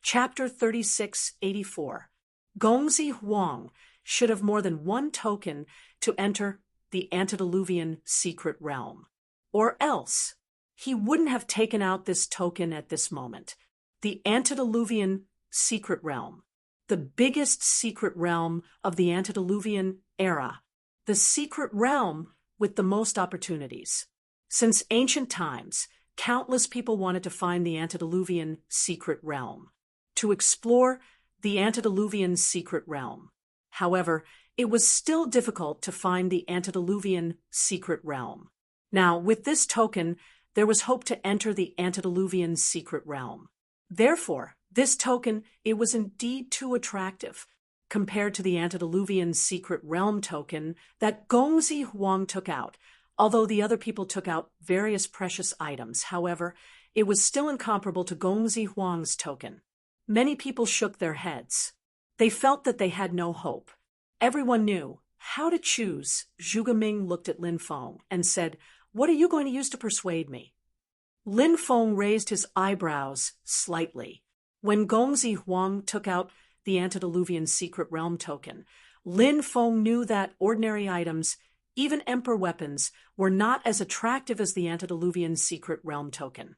Chapter 3684. Gongzi Huang should have more than one token to enter the antediluvian secret realm. Or else, he wouldn't have taken out this token at this moment. The antediluvian secret realm. The biggest secret realm of the antediluvian era. The secret realm with the most opportunities. Since ancient times, countless people wanted to find the antediluvian secret realm, to explore the antediluvian secret realm. However, it was still difficult to find the antediluvian secret realm. Now, with this token, there was hope to enter the antediluvian secret realm. Therefore, this token, it was indeed too attractive compared to the antediluvian secret realm token that Gongzi Huang took out. Although the other people took out various precious items, however, it was still incomparable to Gongzi Huang's token. Many people shook their heads. They felt that they had no hope. Everyone knew how to choose. Zhuge Ming looked at Lin Feng and said, "What are you going to use to persuade me?" Lin Feng raised his eyebrows slightly. When Gongzi Huang took out the antediluvian secret realm token, Lin Feng knew that ordinary items, even emperor weapons, were not as attractive as the antediluvian secret realm token.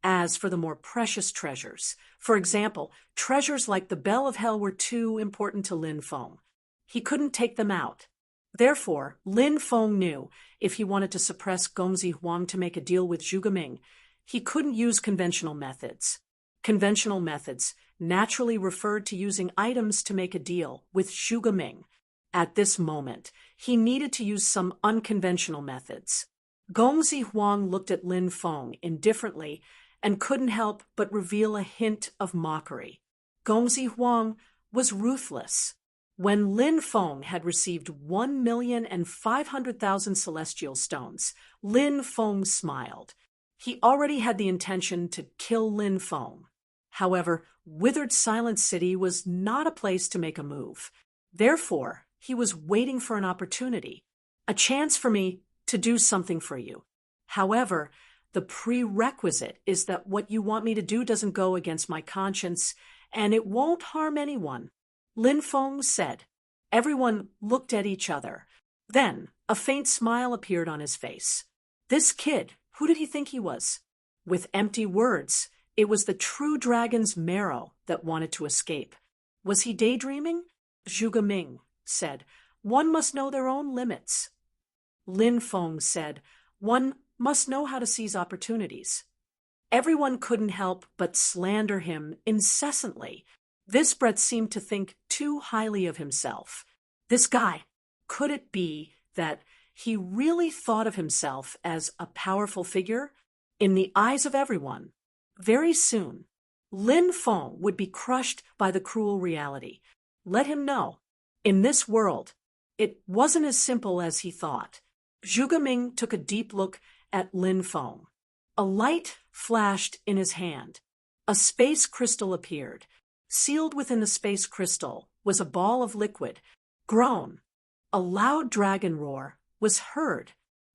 As for the more precious treasures, for example, treasures like the Bell of Hell were too important to Lin Feng. He couldn't take them out. Therefore, Lin Feng knew if he wanted to suppress Gongzi Huang to make a deal with Zhuge Ming, he couldn't use conventional methods. Conventional methods naturally referred to using items to make a deal with Zhuge Ming. At this moment, he needed to use some unconventional methods. Gongzi Huang looked at Lin Feng indifferently and couldn't help but reveal a hint of mockery. Gongzi Huang was ruthless. When Lin Feng had received 1,500,000 celestial stones, Lin Feng smiled. He already had the intention to kill Lin Feng. However, Withered Silent City was not a place to make a move. Therefore, he was waiting for an opportunity, a chance for me to do something for you. However, the prerequisite is that what you want me to do doesn't go against my conscience, and it won't harm anyone. Lin Feng said. Everyone looked at each other. Then, a faint smile appeared on his face. This kid, who did he think he was? With empty words, it was the true dragon's marrow that wanted to escape. Was he daydreaming? Zhuge Ming said, "One must know their own limits." Lin Feng said, "One must know how to seize opportunities." Everyone couldn't help but slander him incessantly. This Brett seemed to think too highly of himself. This guy, could it be that he really thought of himself as a powerful figure in the eyes of everyone? Very soon, Lin Feng would be crushed by the cruel reality. Let him know. In this world, it wasn't as simple as he thought. Zhuge Ming took a deep look at Lin Feng. A light flashed in his hand. A space crystal appeared. Sealed within the space crystal was a ball of liquid. Groan. A loud dragon roar was heard.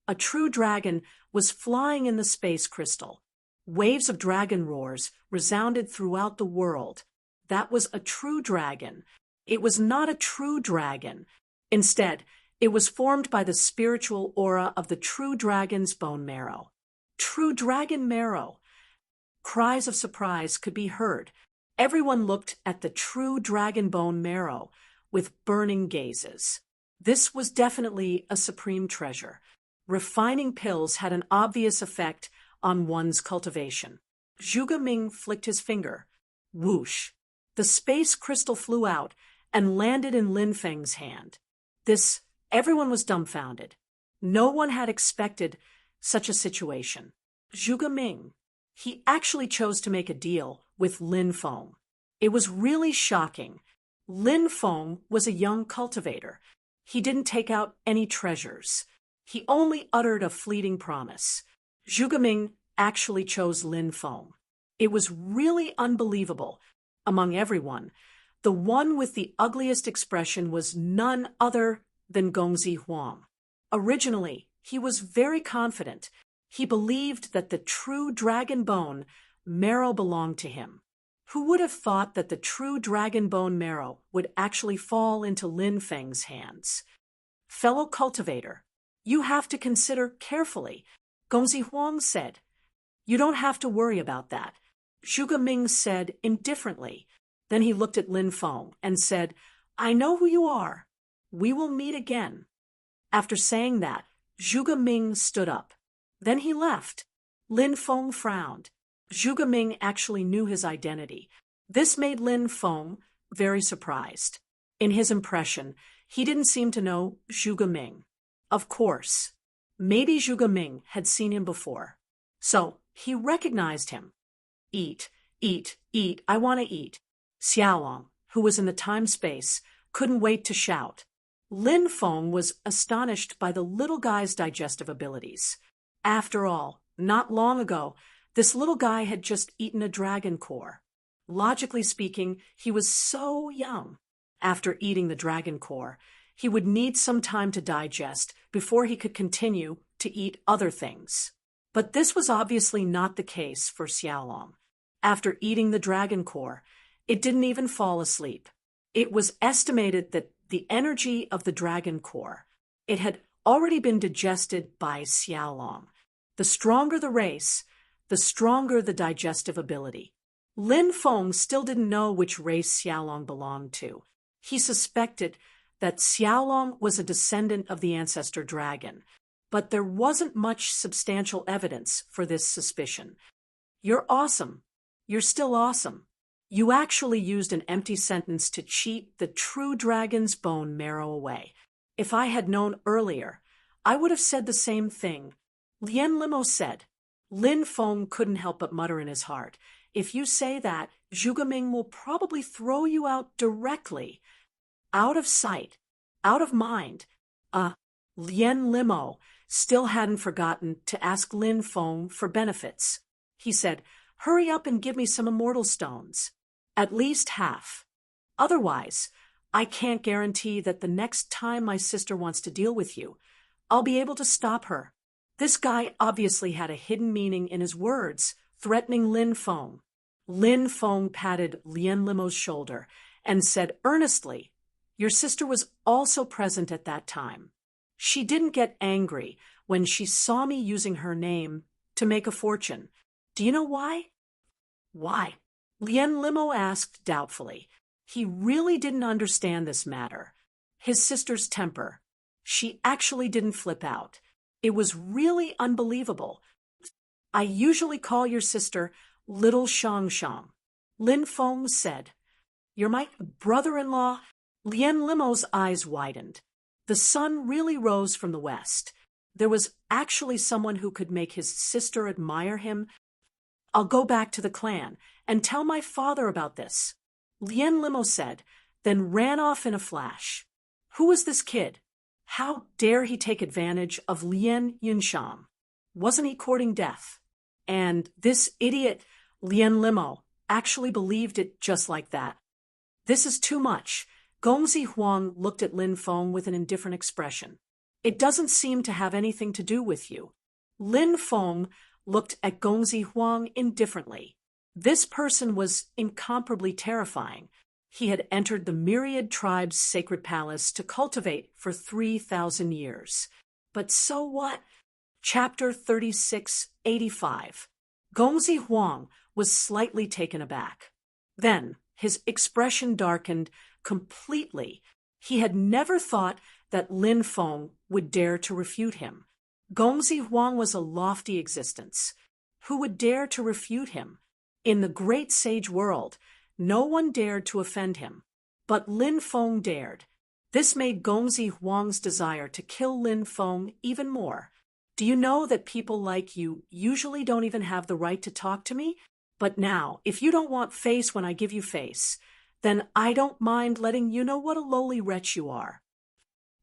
A true dragon was flying in the space crystal. Waves of dragon roars resounded throughout the world. That was a true dragon. It was not a true dragon. Instead, it was formed by the spiritual aura of the true dragon's bone marrow. True dragon marrow. Cries of surprise could be heard. Everyone looked at the true dragon bone marrow with burning gazes. This was definitely a supreme treasure. Refining pills had an obvious effect on one's cultivation. Zhuge Ming flicked his finger. Whoosh! The space crystal flew out and landed in Lin Feng's hand. Everyone was dumbfounded. No one had expected such a situation. Zhuge Ming, he actually chose to make a deal with Lin Feng. It was really shocking. Lin Feng was a young cultivator. He didn't take out any treasures. He only uttered a fleeting promise. Zhuge Ming actually chose Lin Feng. It was really unbelievable. Among everyone, the one with the ugliest expression was none other than Gongzi Huang. Originally, he was very confident. He believed that the true dragon bone marrow belonged to him. Who would have thought that the true dragon bone marrow would actually fall into Lin Feng's hands? Fellow cultivator, you have to consider carefully, Gongzi Huang said. You don't have to worry about that, Zhuge Ming said indifferently. Then he looked at Lin Feng and said, I know who you are. We will meet again. After saying that, Zhuge Ming stood up. Then he left. Lin Feng frowned. Zhuge Ming actually knew his identity. This made Lin Feng very surprised. In his impression, he didn't seem to know Zhuge Ming. Of course, maybe Zhuge Ming had seen him before. So he recognized him. Eat, eat, eat, I want to eat. Xiaolong, who was in the time-space, couldn't wait to shout. Lin Feng was astonished by the little guy's digestive abilities. After all, not long ago, this little guy had just eaten a dragon core. Logically speaking, he was so young. After eating the dragon core, he would need some time to digest before he could continue to eat other things. But this was obviously not the case for Xiaolong. After eating the dragon core, it didn't even fall asleep. It was estimated that the energy of the dragon core, it had already been digested by Xiaolong. The stronger the race, the stronger the digestive ability. Lin Feng still didn't know which race Xiaolong belonged to. He suspected that Xiaolong was a descendant of the ancestor dragon, but there wasn't much substantial evidence for this suspicion. You're awesome. You're still awesome. You actually used an empty sentence to cheat the true dragon's bone marrow away. If I had known earlier, I would have said the same thing. Lien Limo said. Lin Feng couldn't help but mutter in his heart. If you say that, Zhuge Ming will probably throw you out directly. Out of sight, out of mind. Lien Limo still hadn't forgotten to ask Lin Feng for benefits. He said, hurry up and give me some immortal stones. At least half. Otherwise, I can't guarantee that the next time my sister wants to deal with you, I'll be able to stop her. This guy obviously had a hidden meaning in his words, threatening Lin Feng. Lin Feng patted Lien Limo's shoulder and said earnestly, your sister was also present at that time. She didn't get angry when she saw me using her name to make a fortune. Do you know why? Why? Lien Limo asked doubtfully. He really didn't understand this matter. His sister's temper. She actually didn't flip out. It was really unbelievable. I usually call your sister Little Shang Shang. Lin Feng said. You're my brother-in-law? Lien Limo's eyes widened. The sun really rose from the west. There was actually someone who could make his sister admire him. I'll go back to the clan and tell my father about this, Lien Limo said, then ran off in a flash. Who was this kid? How dare he take advantage of Lien Yunshang? Wasn't he courting death? And this idiot, Lien Limo, actually believed it just like that. This is too much. Gongzi Huang looked at Lin Feng with an indifferent expression. It doesn't seem to have anything to do with you. Lin Feng looked at Gongzi Huang indifferently. This person was incomparably terrifying. He had entered the myriad tribe's sacred palace to cultivate for 3,000 years. But so what? Chapter 3685. Gongzi Huang was slightly taken aback. Then his expression darkened completely. He had never thought that Lin Feng would dare to refute him. Gongzi Huang was a lofty existence. Who would dare to refute him? In the great sage world, no one dared to offend him. But Lin Feng dared. This made Gongzi Huang's desire to kill Lin Feng even more. Do you know that people like you usually don't even have the right to talk to me? But now, if you don't want face when I give you face, then I don't mind letting you know what a lowly wretch you are.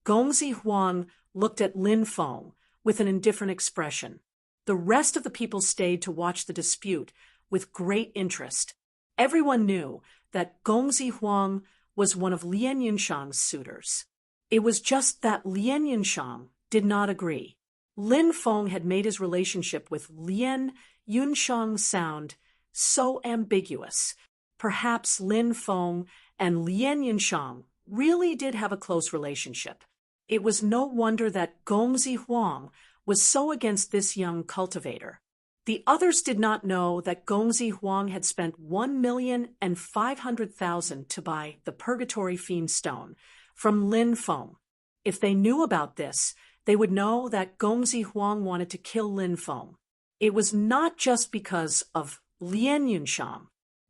Gongzi Huang looked at Lin Feng with an indifferent expression. The rest of the people stayed to watch the dispute with great interest. Everyone knew that Gongzi Huang was one of Lien Yunshang's suitors. It was just that Lien Yunshang did not agree. Lin Feng had made his relationship with Lien Yunshang sound so ambiguous. Perhaps Lin Feng and Lien Yinshang really did have a close relationship. It was no wonder that Gongzi Huang was so against this young cultivator. The others did not know that Gongzi Huang had spent 1,500,000 to buy the Purgatory Fiend Stone from Lin Feng. If they knew about this, they would know that Gongzi Huang wanted to kill Lin Feng. It was not just because of Lien Yunshang.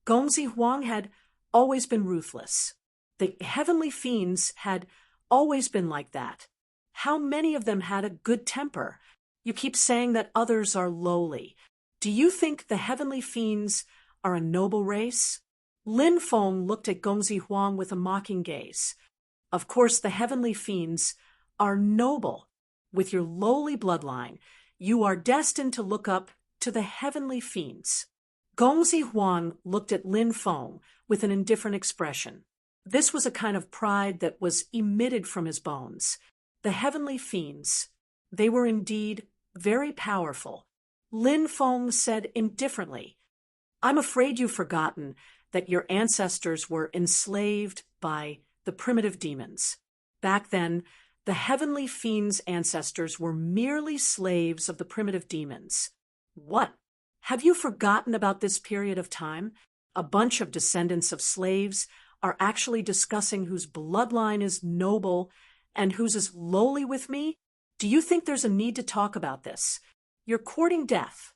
Gongzi Huang had always been ruthless. The heavenly fiends had always been like that. How many of them had a good temper? You keep saying that others are lowly. Do you think the heavenly fiends are a noble race? Lin Feng looked at Gongzi Huang with a mocking gaze. Of course, the heavenly fiends are noble. With your lowly bloodline, you are destined to look up to the heavenly fiends. Gongzi Huang looked at Lin Feng with an indifferent expression. This was a kind of pride that was emitted from his bones. The heavenly fiends, they were indeed very powerful. Lin Feng said indifferently, "I'm afraid you've forgotten that your ancestors were enslaved by the primitive demons. Back then, the heavenly fiends' ancestors were merely slaves of the primitive demons." What? Have you forgotten about this period of time? A bunch of descendants of slaves are actually discussing whose bloodline is noble and whose is lowly with me? Do you think there's a need to talk about this? You're courting death.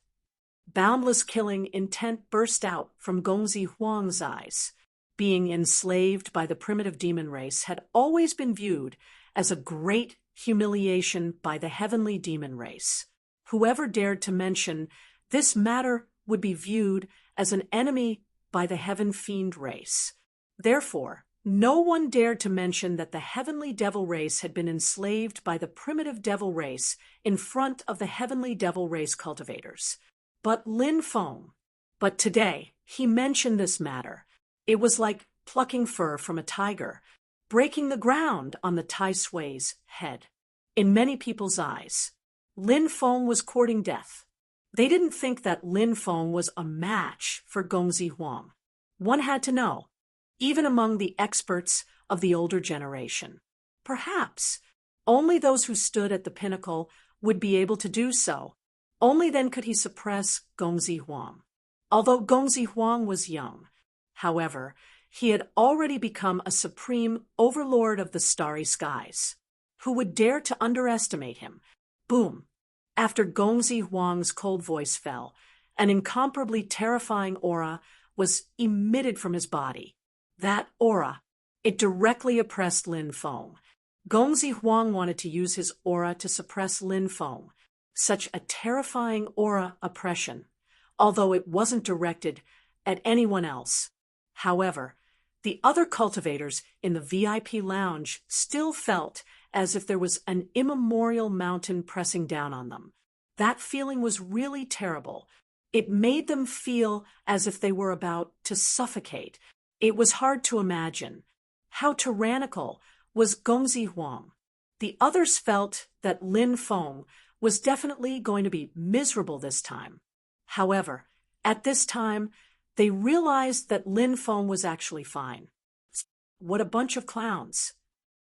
Boundless killing intent burst out from Gongzi Huang's eyes. Being enslaved by the primitive demon race had always been viewed as a great humiliation by the heavenly demon race. Whoever dared to mention this matter would be viewed as an enemy by the heaven fiend race. Therefore, no one dared to mention that the heavenly devil race had been enslaved by the primitive devil race in front of the heavenly devil race cultivators. But Lin Feng. But today, he mentioned this matter. It was like plucking fur from a tiger, breaking the ground on the Tai Sui's head. In many people's eyes, Lin Feng was courting death. They didn't think that Lin Feng was a match for Gongzi Huang. One had to know, even among the experts of the older generation. Perhaps only those who stood at the pinnacle would be able to do so. Only then could he suppress Gongzi Huang. Although Gongzi Huang was young, however, he had already become a supreme overlord of the starry skies. Who would dare to underestimate him? Boom! After Gongzi Huang's cold voice fell, an incomparably terrifying aura was emitted from his body. That aura, it directly oppressed Lin Feng. Gongzi Huang wanted to use his aura to suppress Lin Feng. Such a terrifying aura oppression, although it wasn't directed at anyone else. However, the other cultivators in the VIP lounge still felt as if there was an immemorial mountain pressing down on them. That feeling was really terrible. It made them feel as if they were about to suffocate. It was hard to imagine. How tyrannical was Gongzi Huang? The others felt that Lin Feng was definitely going to be miserable this time. However, at this time, they realized that Lin Feng was actually fine. What a bunch of clowns.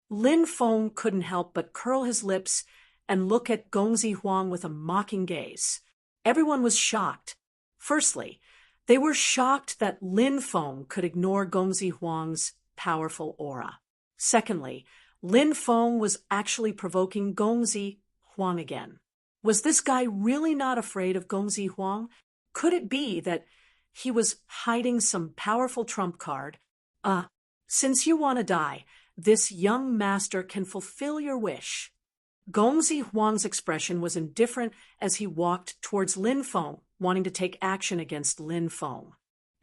Lin Feng couldn't help but curl his lips and look at Gongzi Huang with a mocking gaze. Everyone was shocked. Firstly, they were shocked that Lin Feng could ignore Gongzi Huang's powerful aura. Secondly, Lin Feng was actually provoking Gongzi Huang again. Was this guy really not afraid of Gongzi Huang? Could it be that he was hiding some powerful trump card? Since you want to die, this young master can fulfill your wish. Gongzi Huang's expression was indifferent as he walked towards Lin Feng, wanting to take action against Lin Feng.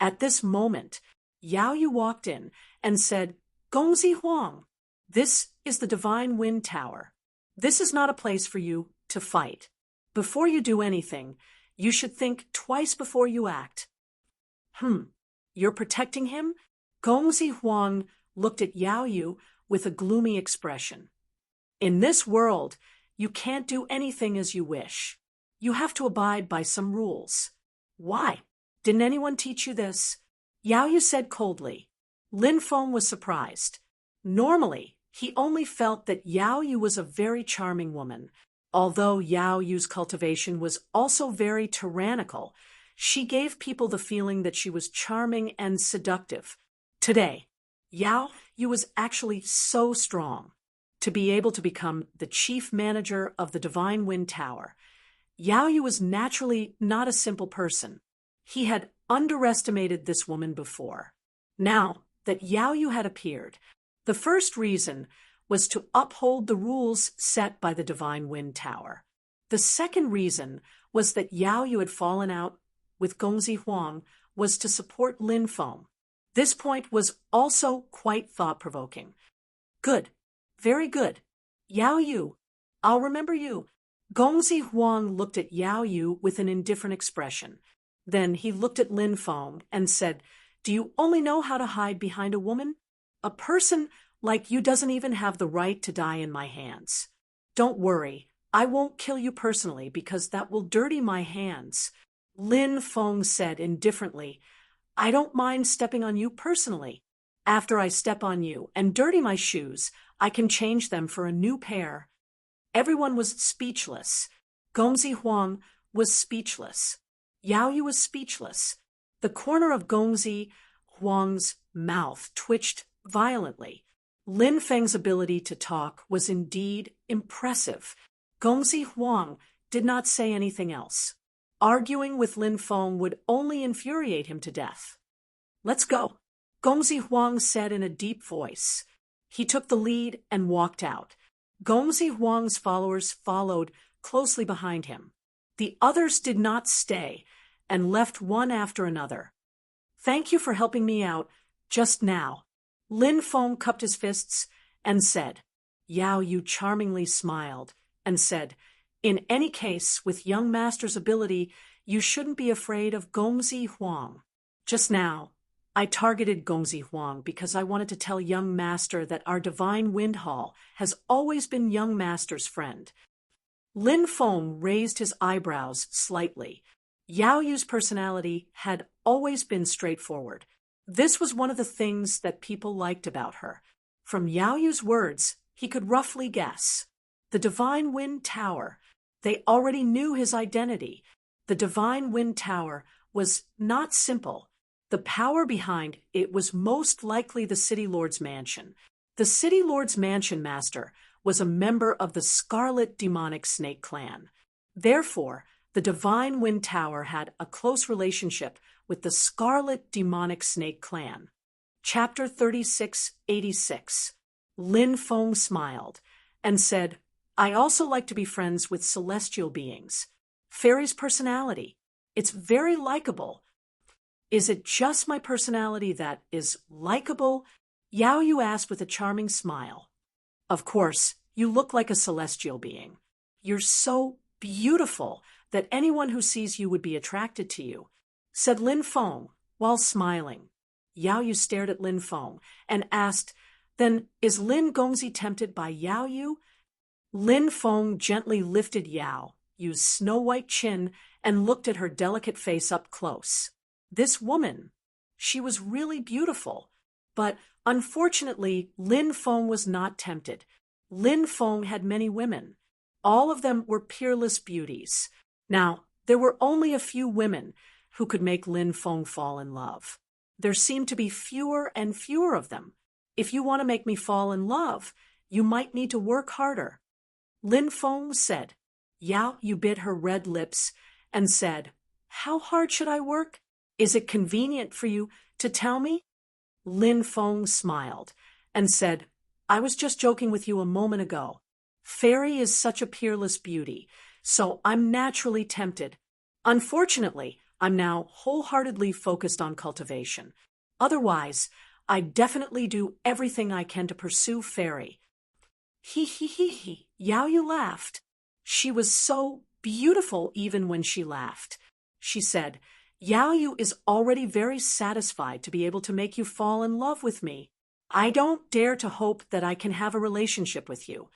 At this moment, Yao Yu walked in and said, "Gongzi Huang, this is the Divine Wind Tower. This is not a place for you to fight. Before you do anything, you should think twice before you act." You're protecting him? Gongzi Huang looked at Yao Yu with a gloomy expression. In this world, you can't do anything as you wish. You have to abide by some rules. Why? Didn't anyone teach you this? Yao Yu said coldly. Lin Feng was surprised. Normally, he only felt that Yao Yu was a very charming woman. Although Yao Yu's cultivation was also very tyrannical, she gave people the feeling that she was charming and seductive. Today, Yao Yu was actually so strong. To be able to become the chief manager of the Divine Wind Tower, Yao Yu was naturally not a simple person. He had underestimated this woman before. Now that Yao Yu had appeared, the first reason was to uphold the rules set by the Divine Wind Tower. The second reason was that Yao Yu had fallen out with Gongzi Huang was to support Lin Feng. This point was also quite thought-provoking. Good. Very good. Yao Yu, I'll remember you. Gongzi Huang looked at Yao Yu with an indifferent expression. Then he looked at Lin Feng and said, Do you only know how to hide behind a woman? A person like you doesn't even have the right to die in my hands. Don't worry, I won't kill you personally because that will dirty my hands. Lin Feng said indifferently, I don't mind stepping on you personally. After I step on you and dirty my shoes, I can change them for a new pair. Everyone was speechless. Gongzi Huang was speechless. Yao Yu was speechless. The corner of Gongzi Huang's mouth twitched violently. Lin Feng's ability to talk was indeed impressive. Gongzi Huang did not say anything else. Arguing with Lin Feng would only infuriate him to death. Let's go, Gongzi Huang said in a deep voice. He took the lead and walked out. Gongzi Huang's followers followed closely behind him. The others did not stay and left one after another. Thank you for helping me out just now. Lin Feng cupped his fists and said. Yao Yu charmingly smiled and said, In any case, with young master's ability, you shouldn't be afraid of Gongzi Huang. Just now, I targeted Gongzi Huang because I wanted to tell young master that our Divine Wind Hall has always been young master's friend. Lin Feng raised his eyebrows slightly. Yao Yu's personality had always been straightforward. This was one of the things that people liked about her. From Yao Yu's words, he could roughly guess. The Divine Wind Tower. They already knew his identity. The Divine Wind Tower was not simple. The power behind it was most likely the City Lord's mansion. The City Lord's mansion master was a member of the Scarlet Demonic Snake Clan. Therefore, the Divine Wind Tower had a close relationship with the Scarlet Demonic Snake Clan. Chapter 3686. Lin Feng smiled and said, I also like to be friends with celestial beings. Fairy's personality. It's very likable. Is it just my personality that is likable? Yao Yu asked with a charming smile. Of course, you look like a celestial being. You're so beautiful that anyone who sees you would be attracted to you, said Lin Feng while smiling. Yao Yu stared at Lin Feng and asked, Then is Lin Gongzi tempted by Yao Yu? Lin Feng gently lifted Yao Yu's snow-white chin and looked at her delicate face up close. This woman, she was really beautiful, but unfortunately, Lin Feng was not tempted. Lin Feng had many women. All of them were peerless beauties. Now, there were only a few women who could make Lin Feng fall in love. There seemed to be fewer and fewer of them. If you want to make me fall in love, you might need to work harder. Lin Feng said. Yao Yu bit her red lips and said, How hard should I work? Is it convenient for you to tell me? Lin Feng smiled and said, I was just joking with you a moment ago. Fairy is such a peerless beauty, so I'm naturally tempted. Unfortunately, I'm now wholeheartedly focused on cultivation. Otherwise, I'd definitely do everything I can to pursue Fairy. He. Yao Yu laughed. She was so beautiful even when she laughed. She said, Yao Yu is already very satisfied to be able to make you fall in love with me. I don't dare to hope that I can have a relationship with you.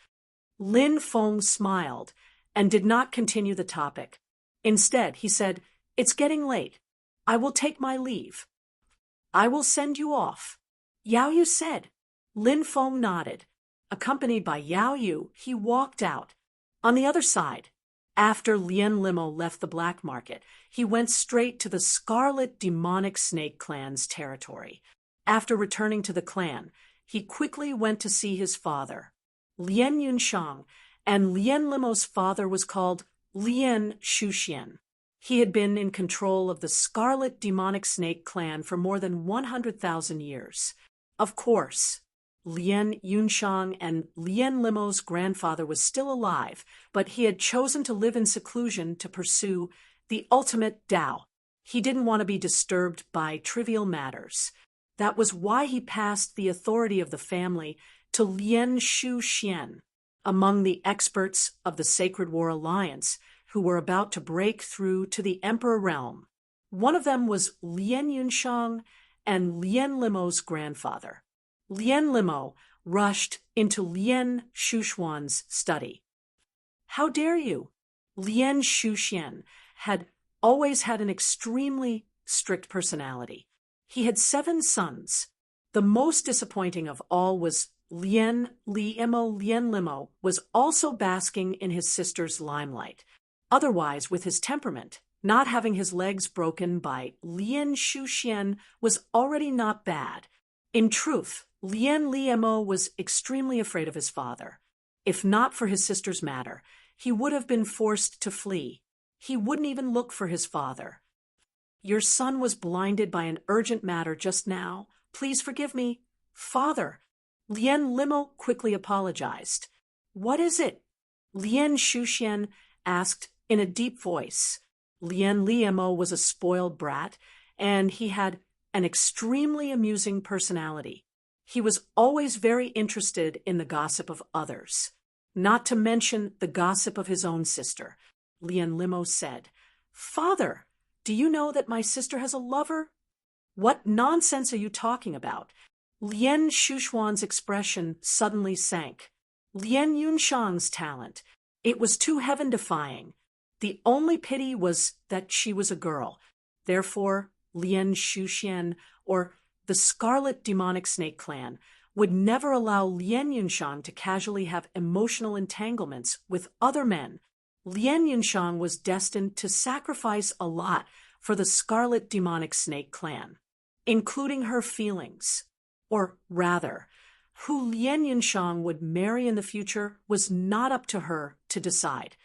Lin Feng smiled and did not continue the topic. Instead, he said, It's getting late. I will take my leave. I will send you off." Yao Yu said. Lin Feng nodded. Accompanied by Yao Yu, he walked out. On the other side, after Lien Limo left the black market, he went straight to the Scarlet Demonic Snake Clan's territory. After returning to the clan, he quickly went to see his father, Lien Yunshang, and Lien Limo's father was called Lien Shuxian. He had been in control of the Scarlet Demonic Snake Clan for more than 100,000 years. Of course, Lien Yunshang and Lien Limo's grandfather was still alive, but he had chosen to live in seclusion to pursue the ultimate Tao. He didn't want to be disturbed by trivial matters. That was why he passed the authority of the family to Lien Shuxian, among the experts of the Sacred War Alliance who were about to break through to the Emperor realm. One of them was Lien Yunshang and Lien Limo's grandfather. Lien Limo rushed into Lien Shuxian's study. "How dare you?" Lien Shuxian had always had an extremely strict personality. He had 7 sons. The most disappointing of all was Lien Limo was also basking in his sister's limelight. Otherwise, with his temperament, not having his legs broken by Lien Shuxian was already not bad. In truth, Lien Limo was extremely afraid of his father. If not for his sister's matter, he would have been forced to flee. He wouldn't even look for his father. "Your son was blinded by an urgent matter just now. Please forgive me." "Father," Lien Limo quickly apologized. "What is it?" Lien Shuxian asked in a deep voice. Lien Limo was a spoiled brat, and he had an extremely amusing personality. He was always very interested in the gossip of others, not to mention the gossip of his own sister. Lien Limo said, "Father, do you know that my sister has a lover?" "What nonsense are you talking about?" Lien Shuxian's expression suddenly sank. Lien Yunshang's talent. It was too heaven-defying. The only pity was that she was a girl. Therefore, Lien Shuxian, or the Scarlet Demonic Snake Clan, would never allow Lien Yunshang to casually have emotional entanglements with other men. Lien Yunshang was destined to sacrifice a lot for the Scarlet Demonic Snake Clan, including her feelings. Or rather, who Lien Yunshang would marry in the future was not up to her to decide.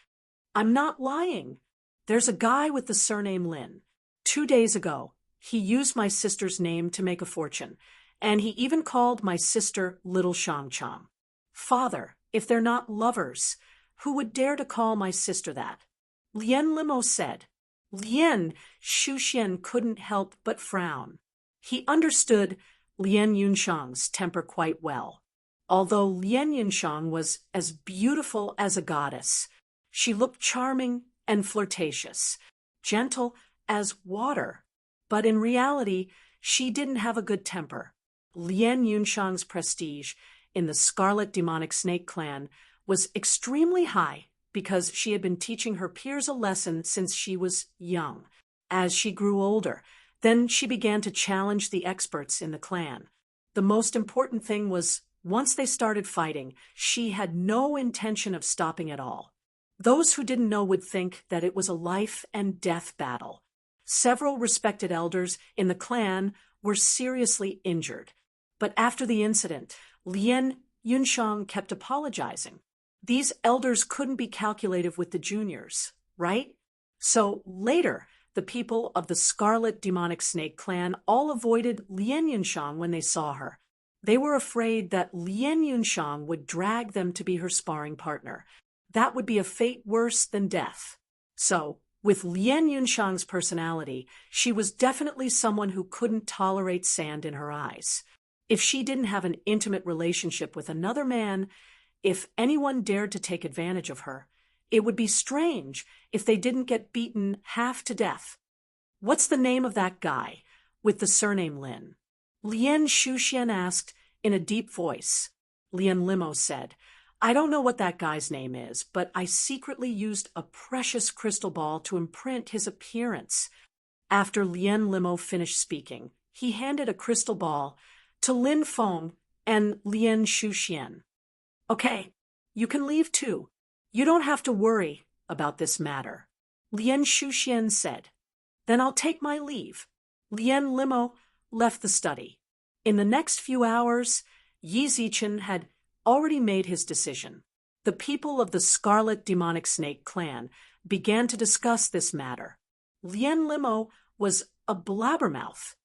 "I'm not lying. There's a guy with the surname Lin. 2 days ago, he used my sister's name to make a fortune, and he even called my sister Little Shangchang. Father, if they're not lovers, who would dare to call my sister that?" Lien Limo said. Lien Shuxian couldn't help but frown. He understood Lien Yunshang's temper quite well. Although Lien Yunshang was as beautiful as a goddess, she looked charming and flirtatious, gentle as water. But in reality, she didn't have a good temper. Lien Yunshang's prestige in the Scarlet Demonic Snake Clan was extremely high because she had been teaching her peers a lesson since she was young. As she grew older, then she began to challenge the experts in the clan. The most important thing was, once they started fighting, she had no intention of stopping at all. Those who didn't know would think that it was a life and death battle. Several respected elders in the clan were seriously injured. But after the incident, Lien Yunshang kept apologizing. These elders couldn't be calculative with the juniors, right? So later, the people of the Scarlet Demonic Snake Clan all avoided Lien Yunshang when they saw her. They were afraid that Lien Yunshang would drag them to be her sparring partner. That would be a fate worse than death. So, with Lien Yunshang's personality, she was definitely someone who couldn't tolerate sand in her eyes. If she didn't have an intimate relationship with another man, if anyone dared to take advantage of her, it would be strange if they didn't get beaten half to death. "What's the name of that guy with the surname Lin?" Lien Shuxian asked in a deep voice. Lien Limo said, "I don't know what that guy's name is, but I secretly used a precious crystal ball to imprint his appearance." After Lien Limo finished speaking, he handed a crystal ball to Lin Feng and Lien Shuxian. Okay, you can leave too. You don't have to worry about this matter, Lien Shuxian said. Then I'll take my leave. Lien Limo left the study. In the next few hours, Yi Zichen had already made his decision. The people of the Scarlet Demonic Snake clan began to discuss this matter. Lien Limo was a blabbermouth.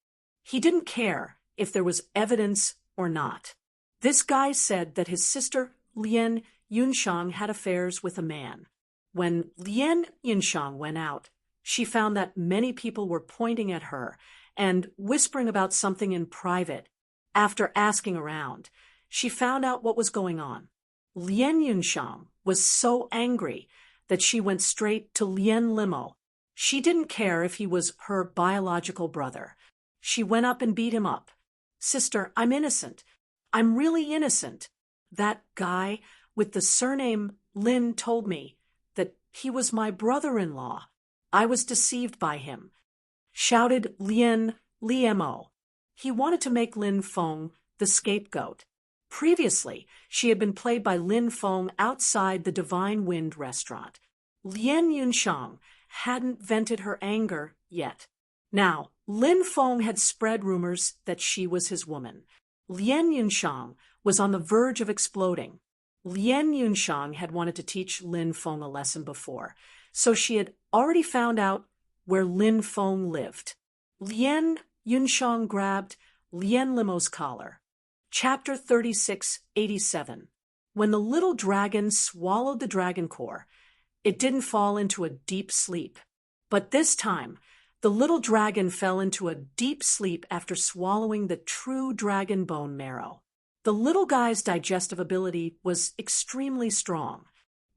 He didn't care if there was evidence or not. This guy said that his sister Lien Yunshang had affairs with a man. When Lien Yunshang went out, she found that many people were pointing at her and whispering about something in private. After asking around, she found out what was going on. Lien Yunshang was so angry that she went straight to Lien Limo. She didn't care if he was her biological brother. She went up and beat him up. Sister, I'm innocent. I'm really innocent. That guy with the surname Lin told me that he was my brother-in-law. I was deceived by him, shouted Lien Liemo. He wanted to make Lin Feng the scapegoat. Previously, she had been played by Lin Feng outside the Divine Wind restaurant. Lien Yunshang hadn't vented her anger yet. Now, Lin Feng had spread rumors that she was his woman. Lien Yunshang was on the verge of exploding. Lien Yunshang had wanted to teach Lin Feng a lesson before, so she had already found out where Lin Feng lived. Lien Yunshang grabbed Lien Limo's collar. Chapter 3687. When the little dragon swallowed the dragon core, it didn't fall into a deep sleep. But this time, the little dragon fell into a deep sleep after swallowing the true dragon bone marrow. The little guy's digestive ability was extremely strong,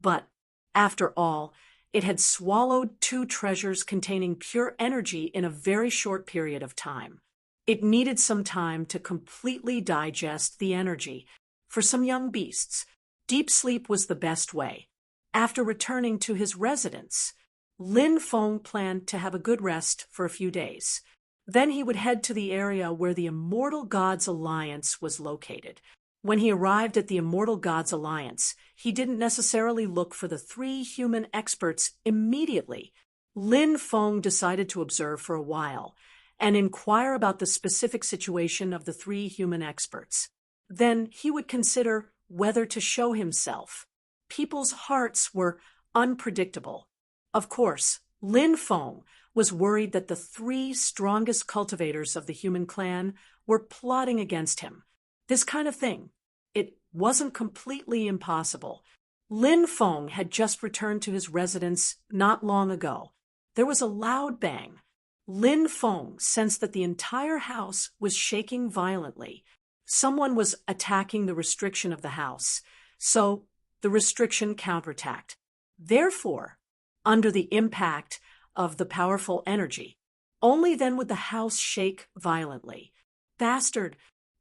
but after all, it had swallowed 2 treasures containing pure energy in a very short period of time. It needed some time to completely digest the energy. For some young beasts, deep sleep was the best way. After returning to his residence, Lin Feng planned to have a good rest for a few days. Then he would head to the area where the Immortal Gods Alliance was located. When he arrived at the Immortal Gods Alliance, he didn't necessarily look for the 3 human experts immediately. Lin Feng decided to observe for a while and inquire about the specific situation of the 3 human experts. Then he would consider whether to show himself. People's hearts were unpredictable. Of course, Lin Feng was worried that the 3 strongest cultivators of the human clan were plotting against him. This kind of thing, it wasn't completely impossible. Lin Feng had just returned to his residence not long ago. There was a loud bang. Lin Feng sensed that the entire house was shaking violently. Someone was attacking the restriction of the house, so the restriction counterattacked. Therefore, under the impact of the powerful energy, only then would the house shake violently. Bastard,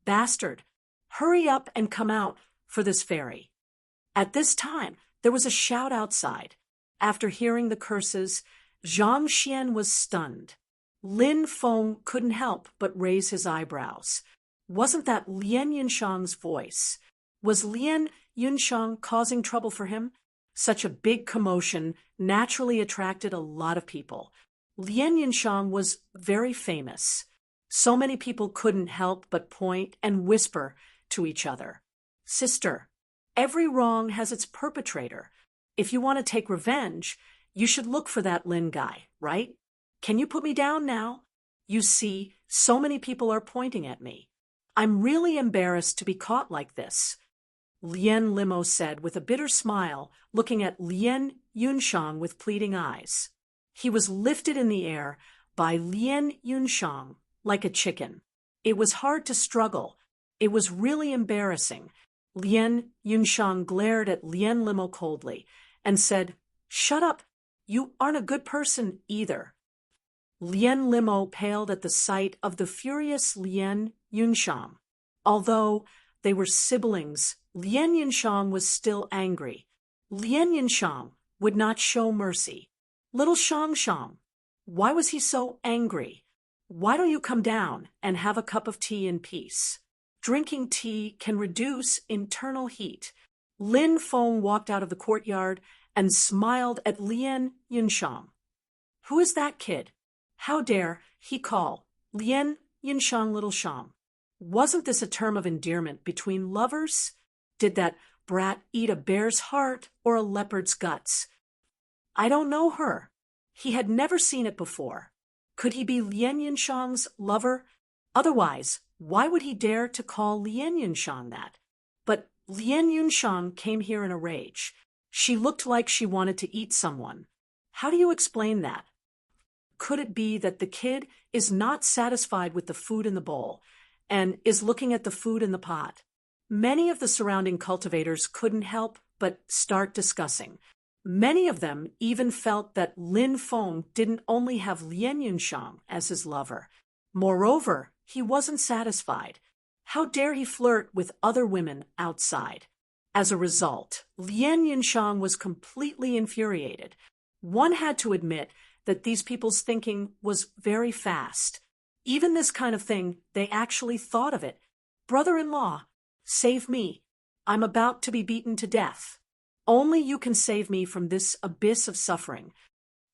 bastard, hurry up and come out for this fairy. At this time, there was a shout outside. After hearing the curses, Zhang Xian was stunned. Lin Feng couldn't help but raise his eyebrows. Wasn't that Lien Yunshang's voice? Was Lien Yunshang causing trouble for him? Such a big commotion naturally attracted a lot of people. Lien Yunshang was very famous. So many people couldn't help but point and whisper to each other. Sister, every wrong has its perpetrator. If you want to take revenge, you should look for that Lin guy, right? Can you put me down now? You see, so many people are pointing at me. I'm really embarrassed to be caught like this. Lien Limo said with a bitter smile, looking at Lien Yunshang with pleading eyes. He was lifted in the air by Lien Yunshang like a chicken. It was hard to struggle. It was really embarrassing. Lien Yunshang glared at Lien Limo coldly and said, "Shut up. You aren't a good person either." Lien Limo paled at the sight of the furious Lien Yunshang. Although they were siblings, Lien Yunshang was still angry. Lien Yunshang would not show mercy. Little Shang Shang, why was he so angry? Why don't you come down and have a cup of tea in peace? Drinking tea can reduce internal heat. Lin Feng walked out of the courtyard and smiled at Lien Yunshang. Who is that kid? How dare he call Lien Yunshang Little Shang? Wasn't this a term of endearment between lovers? Did that brat eat a bear's heart or a leopard's guts? I don't know her. He had never seen it before. Could he be Lien Yunshang's lover? Otherwise, why would he dare to call Lien Yunshang that? But Lien Yunshang came here in a rage. She looked like she wanted to eat someone. How do you explain that? Could it be that the kid is not satisfied with the food in the bowl and is looking at the food in the pot? Many of the surrounding cultivators couldn't help but start discussing. Many of them even felt that Lin Feng didn't only have Lien Yunshang as his lover. Moreover, he wasn't satisfied. How dare he flirt with other women outside? As a result, Lien Yunshang was completely infuriated. One had to admit that these people's thinking was very fast. Even this kind of thing, they actually thought of it. Brother-in-law, save me. I'm about to be beaten to death. Only you can save me from this abyss of suffering.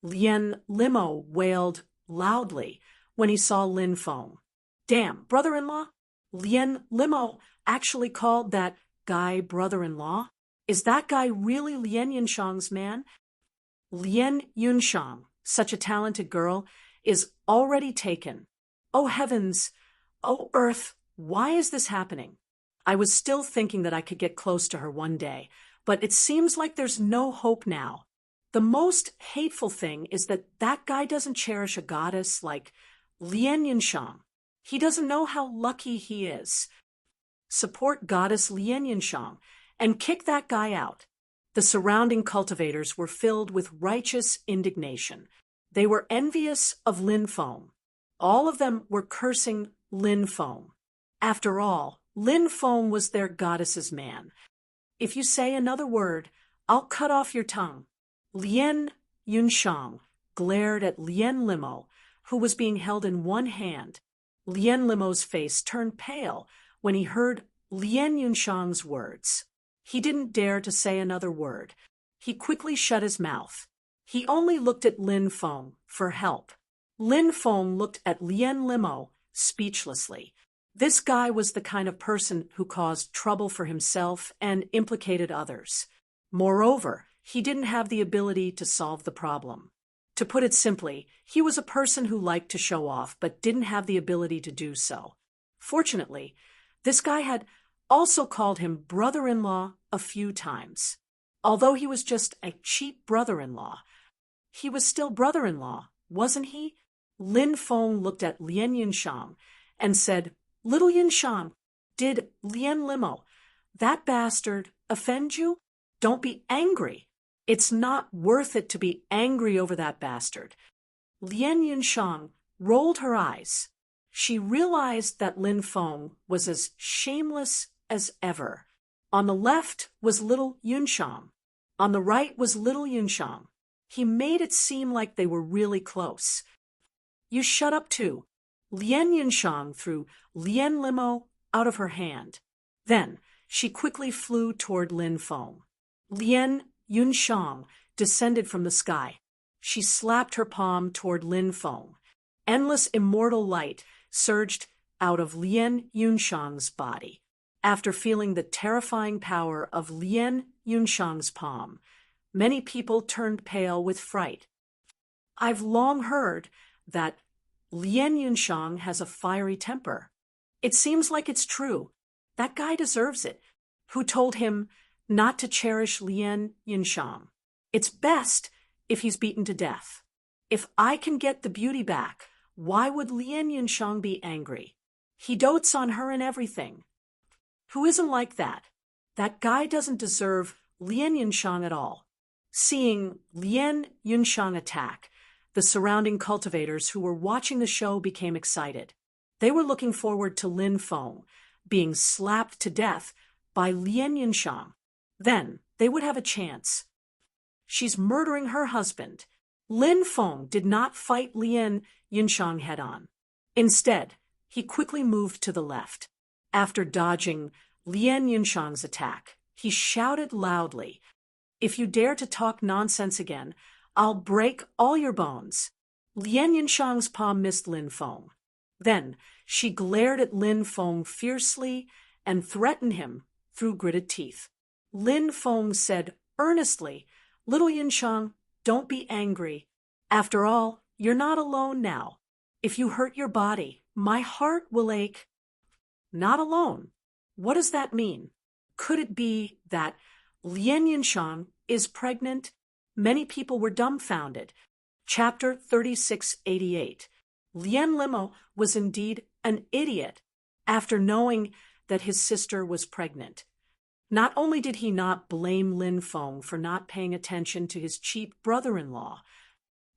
Lien Limo wailed loudly when he saw Lin Feng. Damn, brother-in-law? Lien Limo actually called that guy brother-in-law? Is that guy really Lien Yunshang's man? Lien Yunshang, such a talented girl, is already taken. Oh heavens! Oh earth! Why is this happening? I was still thinking that I could get close to her one day, but it seems like there's no hope now. The most hateful thing is that that guy doesn't cherish a goddess like Lien Yunshang. He doesn't know how lucky he is. Support goddess Lien Yunshang and kick that guy out. The surrounding cultivators were filled with righteous indignation. They were envious of Lin Feng. All of them were cursing Lin Feng. After all, Lin Feng was their goddess's man. If you say another word, I'll cut off your tongue. Lien Yunshang glared at Lien Limo, who was being held in one hand. Lien Limo's face turned pale when he heard Lien Yunshang's words. He didn't dare to say another word. He quickly shut his mouth. He only looked at Lin Feng for help. Lin Feng looked at Lien Limo speechlessly. This guy was the kind of person who caused trouble for himself and implicated others. Moreover, he didn't have the ability to solve the problem. To put it simply, he was a person who liked to show off but didn't have the ability to do so. Fortunately, this guy had also called him brother-in-law a few times. Although he was just a cheap brother-in-law, he was still brother-in-law, wasn't he? Lin Feng looked at Lien Yunshang and said, Little Yunshang, did Lien Limo, that bastard, offend you? Don't be angry. It's not worth it to be angry over that bastard. Lien Yunshang rolled her eyes. She realized that Lin Feng was as shameless as ever. On the left was little Yunshang. On the right was little Yunshang. He made it seem like they were really close. You shut up too. Lien Yunshang threw Lien Limo out of her hand. Then she quickly flew toward Lin Feng. Lien Yunshang descended from the sky. She slapped her palm toward Lin Feng. Endless immortal light surged out of Lien Yunshang's body. After feeling the terrifying power of Lien Yunshang's palm, many people turned pale with fright. I've long heard that Lien Yunshang has a fiery temper. It seems like it's true. That guy deserves it. Who told him not to cherish Lien Yunshang? It's best if he's beaten to death. If I can get the beauty back, why would Lien Yunshang be angry? He dotes on her and everything. Who isn't like that? That guy doesn't deserve Lien Yunshang at all. Seeing Lien Yunshang attack, the surrounding cultivators who were watching the show became excited. They were looking forward to Lin Feng being slapped to death by Lien Yunshang. Then they would have a chance. She's murdering her husband. Lin Feng did not fight Lien Yunshang head-on. Instead, he quickly moved to the left. After dodging Lien Yunshang's attack, he shouted loudly, "If you dare to talk nonsense again, I'll break all your bones." Lien Yunshang's palm missed Lin Feng. Then she glared at Lin Feng fiercely and threatened him through gritted teeth. Lin Feng said earnestly, "Little Yunshang, don't be angry. After all, you're not alone now. If you hurt your body, my heart will ache." Not alone. What does that mean? Could it be that Lien Yunshang is pregnant? Many people were dumbfounded. Chapter 3688. Lien Limo was indeed an idiot after knowing that his sister was pregnant. Not only did he not blame Lin Feng for not paying attention to his cheap brother-in-law,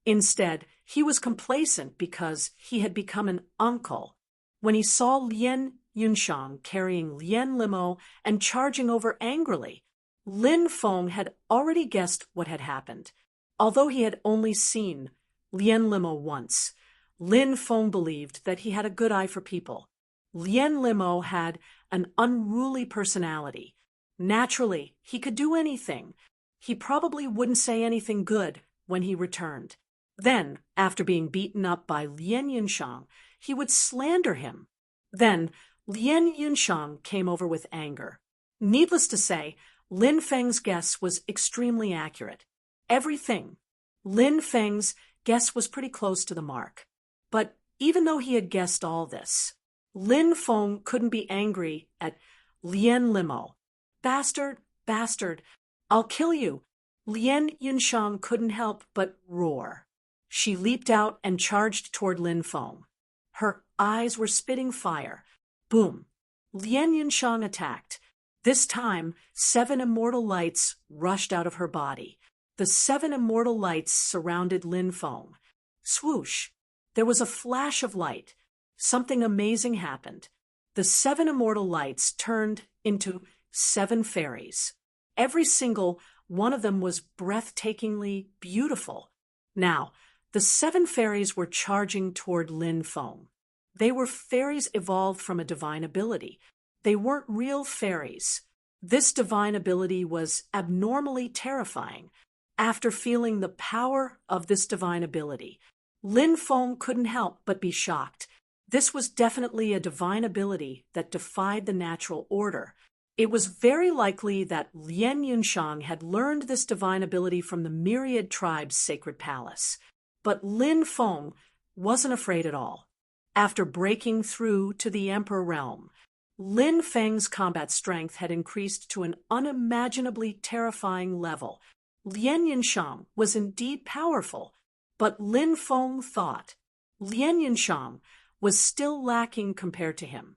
instead, he was complacent because he had become an uncle. When he saw Lien Yunshang carrying Lien Limo and charging over angrily, Lin Feng had already guessed what had happened. Although he had only seen Lien Limo once, Lin Feng believed that he had a good eye for people. Lien Limo had an unruly personality. Naturally, he could do anything. He probably wouldn't say anything good when he returned. Then, after being beaten up by Lien Yunshang, he would slander him. Then, Lien Yunshang came over with anger. Needless to say, Lin Feng's guess was extremely accurate. Everything. Lin Feng's guess was pretty close to the mark. But even though he had guessed all this, Lin Feng couldn't be angry at Lien Limo. "Bastard, bastard, I'll kill you." Lien Yunshang couldn't help but roar. She leaped out and charged toward Lin Feng. Her eyes were spitting fire. Boom! Lien Yunshang attacked. This time, 7 immortal lights rushed out of her body. The 7 immortal lights surrounded Lin Feng. Swoosh! There was a flash of light. Something amazing happened. The 7 immortal lights turned into 7 fairies. Every single one of them was breathtakingly beautiful. Now, the 7 fairies were charging toward Lin Feng. They were fairies evolved from a divine ability. They weren't real fairies. This divine ability was abnormally terrifying. After feeling the power of this divine ability, Lin Feng couldn't help but be shocked. This was definitely a divine ability that defied the natural order. It was very likely that Lien Yunshang had learned this divine ability from the myriad tribes' sacred palace. But Lin Feng wasn't afraid at all. After breaking through to the Emperor realm, Lin Feng's combat strength had increased to an unimaginably terrifying level. Lien Yunshang was indeed powerful, but Lin Feng thought Lien Yunshang was still lacking compared to him.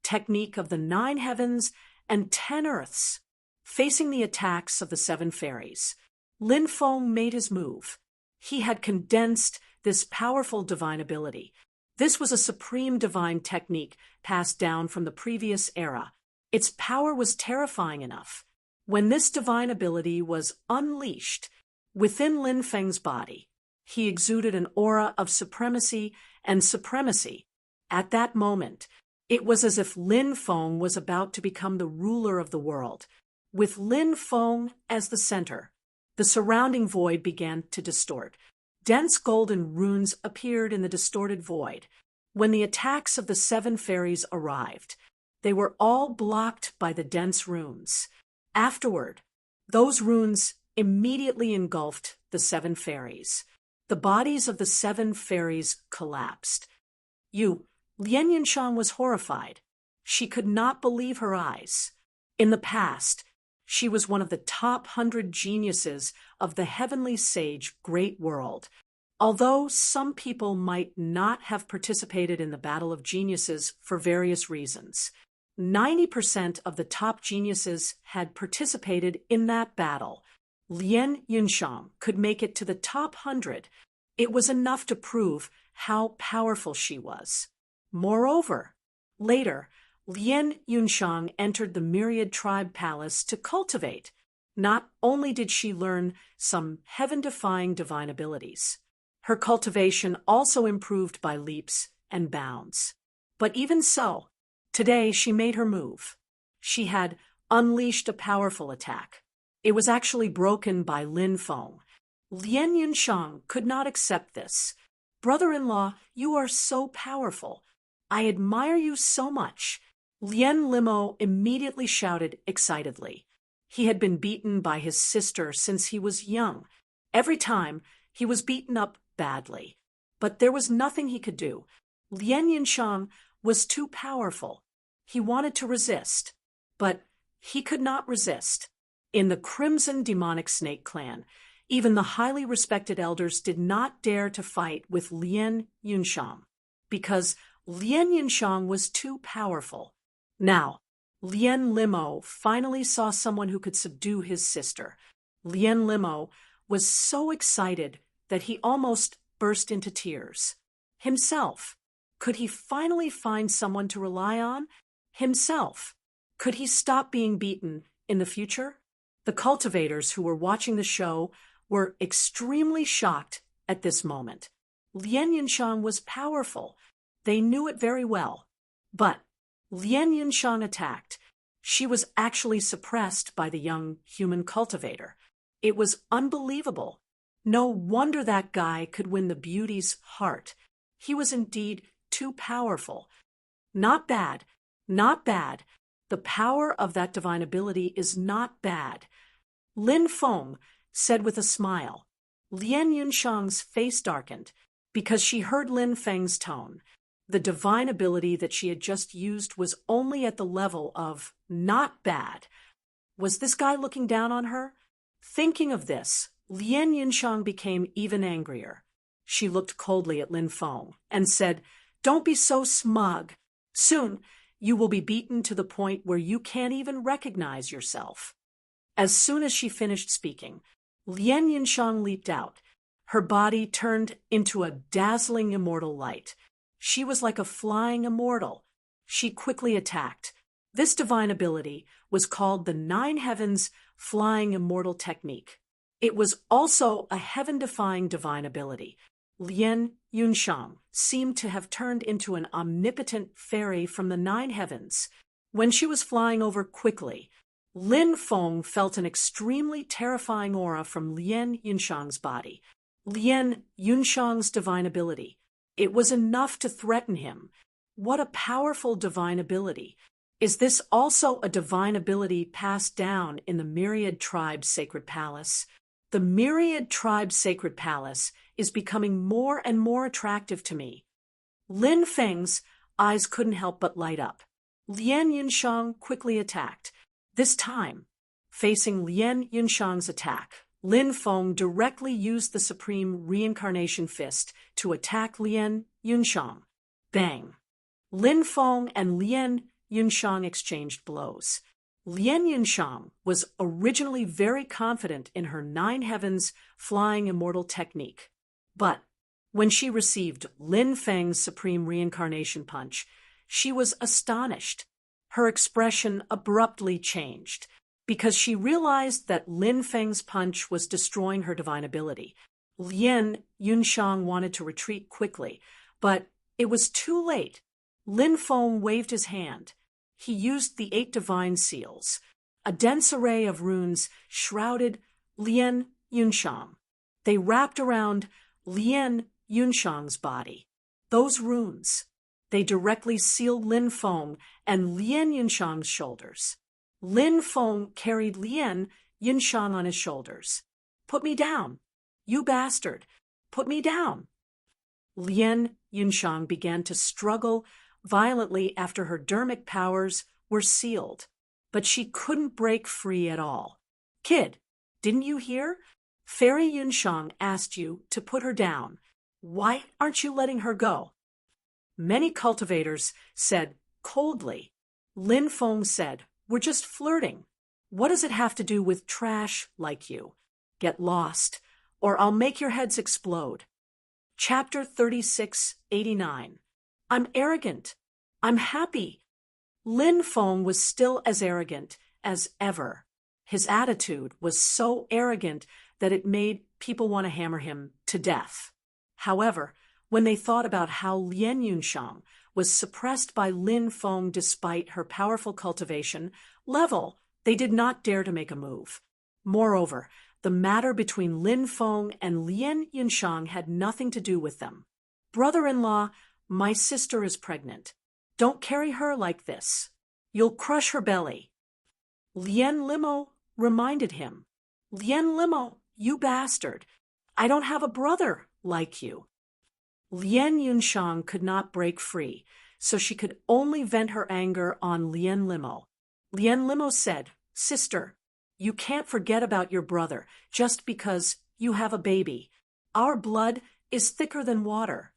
Technique of the 9 heavens and 10 earths. Facing the attacks of the 7 fairies, Lin Feng made his move. He had condensed this powerful divine ability. This was a supreme divine technique passed down from the previous era. Its power was terrifying enough. When this divine ability was unleashed within Lin Feng's body, he exuded an aura of supremacy and supremacy. At that moment, it was as if Lin Feng was about to become the ruler of the world. With Lin Feng as the center, the surrounding void began to distort. Dense golden runes appeared in the distorted void. When the attacks of the 7 fairies arrived, they were all blocked by the dense runes. Afterward, those runes immediately engulfed the 7 fairies. The bodies of the 7 fairies collapsed. Lien Yunshang was horrified. She could not believe her eyes. In the past, she was one of the top 100 geniuses of the heavenly sage great world. Although some people might not have participated in the Battle of Geniuses for various reasons, 90% of the top geniuses had participated in that battle. Lien Yunshang could make it to the top 100. It was enough to prove how powerful she was. Moreover, later, Lien Yunshang entered the Myriad Tribe Palace to cultivate. Not only did she learn some heaven-defying divine abilities, her cultivation also improved by leaps and bounds. But even so, today she made her move. She had unleashed a powerful attack. It was actually broken by Lin Feng. Lien Yunshang could not accept this. Brother-in-law, you are so powerful. I admire you so much. Lien Limo immediately shouted excitedly. He had been beaten by his sister since he was young. Every time, he was beaten up badly. But there was nothing he could do. Lien Yunshang was too powerful. He wanted to resist, but he could not resist. In the Crimson Demonic Snake Clan, even the highly respected elders did not dare to fight with Lien Yunshang, because Lien Yunshang was too powerful. Now, Lien Limo finally saw someone who could subdue his sister. Lien Limo was so excited that he almost burst into tears. Himself. Could he finally find someone to rely on? Himself. Could he stop being beaten in the future? The cultivators who were watching the show were extremely shocked at this moment. Lien Yunshang was powerful. They knew it very well. But Lien Yunshang attacked. She was actually suppressed by the young human cultivator. It was unbelievable. No wonder that guy could win the beauty's heart. He was indeed too powerful. Not bad. Not bad. The power of that divine ability is not bad. Lin Feng said with a smile. Lien Yunshang's face darkened because she heard Lin Feng's tone. The divine ability that she had just used was only at the level of not bad. Was this guy looking down on her? Thinking of this, Lien Yunshang became even angrier. She looked coldly at Lin Feng and said, "Don't be so smug. Soon, you will be beaten to the point where you can't even recognize yourself." As soon as she finished speaking, Lien Yunshang leaped out. Her body turned into a dazzling immortal light. She was like a flying immortal. She quickly attacked. This divine ability was called the Nine Heavens Flying Immortal Technique. It was also a heaven-defying divine ability. Lien Yunshang seemed to have turned into an omnipotent fairy from the nine heavens. When she was flying over quickly, Lin Feng felt an extremely terrifying aura from Lien Yunshang's body. Lien Yunshang's divine ability. It was enough to threaten him. What a powerful divine ability. Is this also a divine ability passed down in the Myriad Tribe Sacred Palace? The Myriad Tribe Sacred Palace is becoming more and more attractive to me. Lin Feng's eyes couldn't help but light up. Lien Yunshang quickly attacked. This time, facing Lien Yunshang's attack, Lin Feng directly used the Supreme Reincarnation Fist to attack Lien Yunshang. Bang! Lin Feng and Lien Yunshang exchanged blows. Lien Yunshang was originally very confident in her Nine Heavens Flying Immortal technique. But when she received Lin Feng's Supreme Reincarnation Punch, she was astonished. Her expression abruptly changed because she realized that Lin Feng's punch was destroying her divine ability. Lien Yunshang wanted to retreat quickly, but it was too late. Lin Feng waved his hand. He used the 8 divine seals. A dense array of runes shrouded Lien Yunshang. They wrapped around Lien Yunshang's body. Those runes, they directly sealed Lin Feng and Lien Yunshang's shoulders. Lin Feng carried Lien Yunshang on his shoulders. "Put me down. You bastard. Put me down." Lien Yunshang began to struggle violently after her dermic powers were sealed, but she couldn't break free at all. "Kid, didn't you hear? Fairy Yunshang asked you to put her down. Why aren't you letting her go?" Many cultivators said coldly. Lin Feng said, "We're just flirting. What does it have to do with trash like you? Get lost, or I'll make your heads explode." Chapter 3689. I'm arrogant. I'm happy. Lin Feng was still as arrogant as ever. His attitude was so arrogant that it made people want to hammer him to death. However, When they thought about how Lien Yunshang was suppressed by Lin Feng despite her powerful cultivation level, they did not dare to make a move. Moreover, the matter between Lin Feng and Lien Yunshang had nothing to do with them. Brother-in-law, my sister is pregnant. Don't carry her like this. You'll crush her belly. Lien Limo reminded him. Lien Limo, you bastard. I don't have a brother like you. Lien Yunshang could not break free, so she could only vent her anger on Lien Limo. Lien Limo said, Sister, you can't forget about your brother just because you have a baby. Our blood is thicker than water.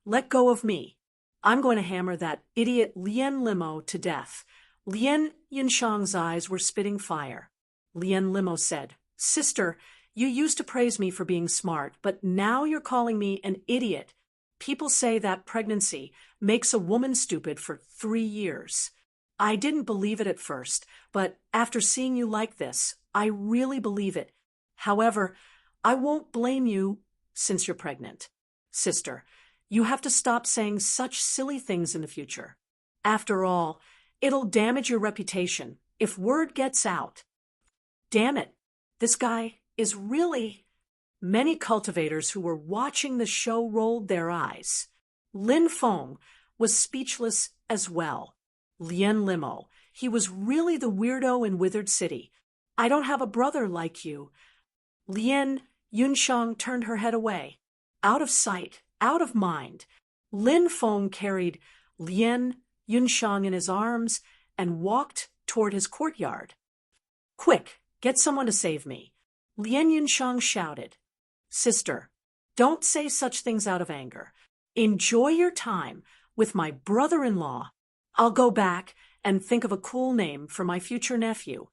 Let go of me. I'm going to hammer that idiot Lien Limo to death. Lien Yunshang's eyes were spitting fire. Lien Limo said, Sister, you used to praise me for being smart, but now you're calling me an idiot. People say that pregnancy makes a woman stupid for 3 years. I didn't believe it at first, but after seeing you like this, I really believe it. However, I won't blame you since you're pregnant. Sister, you have to stop saying such silly things in the future. After all, it'll damage your reputation if word gets out. Damn it, this guy is really... Many cultivators who were watching the show rolled their eyes. Lin Feng was speechless as well. Lien Limo, he was really the weirdo in Withered City. I don't have a brother like you. Lien Yunshang turned her head away. Out of sight, out of mind. Lin Feng carried Lien Yunshang in his arms and walked toward his courtyard. Quick, get someone to save me. Lien Yunshang shouted. Sister, don't say such things out of anger. Enjoy your time with my brother-in-law. I'll go back and think of a cool name for my future nephew.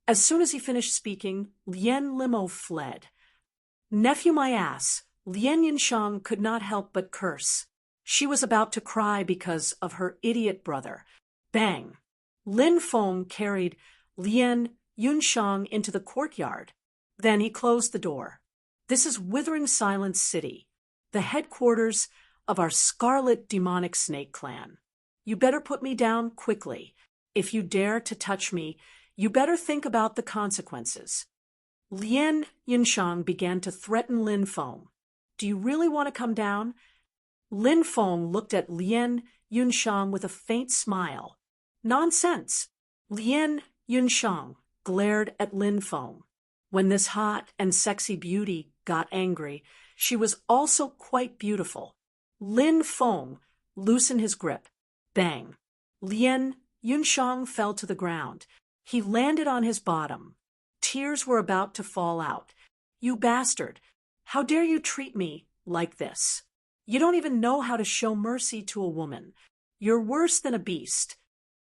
As soon as he finished speaking, Lien Limo fled. Nephew my ass, Lien Yunshang could not help but curse. She was about to cry because of her idiot brother. Bang! Lin Feng carried Lien Yunshang into the courtyard. Then he closed the door. This is Withering Silence City, the headquarters of our Scarlet Demonic Snake Clan. You better put me down quickly. If you dare to touch me, you better think about the consequences. Lien Yunshang began to threaten Lin Feng. Do you really want to come down? Lin Feng looked at Lien Yunshang with a faint smile. Nonsense! Lien Yunshang glared at Lin Feng. When this hot and sexy beauty got angry, she was also quite beautiful. Lin Feng loosened his grip. Bang! Lien Yunshang fell to the ground. He landed on his bottom. Tears were about to fall out. You bastard! How dare you treat me like this? You don't even know how to show mercy to a woman. You're worse than a beast.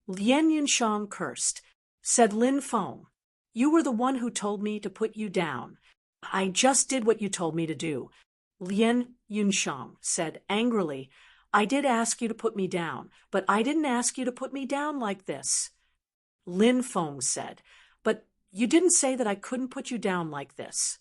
Lien Yunshang cursed. Said Lin Feng, you were the one who told me to put you down. I just did what you told me to do. Lien Yunshang said angrily, I did ask you to put me down, but I didn't ask you to put me down like this. Lin Feng said, but you didn't say that I couldn't put you down like this.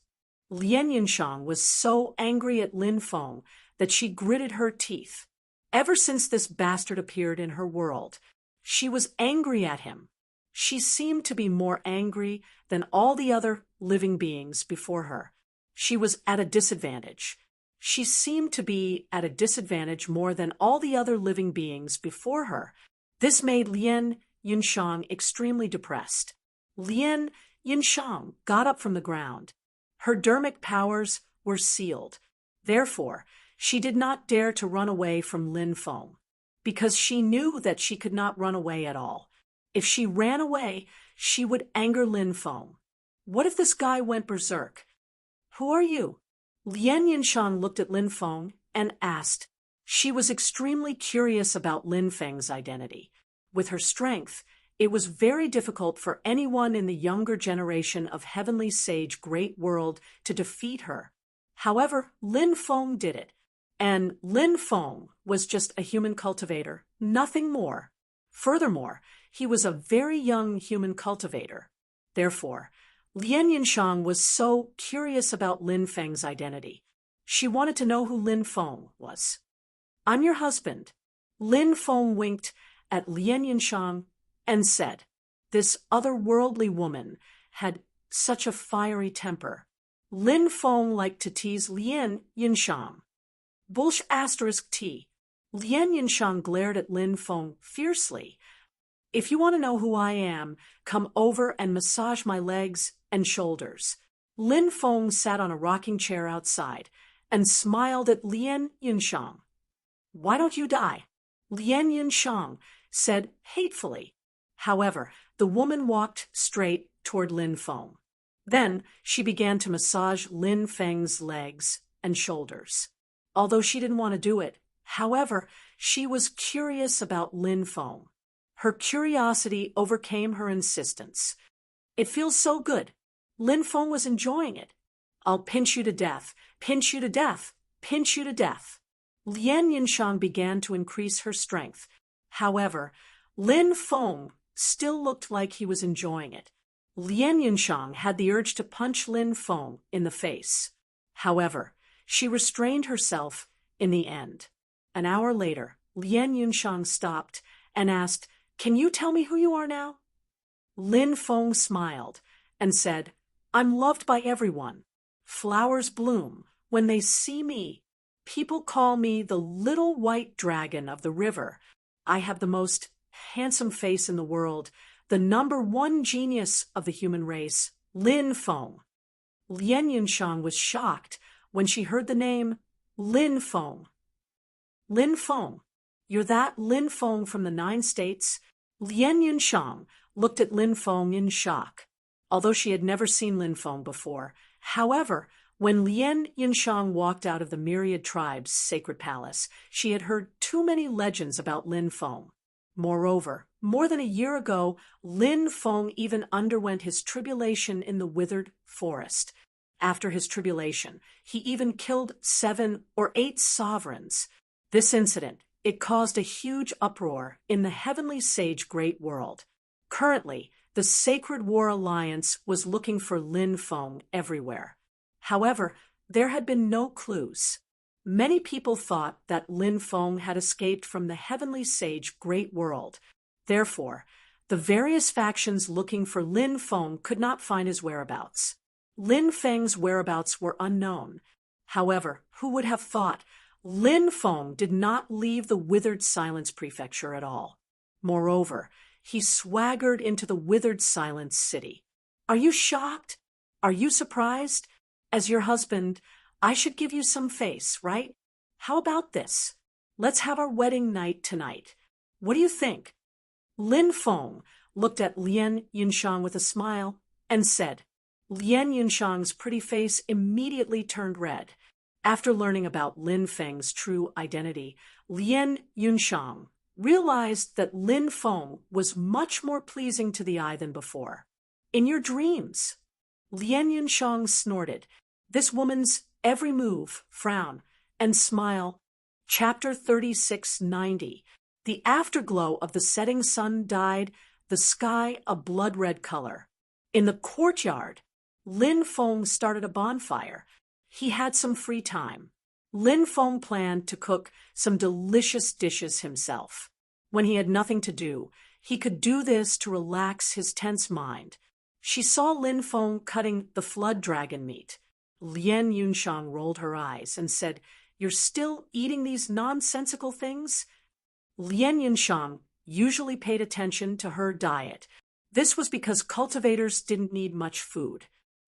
Lien Yunshang was so angry at Lin Feng that she gritted her teeth. Ever since this bastard appeared in her world, she was angry at him. She seemed to be more angry than all the other living beings before her. She was at a disadvantage. She seemed to be at a disadvantage more than all the other living beings before her. This made Lien Yunshang extremely depressed. Lien Yunshang got up from the ground. Her dermic powers were sealed. Therefore, she did not dare to run away from Lin Feng, because she knew that she could not run away at all. If she ran away, she would anger Lin Feng. What if this guy went berserk? Who are you? Lien Yunshang looked at Lin Feng and asked. She was extremely curious about Lin Feng's identity. With her strength, it was very difficult for anyone in the younger generation of Heavenly Sage Great World to defeat her. However, Lin Feng did it. And Lin Feng was just a human cultivator, nothing more. Furthermore, he was a very young human cultivator. Therefore, Lien Yunshang was so curious about Lin Feng's identity. She wanted to know who Lin Feng was. "I'm your husband." Lin Feng winked at Lien Yinshang and said, this otherworldly woman had such a fiery temper. Lin Feng liked to tease Lien Yinshang. Bullsh asterisk T. Lien Yinshang glared at Lin Feng fiercely. "If you want to know who I am, come over and massage my legs and shoulders." Lin Feng sat on a rocking chair outside and smiled at Lien Yinshang. "Why don't you die?" Lien Yinshang said hatefully. However, the woman walked straight toward Lin Feng. Then she began to massage Lin Feng's legs and shoulders. Although she didn't want to do it, however, she was curious about Lin Feng. Her curiosity overcame her insistence. "It feels so good." Lin Feng was enjoying it. "I'll pinch you to death, pinch you to death, pinch you to death." Lien Yinshang began to increase her strength. However, Lin Feng still looked like he was enjoying it. Lien Yinshang had the urge to punch Lin Feng in the face. However, she restrained herself in the end. An hour later, Lien Yinshang stopped and asked, "Can you tell me who you are now?" Lin Feng smiled and said, "I'm loved by everyone. Flowers bloom when they see me. People call me the little white dragon of the river. I have the most handsome face in the world, the #1 genius of the human race, Lin Feng." Lien Yinshang was shocked when she heard the name Lin Feng. "Lin Feng, you're that Lin Feng from the 9 states?" Lien Yinshang looked at Lin Feng in shock, although she had never seen Lin Feng before. However, when Lien Yinshang walked out of the Myriad Tribe's sacred palace, she had heard too many legends about Lin Feng. Moreover, more than a year ago, Lin Feng even underwent his tribulation in the withered forest. After his tribulation, he even killed 7 or 8 sovereigns. This incident, it caused a huge uproar in the heavenly sage great world. Currently, the Sacred War Alliance was looking for Lin Feng everywhere. However, there had been no clues. Many people thought that Lin Feng had escaped from the heavenly sage great world. Therefore, the various factions looking for Lin Feng could not find his whereabouts. Lin Feng's whereabouts were unknown. However, who would have thought Lin Feng did not leave the Withered Silence Prefecture at all? Moreover, he swaggered into the Withered Silence City. Are you shocked? Are you surprised? As your husband, I should give you some face, right? How about this? Let's have our wedding night tonight. What do you think? Lin Feng looked at Lien Yinshang with a smile and said. Lien Yinshang's pretty face immediately turned red. After learning about Lin Feng's true identity, Lien Yinshang realized that Lin Feng was much more pleasing to the eye than before. In your dreams. Lien Yinshang snorted. This woman's every move, frown, and smile. Chapter 3690. The afterglow of the setting sun dyed the sky a blood-red color. In the courtyard, Lin Feng started a bonfire. He had some free time. Lin Feng planned to cook some delicious dishes himself. When he had nothing to do, he could do this to relax his tense mind. She saw Lin Feng cutting the flood dragon meat. Lien Yinshang rolled her eyes and said, "You're still eating these nonsensical things?" Lien Yinshang usually paid attention to her diet. This was because cultivators didn't need much food.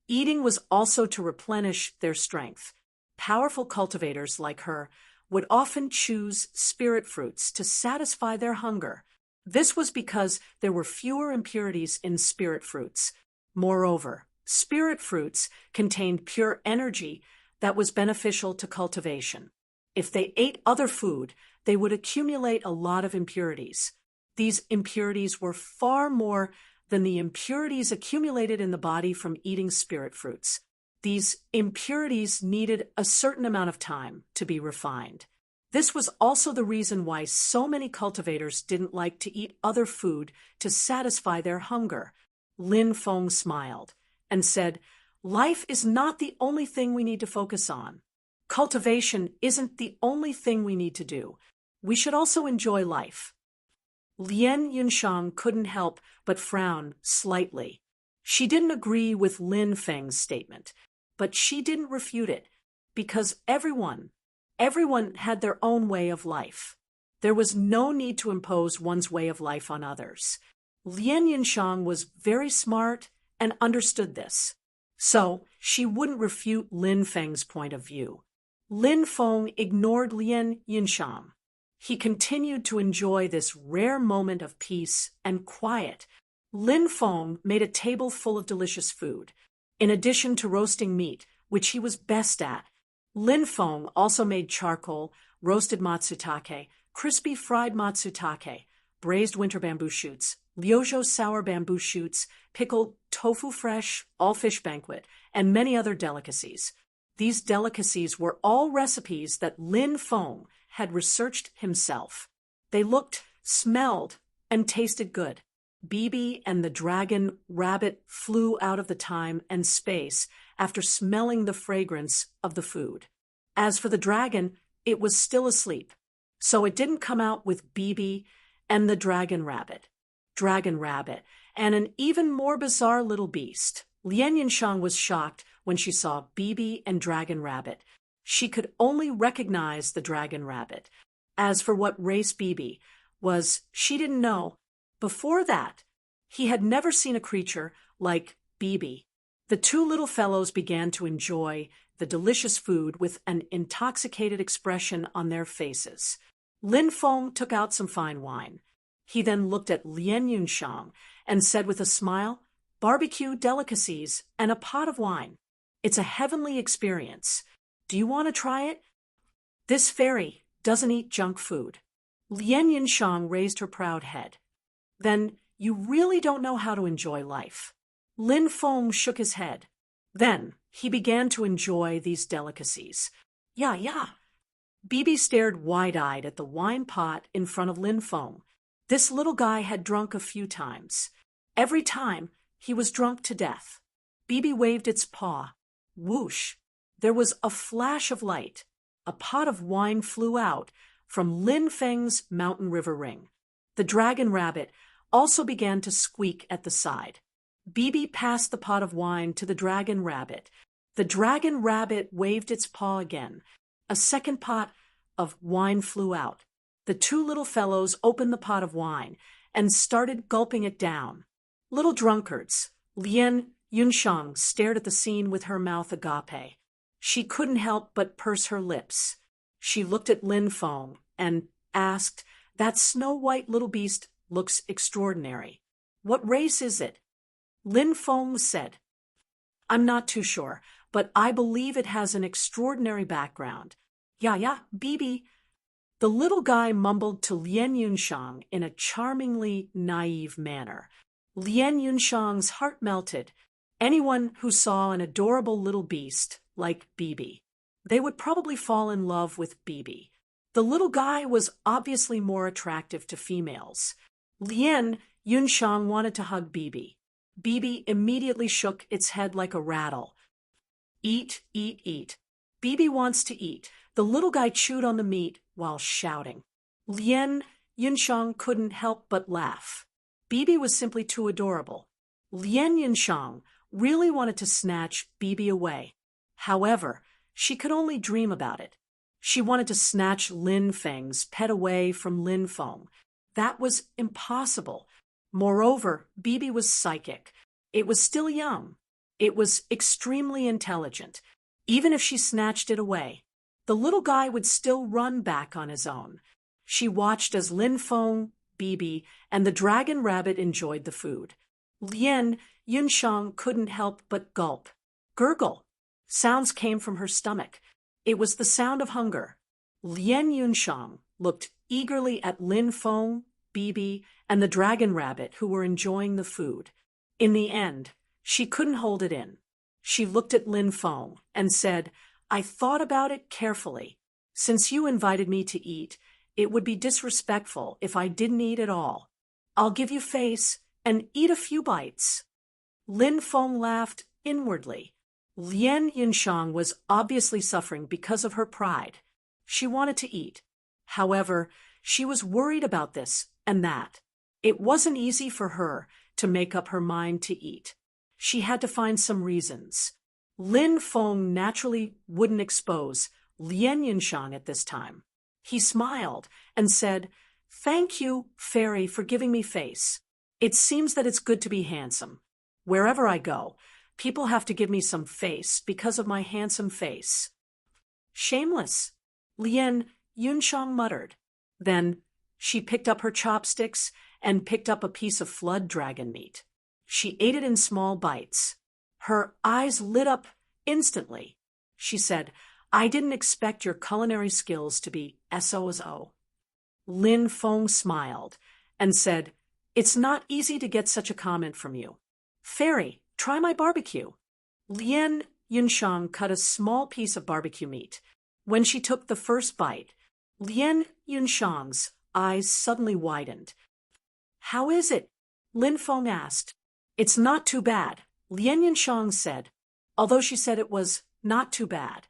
Eating was also to replenish their strength. Powerful cultivators like her would often choose spirit fruits to satisfy their hunger. This was because there were fewer impurities in spirit fruits. Moreover, spirit fruits contained pure energy that was beneficial to cultivation. If they ate other food, they would accumulate a lot of impurities. These impurities were far more than the impurities accumulated in the body from eating spirit fruits. These impurities needed a certain amount of time to be refined. This was also the reason why so many cultivators didn't like to eat other food to satisfy their hunger. Lin Feng smiled and said, "Life is not the only thing we need to focus on. Cultivation isn't the only thing we need to do. We should also enjoy life. Lien Yunshang couldn't help but frown slightly. She didn't agree with Lin Feng's statement, but she didn't refute it, because everyone had their own way of life. There was no need to impose one's way of life on others. Lien Yunshang was very smart and understood this, so she wouldn't refute Lin Feng's point of view. Lin Feng ignored Lien Yunshang. He continued to enjoy this rare moment of peace and quiet. Lin Feng made a table full of delicious food. In addition to roasting meat, which he was best at, Lin Feng also made charcoal, roasted matsutake, crispy fried matsutake, braised winter bamboo shoots, liuozhou sour bamboo shoots, pickled tofu fresh, all fish banquet, and many other delicacies. These delicacies were all recipes that Lin Feng had researched himself. They looked, smelled, and tasted good. Bibi and the dragon rabbit flew out of the time and space after smelling the fragrance of the food. As for the dragon, it was still asleep, so it didn't come out with Bibi and the dragon rabbit, and an even more bizarre little beast. Lien Yunshang was shocked when she saw Bibi and dragon rabbit. She could only recognize the dragon rabbit. As for what race Bibi was, she didn't know. Before that, he had never seen a creature like Bibi. The two little fellows began to enjoy the delicious food with an intoxicated expression on their faces. Lin Feng took out some fine wine. He then looked at Lien Yunshang and said with a smile, "Barbecue delicacies and a pot of wine. It's a heavenly experience. Do you want to try it? This fairy doesn't eat junk food." Lien Yunshang raised her proud head. "Then you really don't know how to enjoy life." Lin Feng shook his head. Then he began to enjoy these delicacies. Yeah. Bibi stared wide-eyed at the wine pot in front of Lin Feng. This little guy had drunk a few times. Every time, he was drunk to death. Bibi waved its paw. Whoosh! There was a flash of light. A pot of wine flew out from Lin Feng's mountain river ring. The dragon rabbit also began to squeak at the side. Bibi passed the pot of wine to the dragon rabbit. The dragon rabbit waved its paw again. A second pot of wine flew out. The two little fellows opened the pot of wine and started gulping it down. Little drunkards. Lien Yunshang stared at the scene with her mouth agape. She couldn't help but purse her lips. She looked at Lin Feng and asked, "That snow-white little beast looks extraordinary. What race is it?" Lin Feng said, "I'm not too sure, but I believe it has an extraordinary background." Yeah, Bibi. The little guy mumbled to Lien Yunshang in a charmingly naive manner. Lien Yunshang's heart melted. Anyone who saw an adorable little beast like Bibi, they would probably fall in love with Bibi. The little guy was obviously more attractive to females. Lien Yunshang wanted to hug Bibi. Bibi immediately shook its head like a rattle. Eat. Bibi wants to eat. The little guy chewed on the meat while shouting. Lien Yunshang couldn't help but laugh. Bibi was simply too adorable. Lien Yunshang really wanted to snatch Bibi away. However, she could only dream about it. She wanted to snatch Lin Feng's pet away from Lin Feng. That was impossible. Moreover, Bibi was psychic. It was still young. It was extremely intelligent. Even if she snatched it away, the little guy would still run back on his own. She watched as Lin Feng, Bibi, and the dragon rabbit enjoyed the food. Lien Yunshang couldn't help but gulp. Gurgle. Sounds came from her stomach. It was the sound of hunger. Lien Yunshang looked eagerly at Lin Feng, Bibi, and the dragon rabbit who were enjoying the food. In the end, she couldn't hold it in. She looked at Lin Feng and said, "I thought about it carefully. Since you invited me to eat, it would be disrespectful if I didn't eat at all. I'll give you face and eat a few bites." Lin Feng laughed inwardly. Lien Yinshang was obviously suffering because of her pride. She wanted to eat. However, she was worried about this and that. It wasn't easy for her to make up her mind to eat. She had to find some reasons. Lin Feng naturally wouldn't expose Lien Yinshang at this time. He smiled and said, "Thank you, fairy, for giving me face. It seems that it's good to be handsome. Wherever I go, people have to give me some face because of my handsome face." "Shameless," Lien Yunshang muttered. Then she picked up her chopsticks and picked up a piece of flood dragon meat. She ate it in small bites. Her eyes lit up instantly. She said, "I didn't expect your culinary skills to be SOSO." Lin Feng smiled and said, "It's not easy to get such a comment from you. Fairy, try my barbecue." Lien Yunshang cut a small piece of barbecue meat. When she took the first bite, Lien Yunshang's eyes suddenly widened. "How is it?" Lin Feng asked. "It's not too bad," Lien Yunshang said, although she said it was not too bad.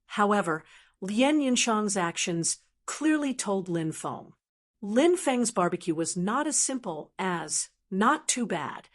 However, Lien Yunshang's actions clearly told Lin Feng. Lin Feng's barbecue was not as simple as not too bad,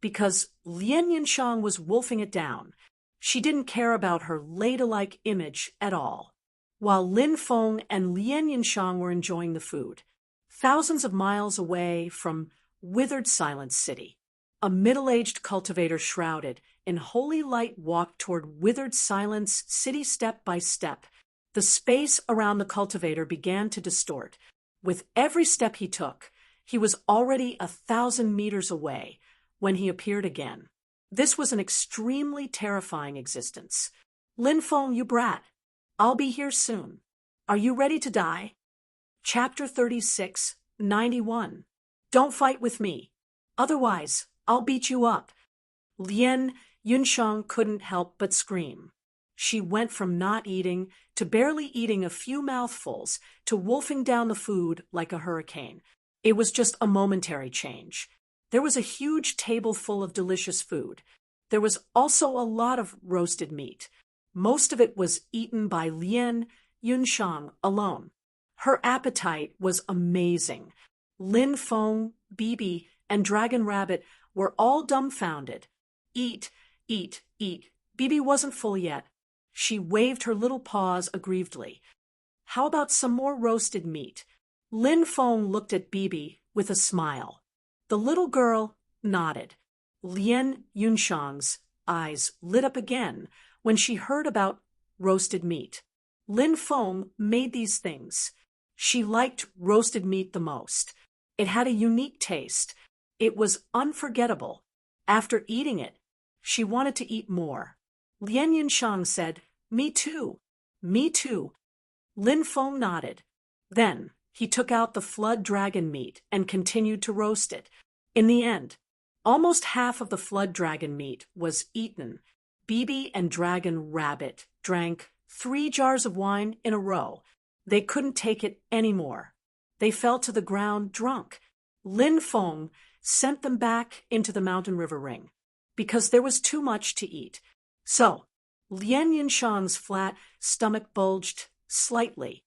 because Lien Yunshang was wolfing it down. She didn't care about her ladylike image at all. While Lin Feng and Lien Yunshang were enjoying the food, thousands of miles away from withered Silence City, a middle-aged cultivator shrouded in holy light walked toward withered Silence City step by step. The space around the cultivator began to distort. With every step he took, he was already 1,000 meters away when he appeared again. This was an extremely terrifying existence. "Lin Feng, you brat. I'll be here soon. Are you ready to die?" Chapter 36, 91. "Don't fight with me. Otherwise, I'll beat you up." Lien Yunshang couldn't help but scream. She went from not eating to barely eating a few mouthfuls to wolfing down the food like a hurricane. It was just a momentary change. There was a huge table full of delicious food. There was also a lot of roasted meat. Most of it was eaten by Lien Yunshang alone. Her appetite was amazing. Lin Feng, Bibi, and Dragon Rabbit were all dumbfounded. "Eat, eat, eat." Bibi wasn't full yet. She waved her little paws aggrievedly. "How about some more roasted meat?" Lin Feng looked at Bibi with a smile. The little girl nodded. Lien Yunshang's eyes lit up again when she heard about roasted meat. Lin Feng made these things. She liked roasted meat the most. It had a unique taste. It was unforgettable. After eating it, she wanted to eat more. Lien Yunshang said, "Me too. Me too." Lin Feng nodded. Then he took out the flood dragon meat and continued to roast it. In the end, almost half of the flood dragon meat was eaten. Bibi and Dragon Rabbit drank 3 jars of wine in a row. They couldn't take it anymore. They fell to the ground drunk. Lin Feng sent them back into the mountain river ring because there was too much to eat. So, Lien Yunshang's flat stomach bulged slightly.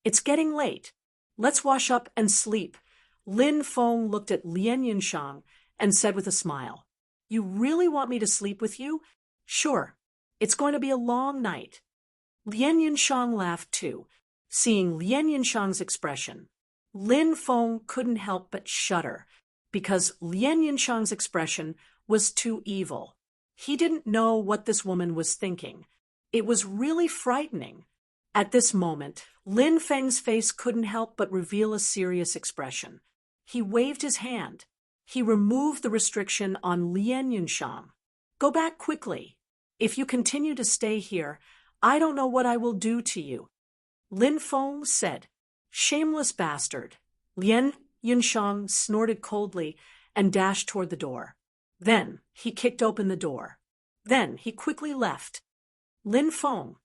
"It's getting late. Let's wash up and sleep." Lin Feng looked at Lien Yunshang and said with a smile, "You really want me to sleep with you?" "Sure. It's going to be a long night." Lien Yunshang laughed too, seeing Lien Yunshang's expression. Lin Feng couldn't help but shudder, because Lien Yunshang's expression was too evil. He didn't know what this woman was thinking. It was really frightening. At this moment, Lin Feng's face couldn't help but reveal a serious expression. He waved his hand. He removed the restriction on Lien Yunshang. "Go back quickly. If you continue to stay here, I don't know what I will do to you." Lin Feng said, "Shameless bastard." Lien Yunshang snorted coldly and dashed toward the door. Then he kicked open the door. Then he quickly left. Lin Feng,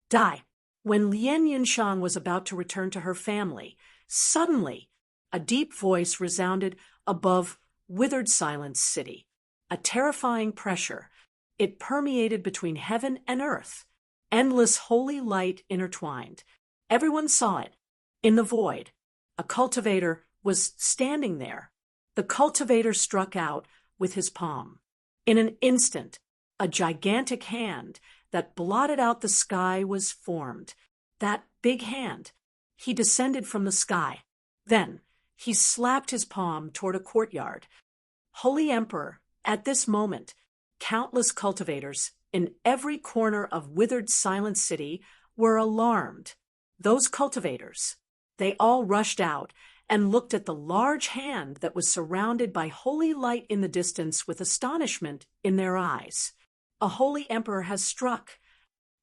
die. When Lien Yunshang was about to return to her family, suddenly a deep voice resounded above withered Silence City. A terrifying pressure. It permeated between heaven and earth. Endless holy light intertwined. Everyone saw it. In the void, a cultivator was standing there. The cultivator struck out with his palm. In an instant, a gigantic hand that blotted out the sky was formed. That big hand. He descended from the sky. Then, he slapped his palm toward a courtyard. Holy Emperor, at this moment, countless cultivators in every corner of withered Silent City were alarmed. Those cultivators, they all rushed out and looked at the large hand that was surrounded by holy light in the distance with astonishment in their eyes. A holy emperor has struck.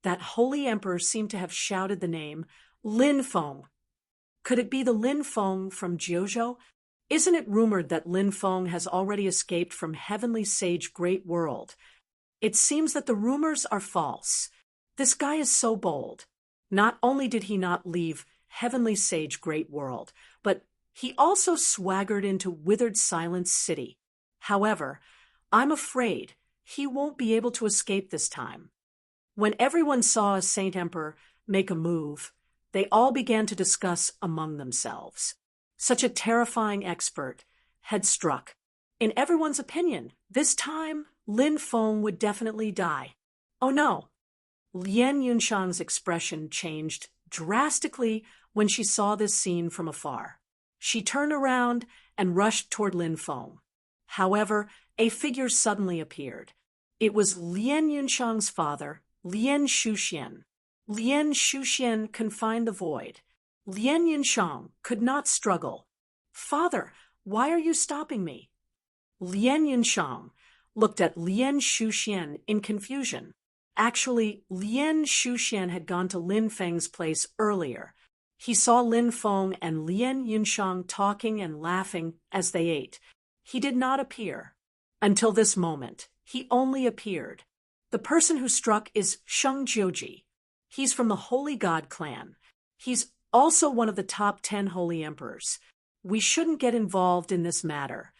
That holy emperor seemed to have shouted the name Lin Feng. Could it be the Lin Feng from Jiuzhou? Isn't it rumored that Lin Feng has already escaped from Heavenly Sage Great World? It seems that the rumors are false. This guy is so bold. Not only did he not leave Heavenly Sage Great World, but he also swaggered into withered Silent City. However, I'm afraid he won't be able to escape this time. When everyone saw a Saint Emperor make a move, they all began to discuss among themselves. Such a terrifying expert had struck. In everyone's opinion, this time, Lin Feng would definitely die. Oh no! Lien Yunshang's expression changed drastically when she saw this scene from afar. She turned around and rushed toward Lin Feng. However, a figure suddenly appeared. It was Lien Yunshang's father, Lien Shuxian. Lien Shuxian confined the void. Lien Yunshang could not struggle. "Father, why are you stopping me?" Lien Yunshang looked at Lien Shuxian in confusion. Actually, Lien Shuxian had gone to Lin Feng's place earlier. He saw Lin Feng and Lien Yunshang talking and laughing as they ate. He did not appear. Until this moment, he only appeared. The person who struck is Sheng Jiuji. He's from the Holy God clan. He's also one of the top 10 holy emperors. We shouldn't get involved in this matter.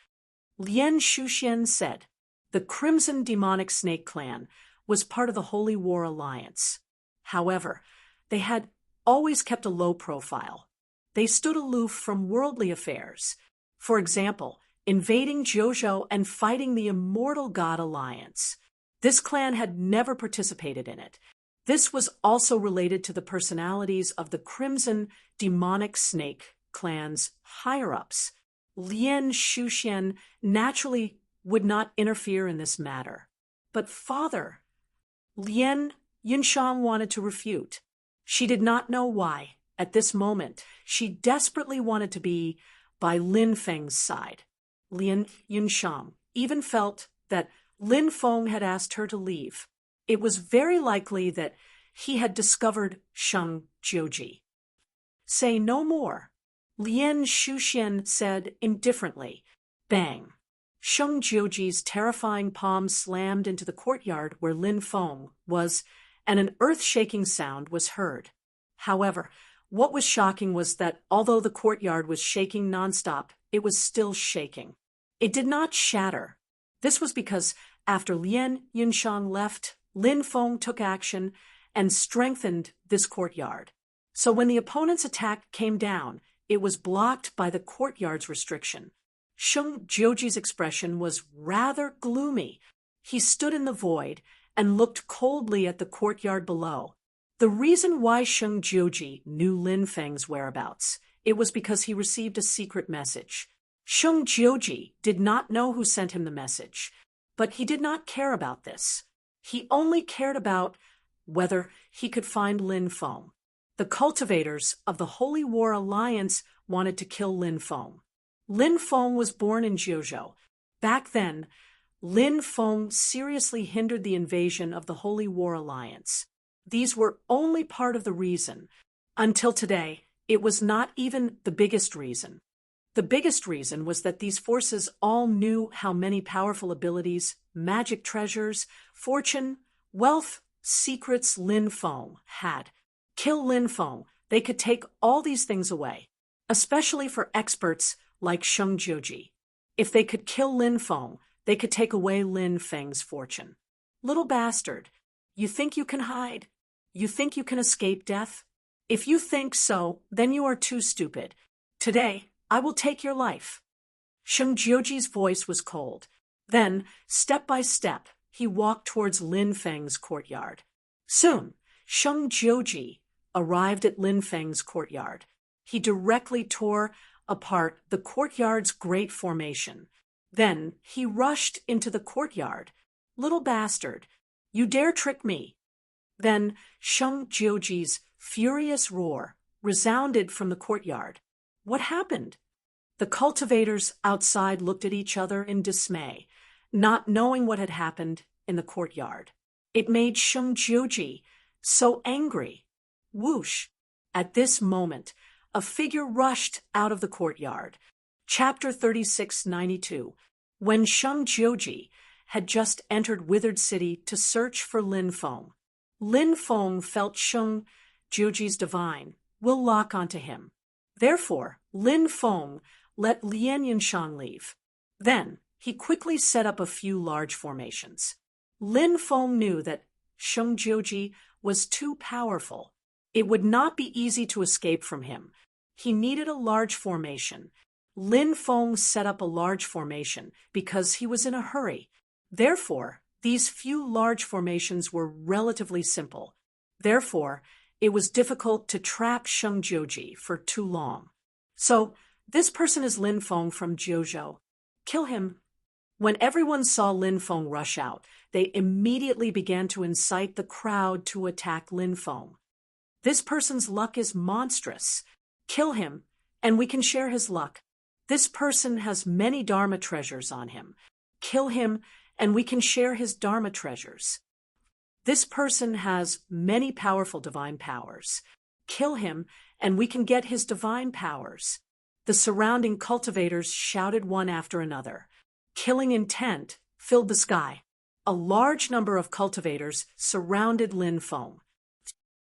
Lien Shuxian said. The Crimson Demonic Snake clan was part of the Holy War Alliance. However, they had always kept a low profile. They stood aloof from worldly affairs. For example, invading Jiuzhou and fighting the Immortal God Alliance. This clan had never participated in it. This was also related to the personalities of the Crimson Demonic Snake clan's higher-ups. Lien Shuxian naturally would not interfere in this matter. But father, Lien Yunshang wanted to refute. She did not know why. At this moment, she desperately wanted to be by Lin Feng's side. Lien Yunshang even felt that Lin Feng had asked her to leave. It was very likely that he had discovered Sheng Jiuji. Say no more, Lien Shuxian said indifferently. Bang! Sheng Jiuji's terrifying palm slammed into the courtyard where Lin Feng was, and an earth-shaking sound was heard. However, what was shocking was that although the courtyard was shaking nonstop, it was still shaking. It did not shatter. This was because after Lien Yunshang left, Lin Feng took action and strengthened this courtyard. So when the opponent's attack came down, it was blocked by the courtyard's restriction. Sheng Jiuji's expression was rather gloomy. He stood in the void and looked coldly at the courtyard below. The reason why Sheng Jiuji knew Lin Feng's whereabouts, it was because he received a secret message. Sheng Jiuji did not know who sent him the message, but he did not care about this. He only cared about whether he could find Lin Feng. The cultivators of the Holy War Alliance wanted to kill Lin Feng. Lin Feng was born in Jiuzhou. Back then, Lin Feng seriously hindered the invasion of the Holy War Alliance. These were only part of the reason. Until today, it was not even the biggest reason. The biggest reason was that these forces all knew how many powerful abilities, magic treasures, fortune, wealth, secrets Lin Feng had. Kill Lin Feng, they could take all these things away, especially for experts like Sheng Jiuji. If they could kill Lin Feng, they could take away Lin Feng's fortune. Little bastard, you think you can hide? You think you can escape death? If you think so, then you are too stupid. Today, I will take your life. Sheng Jioji's voice was cold. Then, step by step, he walked towards Lin Feng's courtyard. Soon, Sheng Jioji arrived at Lin Feng's courtyard. He directly tore apart the courtyard's great formation. Then he rushed into the courtyard. Little bastard, you dare trick me. Then Sheng Jioji's furious roar resounded from the courtyard. What happened? The cultivators outside looked at each other in dismay, not knowing what had happened in the courtyard. It made Sheng Jioji so angry. Whoosh! At this moment, a figure rushed out of the courtyard. Chapter 3692. When Sheng Jioji had just entered Withered City to search for Lin Feng. Lin Feng felt Sheng Jioji's divine will lock onto him. Therefore, Lin Feng let Lian Yunshang leave. Then, he quickly set up a few large formations. Lin Feng knew that Sheng Jioji was too powerful. It would not be easy to escape from him. He needed a large formation. Lin Feng set up a large formation because he was in a hurry. Therefore, these few large formations were relatively simple. Therefore, it was difficult to trap Sheng Jioji for too long. So, this person is Lin Feng from Jiuzhou. Kill him. When everyone saw Lin Feng rush out, they immediately began to incite the crowd to attack Lin Feng. This person's luck is monstrous. Kill him, and we can share his luck. This person has many Dharma treasures on him. Kill him, and we can share his Dharma treasures. This person has many powerful divine powers. Kill him, and we can get his divine powers. The surrounding cultivators shouted one after another. Killing intent filled the sky. A large number of cultivators surrounded Lin Feng.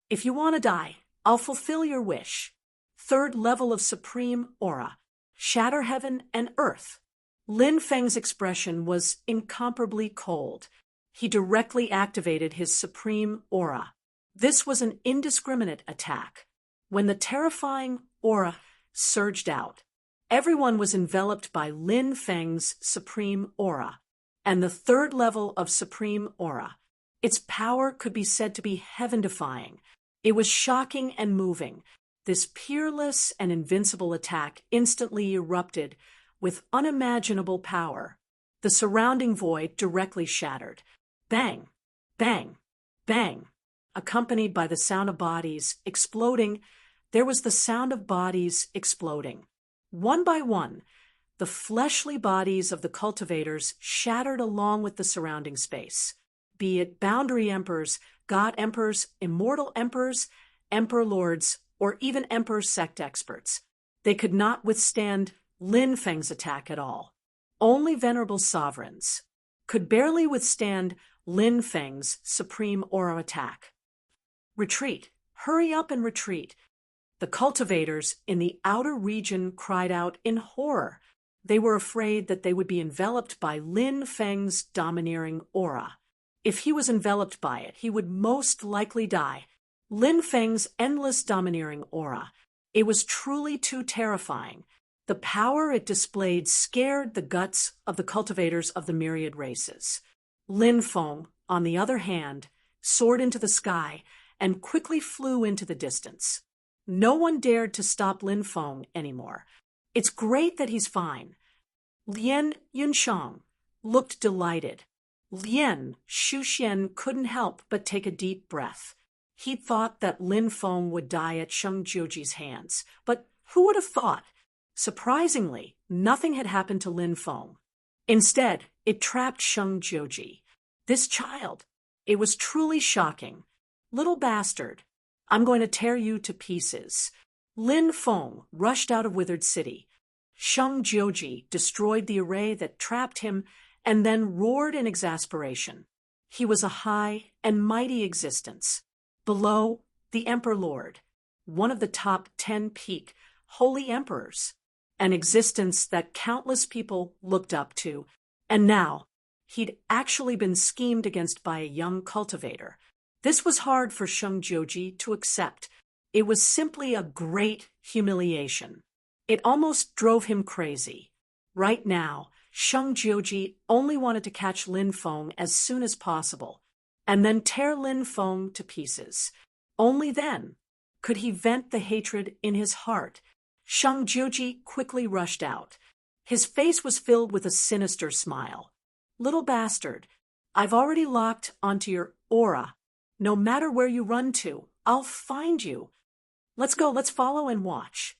If you want to die, I'll fulfill your wish. Third level of supreme aura. Shatter heaven and earth. Lin Feng's expression was incomparably cold. He directly activated his supreme aura. This was an indiscriminate attack. When the terrifying aura surged out, everyone was enveloped by Lin Feng's supreme aura, and the third level of supreme aura. Its power could be said to be heaven-defying. It was shocking and moving. This peerless and invincible attack instantly erupted with unimaginable power. The surrounding void directly shattered. Bang, bang, bang. Accompanied by the sound of bodies exploding, there was the sound of bodies exploding. One by one, the fleshly bodies of the cultivators shattered along with the surrounding space. Be it boundary emperors, god emperors, immortal emperors, emperor lords, or even emperor sect experts. They could not withstand Lin Feng's attack at all. Only venerable sovereigns could barely withstand Lin Feng's supreme aura attack. Retreat! Hurry up and retreat! The cultivators in the outer region cried out in horror. They were afraid that they would be enveloped by Lin Feng's domineering aura. If he was enveloped by it, he would most likely die. Lin Feng's endless domineering aura. It was truly too terrifying. The power it displayed scared the guts of the cultivators of the myriad races. Lin Feng, on the other hand, soared into the sky and quickly flew into the distance. No one dared to stop Lin Feng anymore. It's great that he's fine. Lian Yunshang looked delighted. Lian Shuxian couldn't help but take a deep breath. He thought that Lin Feng would die at Sheng Jioji's hands, but who would have thought? Surprisingly, nothing had happened to Lin Feng. Instead, it trapped Sheng Jioji. This child. It was truly shocking. Little bastard. I'm going to tear you to pieces. Lin Feng rushed out of Withered City. Sheng Jioji destroyed the array that trapped him and then roared in exasperation. He was a high and mighty existence. Below, the Emperor Lord, one of the top 10 peak holy emperors, an existence that countless people looked up to. And now, He'd actually been schemed against by a young cultivator. This was hard for Sheng Jioji to accept. It was simply a great humiliation. It almost drove him crazy. Right now, Sheng Jioji only wanted to catch Lin Feng as soon as possible, and then tear Lin Feng to pieces. Only then could he vent the hatred in his heart. Sheng Jioji quickly rushed out. His face was filled with a sinister smile. "Little bastard, I've already locked onto your aura. No matter where you run to, I'll find you. Let's go, let's follow and watch."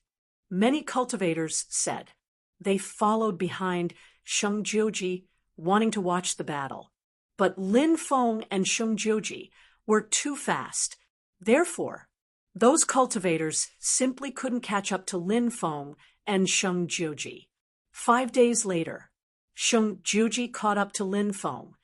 Many cultivators said. They followed behind Sheng Jioji, wanting to watch the battle. But Lin Feng and Sheng Jioji were too fast. Therefore, those cultivators simply couldn't catch up to Lin Feng and Sheng Jioji. 5 days later, Sheng Jioji caught up to Lin Feng.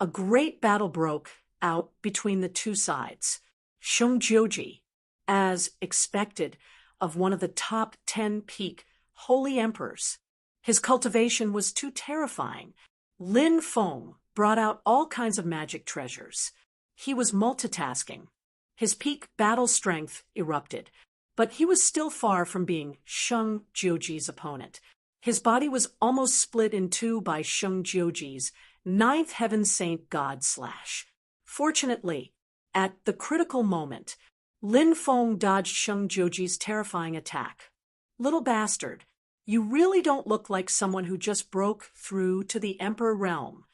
A great battle broke out between the two sides. Sheng Jioji, as expected of one of the top 10 peak holy emperors, his cultivation was too terrifying. Lin Feng brought out all kinds of magic treasures. He was multitasking. His peak battle strength erupted, but he was still far from being Sheng Jioji's opponent. His body was almost split in two by Sheng Jioji's ninth heaven saint god slash. Fortunately, at the critical moment, Lin Feng dodged Sheng Jioji's terrifying attack. "Little bastard, you really don't look like someone who just broke through to the Emperor realm.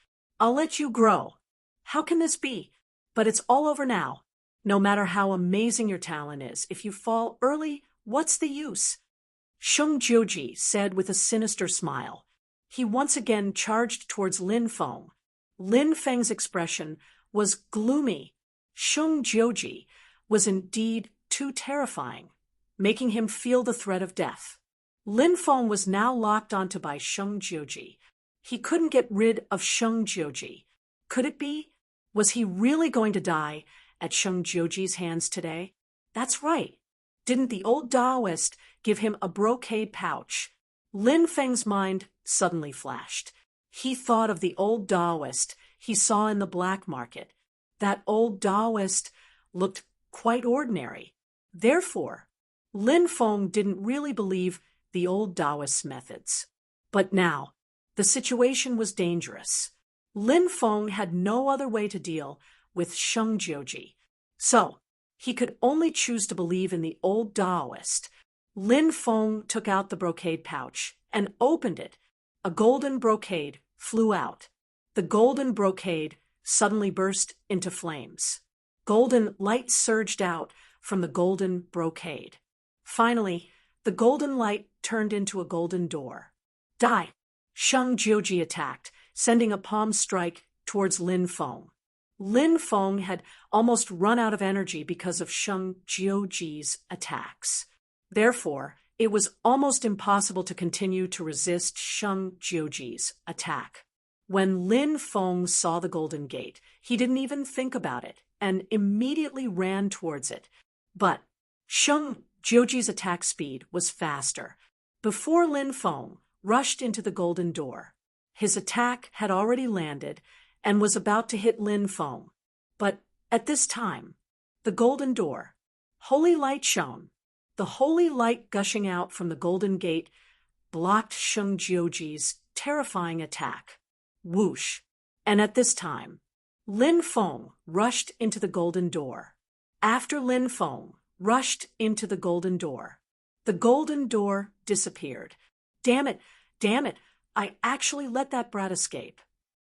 I'll let you grow. How can this be? But it's all over now. No matter how amazing your talent is, if you fall early, what's the use?" Sheng Jioji said with a sinister smile. He once again charged towards Lin Feng. Lin Feng's expression was gloomy. Sheng Jioji was indeed too terrifying, making him feel the threat of death. Lin Feng was now locked onto by Sheng Jioji. He couldn't get rid of Sheng Jioji. Could it be? Was he really going to die at Sheng Jioji's hands today? That's right. Didn't the old Taoist give him a brocade pouch? Lin Feng's mind suddenly flashed. He thought of the old Taoist he saw in the black market. That old Taoist looked quite ordinary. Therefore, Lin Feng didn't really believe the old Taoist's methods. But now, the situation was dangerous. Lin Feng had no other way to deal with Sheng Jioji, so he could only choose to believe in the old Taoist. Lin Feng took out the brocade pouch and opened it. A golden brocade flew out. The golden brocade suddenly burst into flames. Golden light surged out from the golden brocade. Finally, the golden light turned into a golden door. "Die!" Sheng Jioji attacked, sending a palm strike towards Lin Feng. Lin Feng had almost run out of energy because of Sheng Jioji's attacks. Therefore, it was almost impossible to continue to resist Sheng Jioji's attack. When Lin Feng saw the Golden Gate, he didn't even think about it and immediately ran towards it. But Sheng Jioji's attack speed was faster. Before Lin Feng rushed into the golden door, his attack had already landed and was about to hit Lin Feng. But at this time, the golden door, holy light shone. The holy light gushing out from the golden gate blocked Sheng Jioji's terrifying attack. Whoosh! And at this time, Lin Feng rushed into the golden door. After Lin Feng rushed into the golden door disappeared. Damn it! I actually let that brat escape.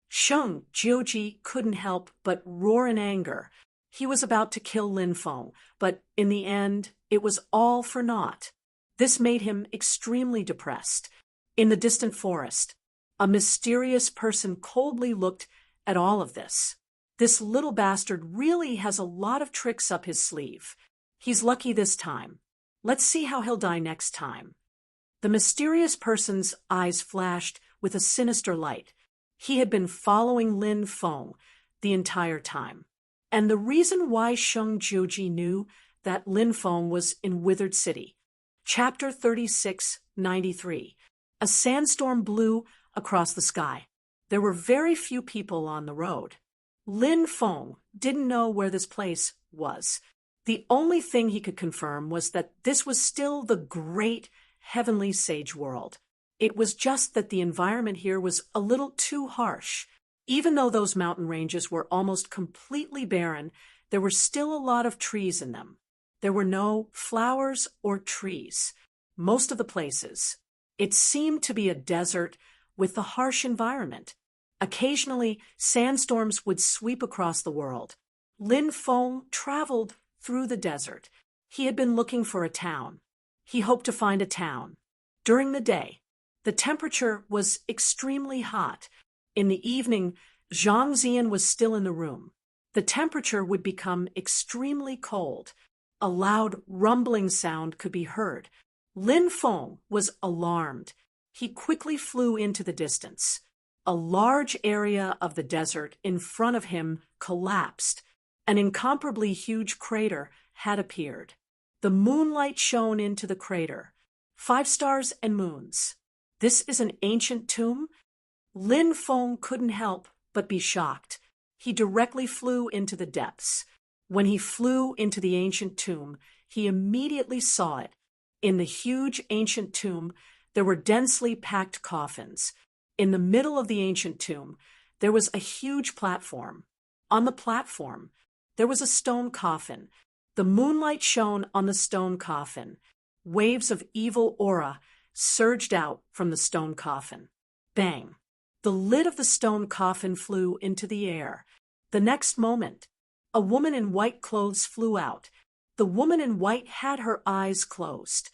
Sheng Jioji couldn't help but roar in anger. He was about to kill Lin Feng, but in the end, it was all for naught. This made him extremely depressed. In the distant forest, a mysterious person coldly looked at all of this. This little bastard really has a lot of tricks up his sleeve. He's lucky this time. Let's see how he'll die next time. The mysterious person's eyes flashed with a sinister light. He had been following Lin Feng the entire time. And the reason why Sheng Jioji knew that Lin Feng was in Withered City. Chapter 3693. A sandstorm blew across the sky. There were very few people on the road. Lin Feng didn't know where this place was. The only thing he could confirm was that this was still the great heavenly sage world. It was just that the environment here was a little too harsh. Even though those mountain ranges were almost completely barren, there were still a lot of trees in them. There were no flowers or trees. Most of the places, it seemed to be a desert with the harsh environment. Occasionally, sandstorms would sweep across the world. Lin Feng traveled through the desert. He had been looking for a town. He hoped to find a town. During the day, the temperature was extremely hot. In the evening, Zhang Zian was still in the room. The temperature would become extremely cold. A loud rumbling sound could be heard. Lin Feng was alarmed. He quickly flew into the distance. A large area of the desert in front of him collapsed. An incomparably huge crater had appeared. The moonlight shone into the crater. 5 stars and moons. This is an ancient tomb? Lin Feng couldn't help but be shocked. He directly flew into the depths. When he flew into the ancient tomb, he immediately saw it. In the huge ancient tomb, there were densely packed coffins. In the middle of the ancient tomb, there was a huge platform. On the platform, there was a stone coffin. The moonlight shone on the stone coffin. Waves of evil aura surged out from the stone coffin. Bang! The lid of the stone coffin flew into the air. The next moment, a woman in white clothes flew out. The woman in white had her eyes closed.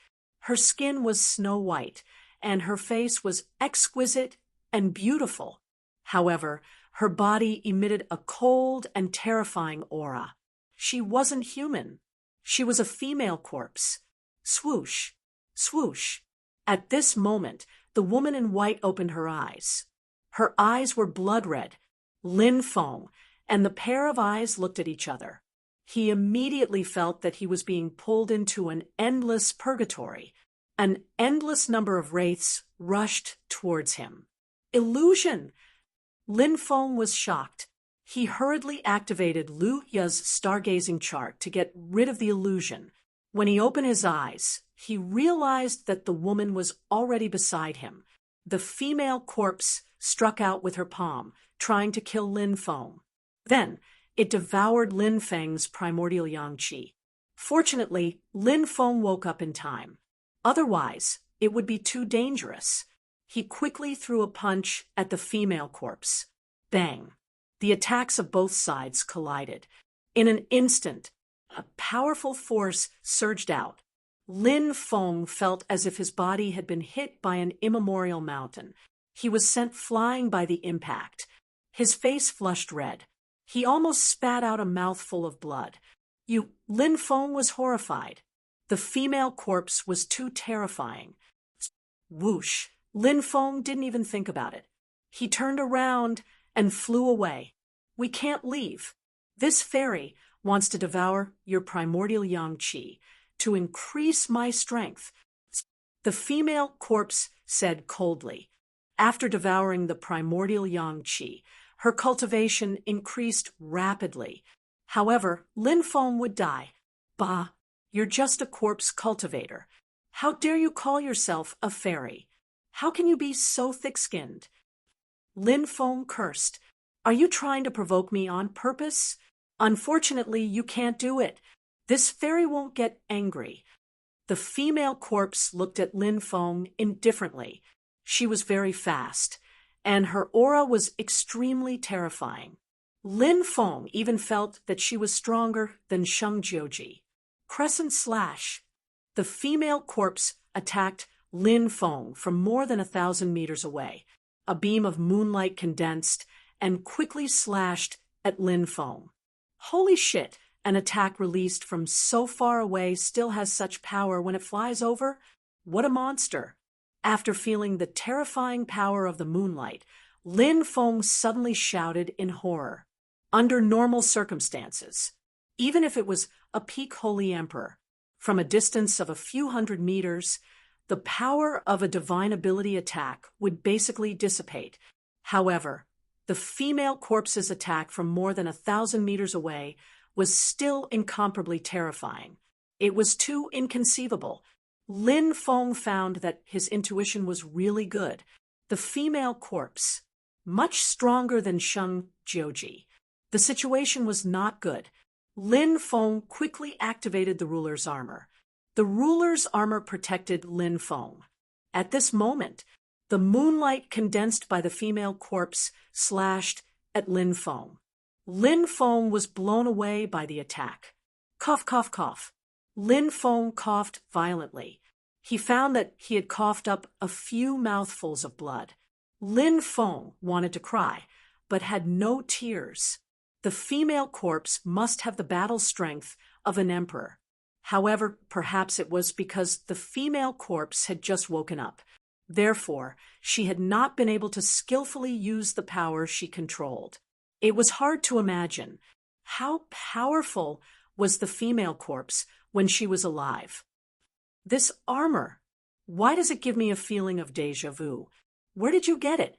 Her skin was snow white, and her face was exquisite and beautiful. However, her body emitted a cold and terrifying aura. She wasn't human. She was a female corpse. Swoosh, swoosh. At this moment, the woman in white opened her eyes. Her eyes were blood red. Lin Feng and the pair of eyes looked at each other. He immediately felt that he was being pulled into an endless purgatory. An endless number of wraiths rushed towards him. Illusion! Lin Feng was shocked. He hurriedly activated Lu Ya's stargazing chart to get rid of the illusion. When he opened his eyes, he realized that the woman was already beside him. The female corpse struck out with her palm, trying to kill Lin Feng. Then, it devoured Lin Feng's primordial yang qi. Fortunately, Lin Feng woke up in time. Otherwise, it would be too dangerous. He quickly threw a punch at the female corpse. Bang! The attacks of both sides collided. In an instant, a powerful force surged out. Lin Feng felt as if his body had been hit by an immemorial mountain. He was sent flying by the impact. His face flushed red. He almost spat out a mouthful of blood. Lin Feng was horrified. The female corpse was too terrifying. Whoosh! Lin Feng didn't even think about it. He turned around and flew away. We can't leave. This fairy wants to devour your primordial yang qi to increase my strength. The female corpse said coldly. After devouring the primordial yang qi, her cultivation increased rapidly. However, Lin Feng would die. Bah, you're just a corpse cultivator. How dare you call yourself a fairy? How can you be so thick-skinned? Lin Feng cursed. Are you trying to provoke me on purpose? Unfortunately, you can't do it. This fairy won't get angry. The female corpse looked at Lin Feng indifferently. She was very fast, and her aura was extremely terrifying. Lin Feng even felt that she was stronger than Sheng Jiuji. Crescent slash. The female corpse attacked Lin Feng from more than 1,000 meters away. A beam of moonlight condensed and quickly slashed at Lin Feng. Holy shit! An attack released from so far away still has such power when it flies over? What a monster! After feeling the terrifying power of the moonlight, Lin Feng suddenly shouted in horror. Under normal circumstances, even if it was a peak holy emperor, from a distance of a few hundred meters, the power of a divine ability attack would basically dissipate. However, the female corpse's attack from more than 1,000 meters away was still incomparably terrifying. It was too inconceivable. Lin Feng found that his intuition was really good. The female corpse, much stronger than Sheng Jiuji. The situation was not good. Lin Feng quickly activated the ruler's armor. The ruler's armor protected Lin Feng. At this moment, the moonlight condensed by the female corpse slashed at Lin Feng. Lin Feng was blown away by the attack. Cough, cough, cough. Lin Feng coughed violently. He found that he had coughed up a few mouthfuls of blood. Lin Feng wanted to cry, but had no tears. The female corpse must have the battle strength of an emperor. However, perhaps it was because the female corpse had just woken up. Therefore, she had not been able to skillfully use the power she controlled. It was hard to imagine how powerful was the female corpse when she was alive. This armor, why does it give me a feeling of déjà vu? Where did you get it?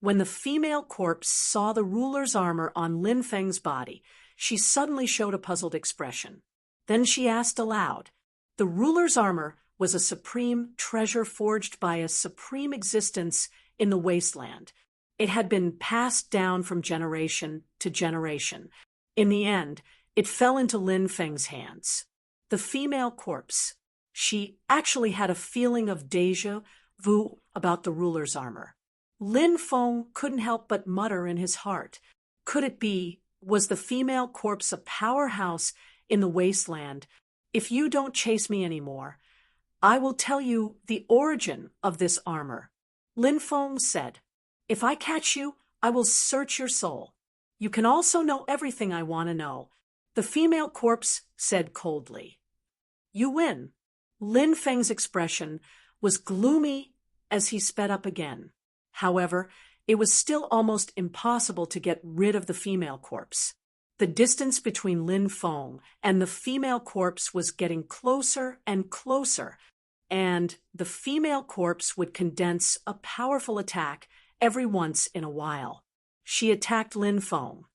When the female corpse saw the ruler's armor on Lin Feng's body, she suddenly showed a puzzled expression. Then she asked aloud. The ruler's armor was a supreme treasure forged by a supreme existence in the wasteland. It had been passed down from generation to generation. In the end, it fell into Lin Feng's hands. The female corpse, she actually had a feeling of déjà vu about the ruler's armor. Lin Feng couldn't help but mutter in his heart. Could it be, was the female corpse a powerhouse in the wasteland? If you don't chase me anymore, I will tell you the origin of this armor. Lin Feng said, if I catch you, I will search your soul. You can also know everything I want to know. The female corpse said coldly. You win. Lin Feng's expression was gloomy as he sped up again. However, it was still almost impossible to get rid of the female corpse. The distance between Lin Feng and the female corpse was getting closer and closer, and the female corpse would condense a powerful attack every once in a while. She attacked Lin Feng.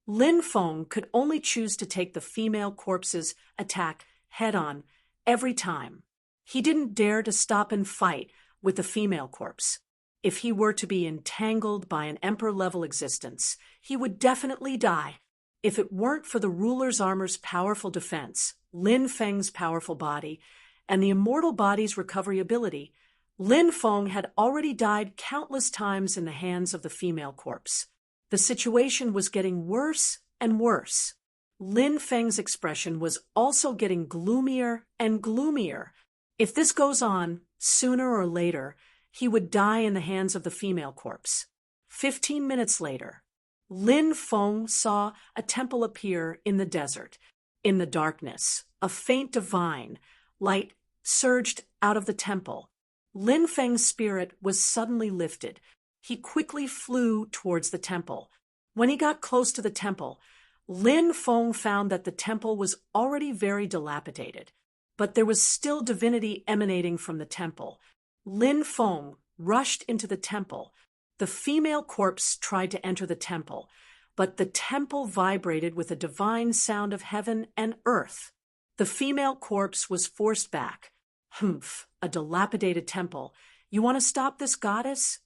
Lin Feng could only choose to take the female corpse's attack head-on every time. He didn't dare to stop and fight with the female corpse. If he were to be entangled by an emperor-level existence, he would definitely die. If it weren't for the ruler's armor's powerful defense, Lin Feng's powerful body, and the immortal body's recovery ability, Lin Feng had already died countless times in the hands of the female corpse. The situation was getting worse and worse. Lin Feng's expression was also getting gloomier and gloomier. If this goes on, sooner or later, he would die in the hands of the female corpse. 15 minutes later, Lin Feng saw a temple appear in the desert. In the darkness, a faint divine light surged out of the temple. Lin Feng's spirit was suddenly lifted. He quickly flew towards the temple. When he got close to the temple, Lin Feng found that the temple was already very dilapidated, but there was still divinity emanating from the temple. Lin Feng rushed into the temple. The female corpse tried to enter the temple, but the temple vibrated with a divine sound of heaven and earth. The female corpse was forced back. Humph, a dilapidated temple. You want to stop this goddess?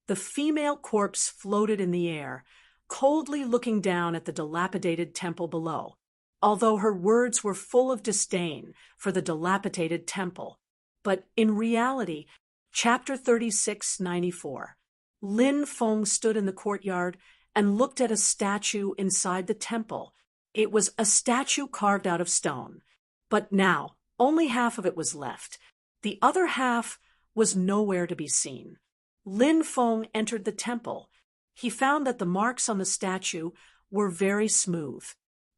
The female corpse floated in the air, coldly looking down at the dilapidated temple below, although her words were full of disdain for the dilapidated temple. But in reality, Chapter 3694, Lin Feng stood in the courtyard and looked at a statue inside the temple. It was a statue carved out of stone, but now only half of it was left. The other half was nowhere to be seen. Lin Feng entered the temple. He found that the marks on the statue were very smooth.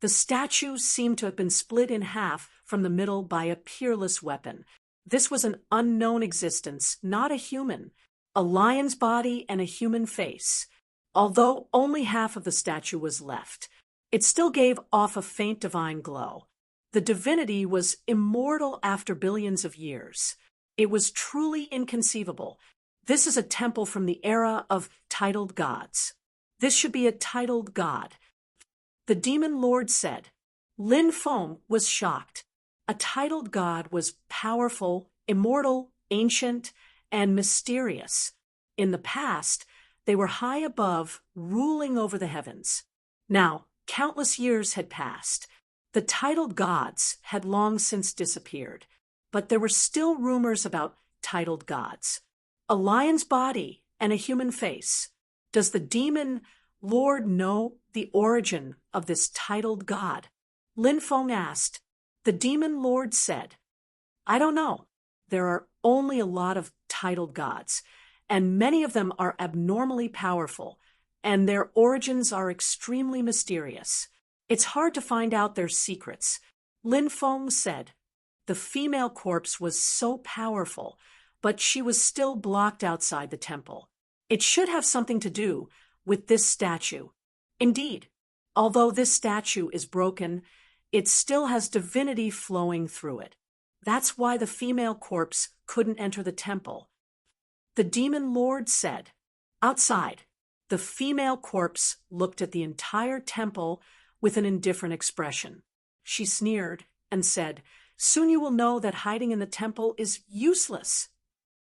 The statue seemed to have been split in half from the middle by a peerless weapon. This was an unknown existence, not a human. A lion's body and a human face. Although only half of the statue was left, it still gave off a faint divine glow. The divinity was immortal after billions of years. It was truly inconceivable. This is a temple from the era of titled gods. This should be a titled god. The demon lord said. Lin Feng was shocked. A titled god was powerful, immortal, ancient, and mysterious. In the past, they were high above, ruling over the heavens. Now, countless years had passed. The titled gods had long since disappeared, but there were still rumors about titled gods. A lion's body and a human face. Does the demon lord know the origin of this titled god? Lin Feng asked. The demon lord said, I don't know. There are only a lot of titled gods, and many of them are abnormally powerful, and their origins are extremely mysterious. It's hard to find out their secrets. Lin Feng said. The female corpse was so powerful, but she was still blocked outside the temple. It should have something to do with this statue. Indeed, although this statue is broken, it still has divinity flowing through it. That's why the female corpse couldn't enter the temple. The demon lord said. Outside, the female corpse looked at the entire temple with an indifferent expression. She sneered and said, Soon you will know that hiding in the temple is useless.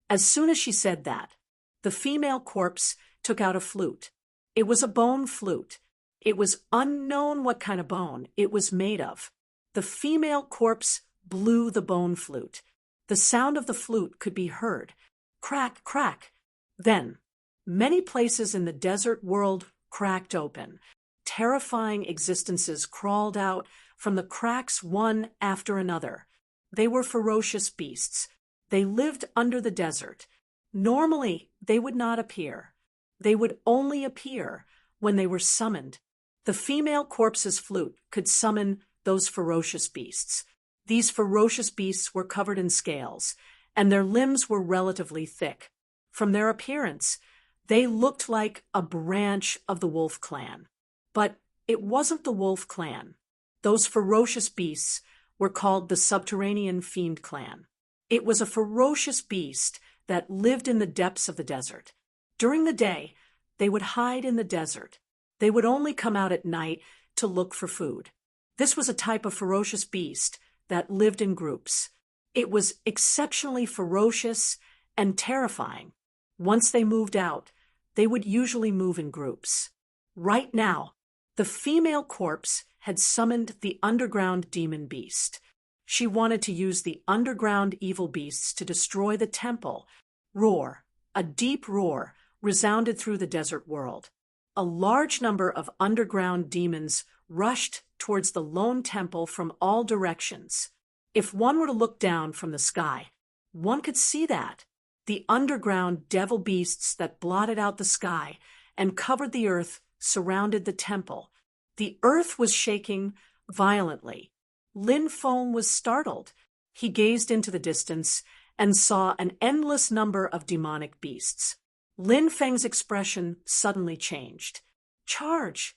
As soon as she said that, the female corpse took out a flute. It was a bone flute. It was unknown what kind of bone it was made of. The female corpse blew the bone flute. The sound of the flute could be heard. Crack, crack. Then, many places in the desert world cracked open. Terrifying existences crawled out from the cracks one after another. They were ferocious beasts. They lived under the desert. Normally, they would not appear. They would only appear when they were summoned. The female corpse's flute could summon those ferocious beasts. These ferocious beasts were covered in scales, and their limbs were relatively thick. From their appearance, they looked like a branch of the wolf clan. But it wasn't the wolf clan. Those ferocious beasts were called the subterranean fiend clan. It was a ferocious beast that lived in the depths of the desert. During the day, they would hide in the desert. They would only come out at night to look for food. This was a type of ferocious beast that lived in groups. It was exceptionally ferocious and terrifying. Once they moved out, they would usually move in groups. Right now, the female corpse had summoned the underground demon beast. She wanted to use the underground evil beasts to destroy the temple. Roar, a deep roar, resounded through the desert world. A large number of underground demons rushed towards the lone temple from all directions. If one were to look down from the sky, one could see that. The underground devil beasts that blotted out the sky and covered the earth surrounded the temple. The earth was shaking violently. Lin Feng was startled. He gazed into the distance and saw an endless number of demonic beasts. Lin Feng's expression suddenly changed. Charge!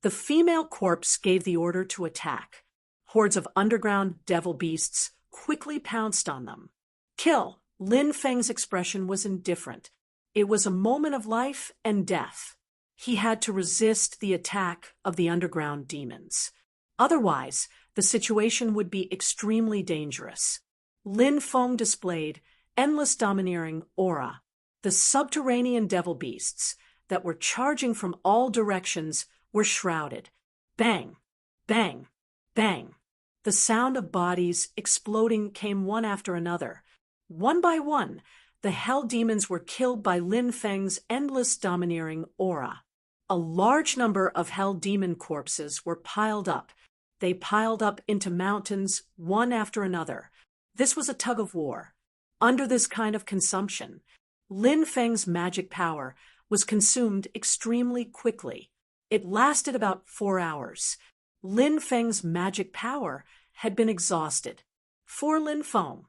The female corpse gave the order to attack. Hordes of underground devil beasts quickly pounced on them. Kill! Lin Feng's expression was indifferent. It was a moment of life and death. He had to resist the attack of the underground demons. Otherwise, the situation would be extremely dangerous. Lin Feng displayed endless domineering aura. The subterranean devil beasts that were charging from all directions were shrouded. Bang! Bang! Bang! The sound of bodies exploding came one after another. One by one, the hell demons were killed by Lin Feng's endless domineering aura. A large number of hell demon corpses were piled up. They piled up into mountains, one after another. This was a tug of war. Under this kind of consumption, Lin Feng's magic power was consumed extremely quickly. It lasted about 4 hours. Lin Feng's magic power had been exhausted. For Lin Feng,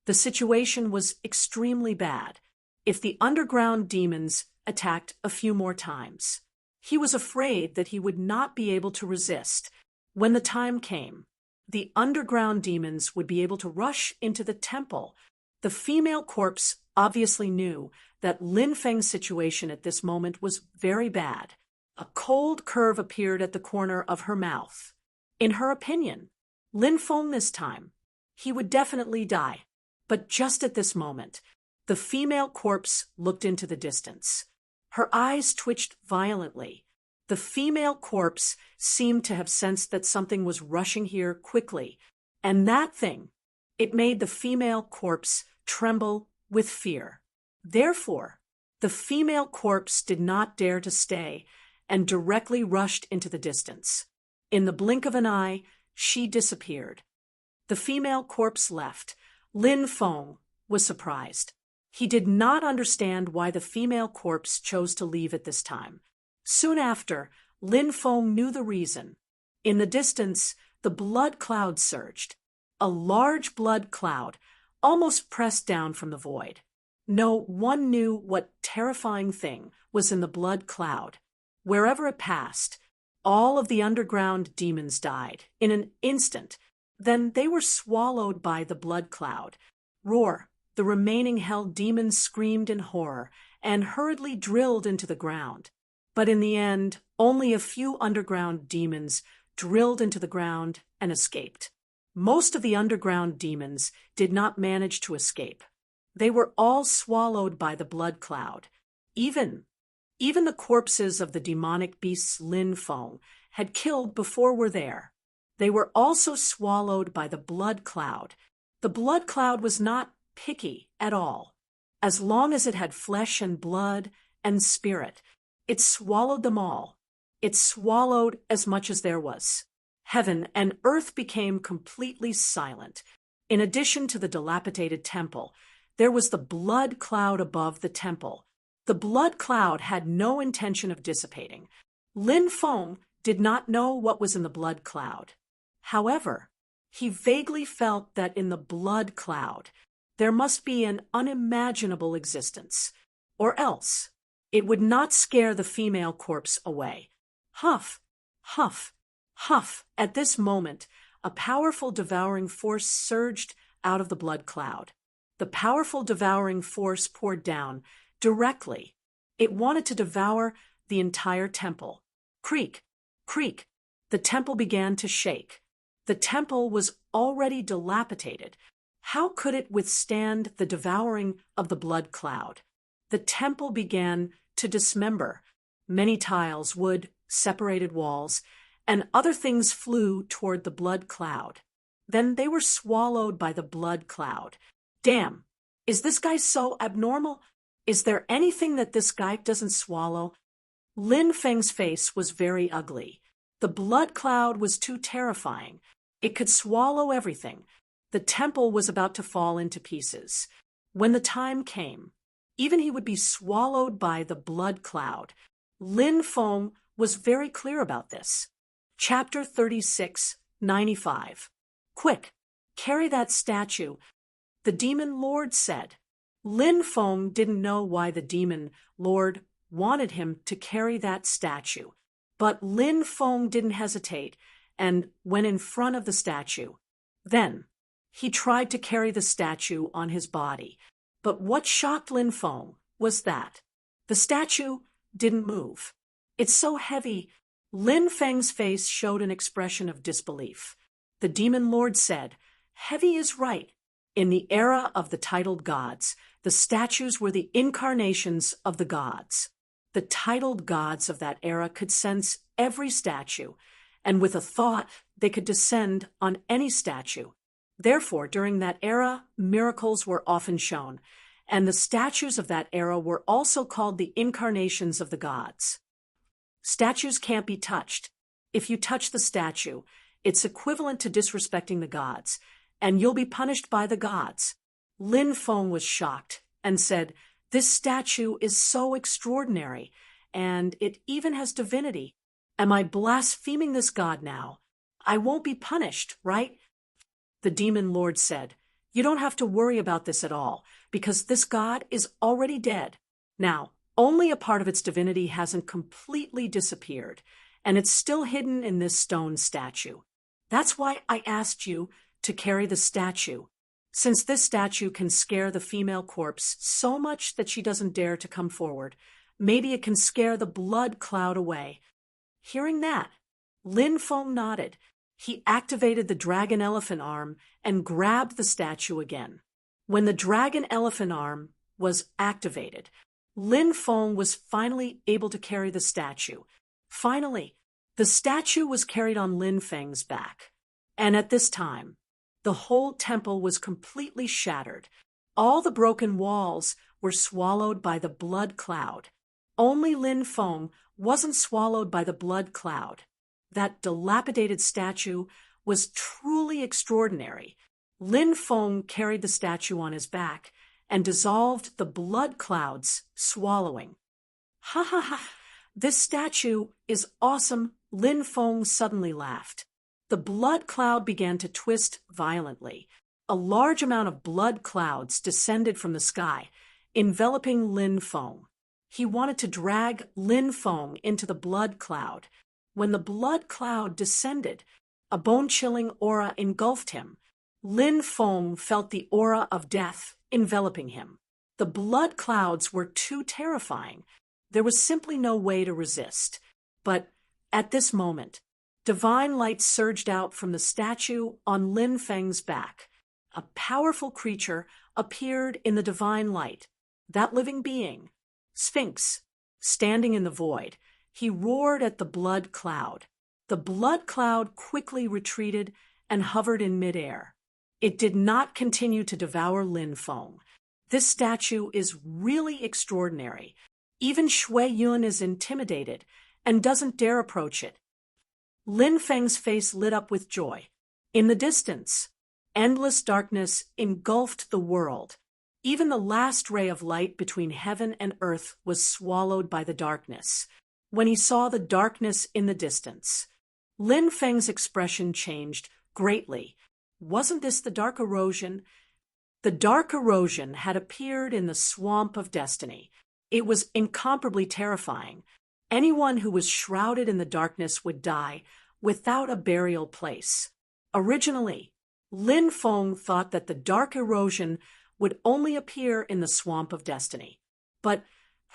the situation was extremely bad. If the underground demons attacked a few more times, he was afraid that he would not be able to resist. When the time came, the underground demons would be able to rush into the temple. The female corpse obviously knew that Lin Feng's situation at this moment was very bad. A cold curve appeared at the corner of her mouth. In her opinion, Lin Feng this time, he would definitely die. But just at this moment, the female corpse looked into the distance. Her eyes twitched violently. The female corpse seemed to have sensed that something was rushing here quickly, and that thing, it made the female corpse tremble with fear. Therefore, the female corpse did not dare to stay and directly rushed into the distance. In the blink of an eye, she disappeared. The female corpse left. Lin Feng was surprised. He did not understand why the female corpse chose to leave at this time. Soon after, Lin Feng knew the reason. In the distance, the blood cloud surged. A large blood cloud, almost pressed down from the void. No one knew what terrifying thing was in the blood cloud. Wherever it passed, all of the underground demons died in an instant. Then they were swallowed by the blood cloud. Roar! The remaining hell demons screamed in horror and hurriedly drilled into the ground. But in the end, only a few underground demons drilled into the ground and escaped. Most of the underground demons did not manage to escape. They were all swallowed by the blood cloud. Even the corpses of the demonic beasts Lin Feng had killed before were there. They were also swallowed by the blood cloud. The blood cloud was not picky at all. As long as it had flesh and blood and spirit, it swallowed them all. It swallowed as much as there was. Heaven and earth became completely silent. In addition to the dilapidated temple, there was the blood cloud above the temple. The blood cloud had no intention of dissipating. Lin Feng did not know what was in the blood cloud. However, he vaguely felt that in the blood cloud, there must be an unimaginable existence, or else it would not scare the female corpse away. Huff, huff, huff. At this moment, a powerful devouring force surged out of the blood cloud. The powerful devouring force poured down directly. It wanted to devour the entire temple. Creak, creak. The temple began to shake. The temple was already dilapidated. How could it withstand the devouring of the blood cloud? The temple began to dismember. Many tiles, wood, separated walls, and other things flew toward the blood cloud. Then they were swallowed by the blood cloud. Damn, is this guy so abnormal? Is there anything that this guy doesn't swallow? Lin Feng's face was very ugly. The blood cloud was too terrifying. It could swallow everything. The temple was about to fall into pieces. When the time came, even he would be swallowed by the blood cloud. Lin Feng was very clear about this. Chapter 36, 95. Quick, carry that statue, the demon lord said. Lin Feng didn't know why the demon lord wanted him to carry that statue, but Lin Feng didn't hesitate and went in front of the statue. Then he tried to carry the statue on his body, but what shocked Lin Feng was that the statue didn't move. It's so heavy. Lin Feng's face showed an expression of disbelief. The demon lord said, "Heavy is right. In the era of the titled gods, the statues were the incarnations of the gods. The titled gods of that era could sense every statue, and with a thought, they could descend on any statue. Therefore, during that era, miracles were often shown, and the statues of that era were also called the incarnations of the gods. Statues can't be touched. If you touch the statue, it's equivalent to disrespecting the gods, and you'll be punished by the gods." Lin Feng was shocked and said, "This statue is so extraordinary, and it even has divinity. Am I blaspheming this god now? I won't be punished, right?" The demon lord said, "You don't have to worry about this at all, because this god is already dead. Now, only a part of its divinity hasn't completely disappeared, and it's still hidden in this stone statue. That's why I asked you to carry the statue. Since this statue can scare the female corpse so much that she doesn't dare to come forward, maybe it can scare the blood cloud away. Hearing that, Lin Feng nodded. He activated the dragon elephant arm and grabbed the statue again. When the dragon elephant arm was activated, Lin Feng was finally able to carry the statue. Finally, the statue was carried on Lin Feng's back. And at this time, the whole temple was completely shattered. All the broken walls were swallowed by the blood cloud. Only Lin Feng wasn't swallowed by the blood cloud. That dilapidated statue was truly extraordinary. Lin Feng carried the statue on his back and dissolved the blood clouds, swallowing. Ha ha ha! This statue is awesome, Lin Feng suddenly laughed. The blood cloud began to twist violently. A large amount of blood clouds descended from the sky, enveloping Lin Feng. He wanted to drag Lin Feng into the blood cloud. When the blood cloud descended, a bone-chilling aura engulfed him. Lin Feng felt the aura of death enveloping him. The blood clouds were too terrifying. There was simply no way to resist. But at this moment, divine light surged out from the statue on Lin Feng's back. A powerful creature appeared in the divine light. That living being, Sphinx, standing in the void, he roared at the blood cloud. The blood cloud quickly retreated and hovered in midair. It did not continue to devour Lin Feng. This statue is really extraordinary. Even Shui Yun is intimidated and doesn't dare approach it. Lin Feng's face lit up with joy. In the distance, endless darkness engulfed the world. Even the last ray of light between heaven and earth was swallowed by the darkness. When he saw the darkness in the distance, Lin Feng's expression changed greatly. Wasn't this the dark erosion? The dark erosion had appeared in the swamp of destiny. It was incomparably terrifying. Anyone who was shrouded in the darkness would die without a burial place. Originally, Lin Feng thought that the dark erosion would only appear in the swamp of destiny. But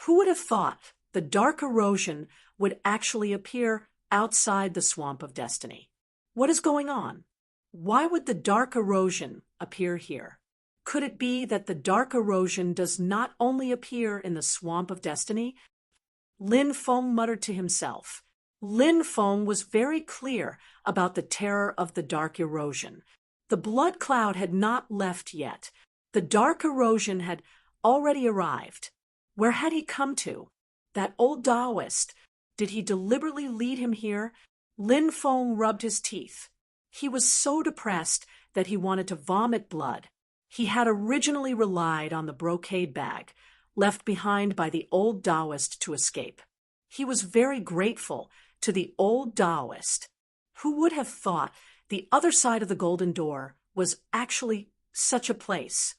who would have thought the dark erosion would actually appear outside the swamp of destiny? What is going on? Why would the dark erosion appear here? Could it be that the dark erosion does not only appear in the swamp of destiny? Lin Feng muttered to himself. Lin Feng was very clear about the terror of the dark erosion. The blood cloud had not left yet. The dark erosion had already arrived. Where had he come to? That old Taoist. Did he deliberately lead him here? Lin Feng rubbed his teeth. He was so depressed that he wanted to vomit blood. He had originally relied on the brocade bag, left behind by the old Taoist to escape. He was very grateful to the old Taoist. Who would have thought the other side of the golden door was actually such a place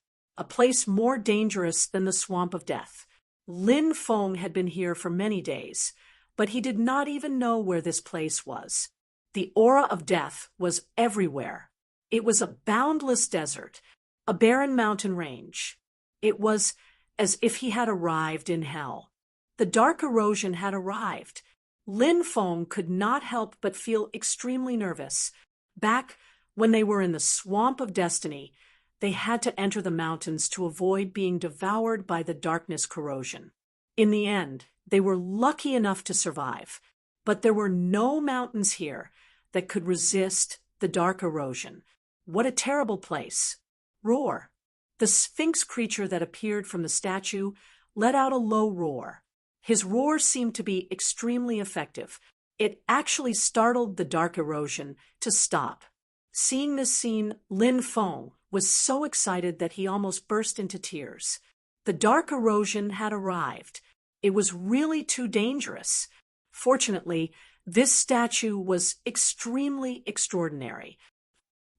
more dangerous than the swamp of death? Lin Feng had been here for many days, but he did not even know where this place was. The aura of death was everywhere. It was a boundless desert, a barren mountain range. It was as if he had arrived in hell. The dark erosion had arrived. Lin Feng could not help but feel extremely nervous. Back when they were in the swamp of destiny, they had to enter the mountains to avoid being devoured by the darkness corrosion. In the end, they were lucky enough to survive, but there were no mountains here that could resist the dark erosion. What a terrible place. Roar. The Sphinx creature that appeared from the statue let out a low roar. His roar seemed to be extremely effective. It actually startled the dark erosion to stop. Seeing this scene, Lin Feng was so excited that he almost burst into tears. The dark erosion had arrived. It was really too dangerous. Fortunately, this statue was extremely extraordinary.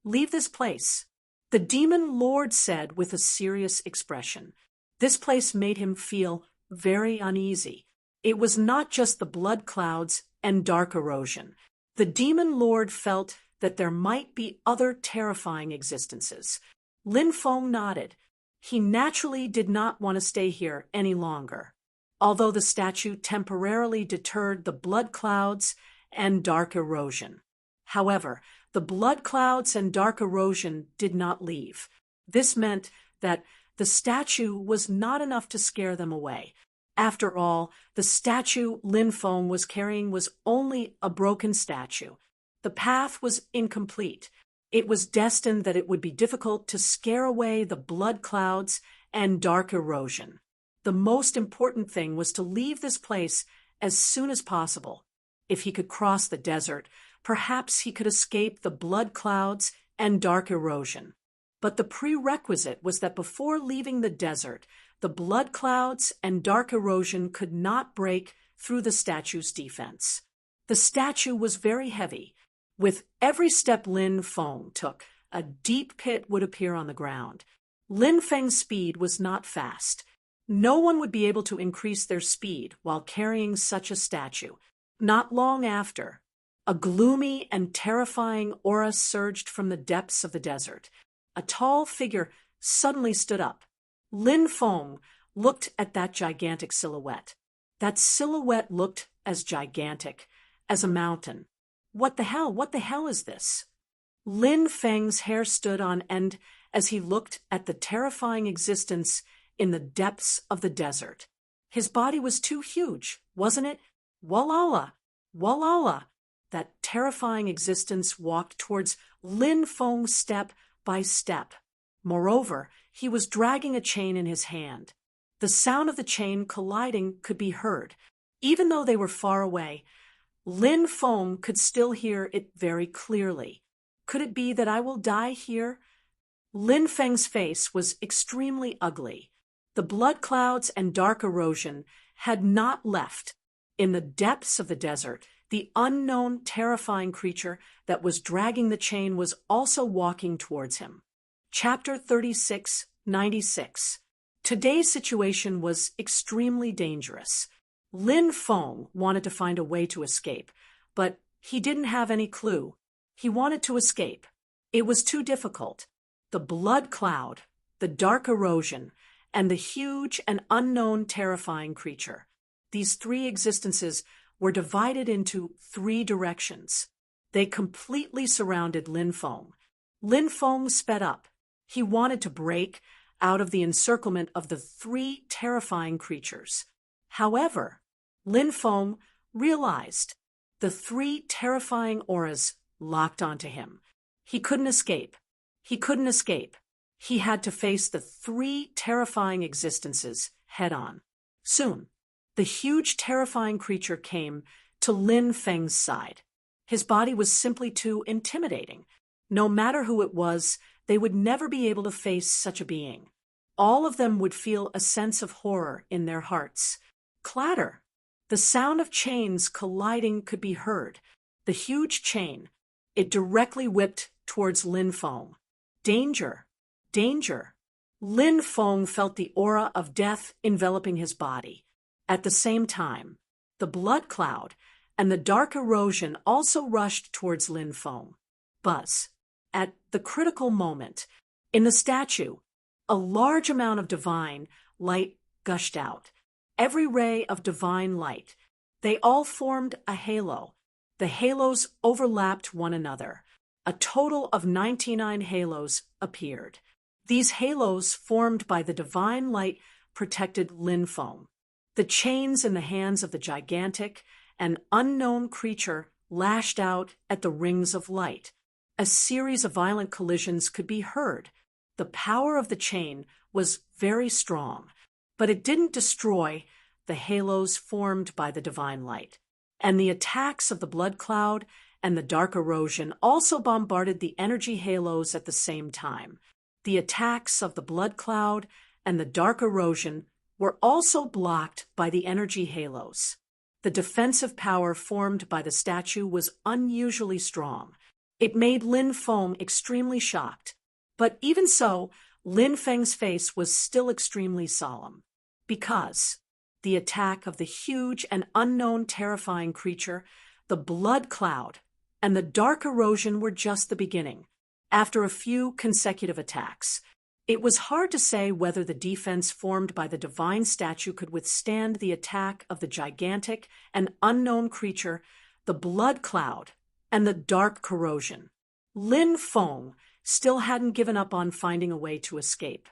Leave this place, the demon lord said with a serious expression. This place made him feel very uneasy. It was not just the blood clouds and dark erosion. The demon lord felt that there might be other terrifying existences. Lin Feng nodded. He naturally did not want to stay here any longer, although the statue temporarily deterred the blood clouds and dark erosion. However, the blood clouds and dark erosion did not leave. This meant that the statue was not enough to scare them away. After all, the statue Lin Feng was carrying was only a broken statue. The path was incomplete. It was destined that it would be difficult to scare away the blood clouds and dark erosion. The most important thing was to leave this place as soon as possible. If he could cross the desert, perhaps he could escape the blood clouds and dark erosion. But the prerequisite was that before leaving the desert, the blood clouds and dark erosion could not break through the statue's defense. The statue was very heavy. With every step Lin Feng took, a deep pit would appear on the ground. Lin Feng's speed was not fast. No one would be able to increase their speed while carrying such a statue. Not long after, a gloomy and terrifying aura surged from the depths of the desert. A tall figure suddenly stood up. Lin Feng looked at that gigantic silhouette. That silhouette looked as gigantic as a mountain. What the hell is this? Lin Feng's hair stood on end as he looked at the terrifying existence in the depths of the desert. His body was too huge, wasn't it? Walala, walala. That terrifying existence walked towards Lin Feng step by step. Moreover, he was dragging a chain in his hand. The sound of the chain colliding could be heard. Even though they were far away, Lin Feng could still hear it very clearly. Could it be that I will die here? Lin Feng's face was extremely ugly. The blood clouds and dark erosion had not left. In the depths of the desert, the unknown, terrifying creature that was dragging the chain was also walking towards him. Chapter 3696. Today's situation was extremely dangerous. Lin Feng wanted to find a way to escape, but he didn't have any clue. He wanted to escape. It was too difficult. The blood cloud, the dark erosion, and the huge and unknown terrifying creature. These three existences were divided into three directions. They completely surrounded Lin Feng. Lin Feng sped up. He wanted to break out of the encirclement of the three terrifying creatures. However, Lin Feng realized the three terrifying auras locked onto him. He couldn't escape. He couldn't escape. He had to face the three terrifying existences head-on. Soon, the huge terrifying creature came to Lin Feng's side. His body was simply too intimidating. No matter who it was, they would never be able to face such a being. All of them would feel a sense of horror in their hearts. Clatter! The sound of chains colliding could be heard. The huge chain, it directly whipped towards Lin Feng. Danger! Danger! Lin Feng felt the aura of death enveloping his body. At the same time, the blood cloud and the dark erosion also rushed towards Lin Feng. Buzz. At the critical moment, in the statue, a large amount of divine light gushed out. Every ray of divine light. They all formed a halo. The halos overlapped one another. A total of 99 halos appeared. These halos, formed by the divine light, protected Lin Feng. The chains in the hands of the gigantic and unknown creature lashed out at the rings of light. A series of violent collisions could be heard. The power of the chain was very strong, but it didn't destroy the halos formed by the divine light. And the attacks of the blood cloud and the dark erosion also bombarded the energy halos at the same time. The attacks of the blood cloud and the dark erosion were also blocked by the energy halos. The defensive power formed by the statue was unusually strong. It made Lin Feng extremely shocked. But even so, Lin Feng's face was still extremely solemn. Because the attack of the huge and unknown terrifying creature, the blood cloud, and the dark erosion were just the beginning. After a few consecutive attacks, It was hard to say whether the defense formed by the divine statue could withstand the attack of the gigantic and unknown creature, the blood cloud, and the dark corrosion. Lin Feng still hadn't given up on finding a way to escape,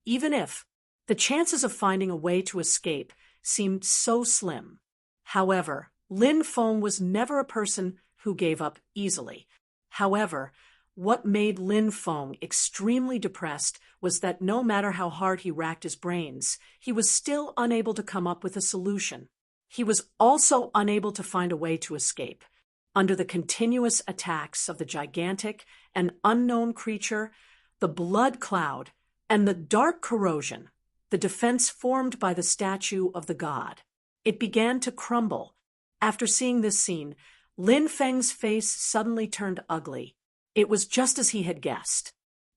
even if the chances of finding a way to escape seemed so slim. However, Lin Feng was never a person who gave up easily. However, what made Lin Feng extremely depressed was that no matter how hard he racked his brains, he was still unable to come up with a solution. He was also unable to find a way to escape. Under the continuous attacks of the gigantic and unknown creature, the blood cloud, and the dark corrosion, the defense formed by the statue of the god, it began to crumble. After seeing this scene, Lin Feng's face suddenly turned ugly. It was just as he had guessed.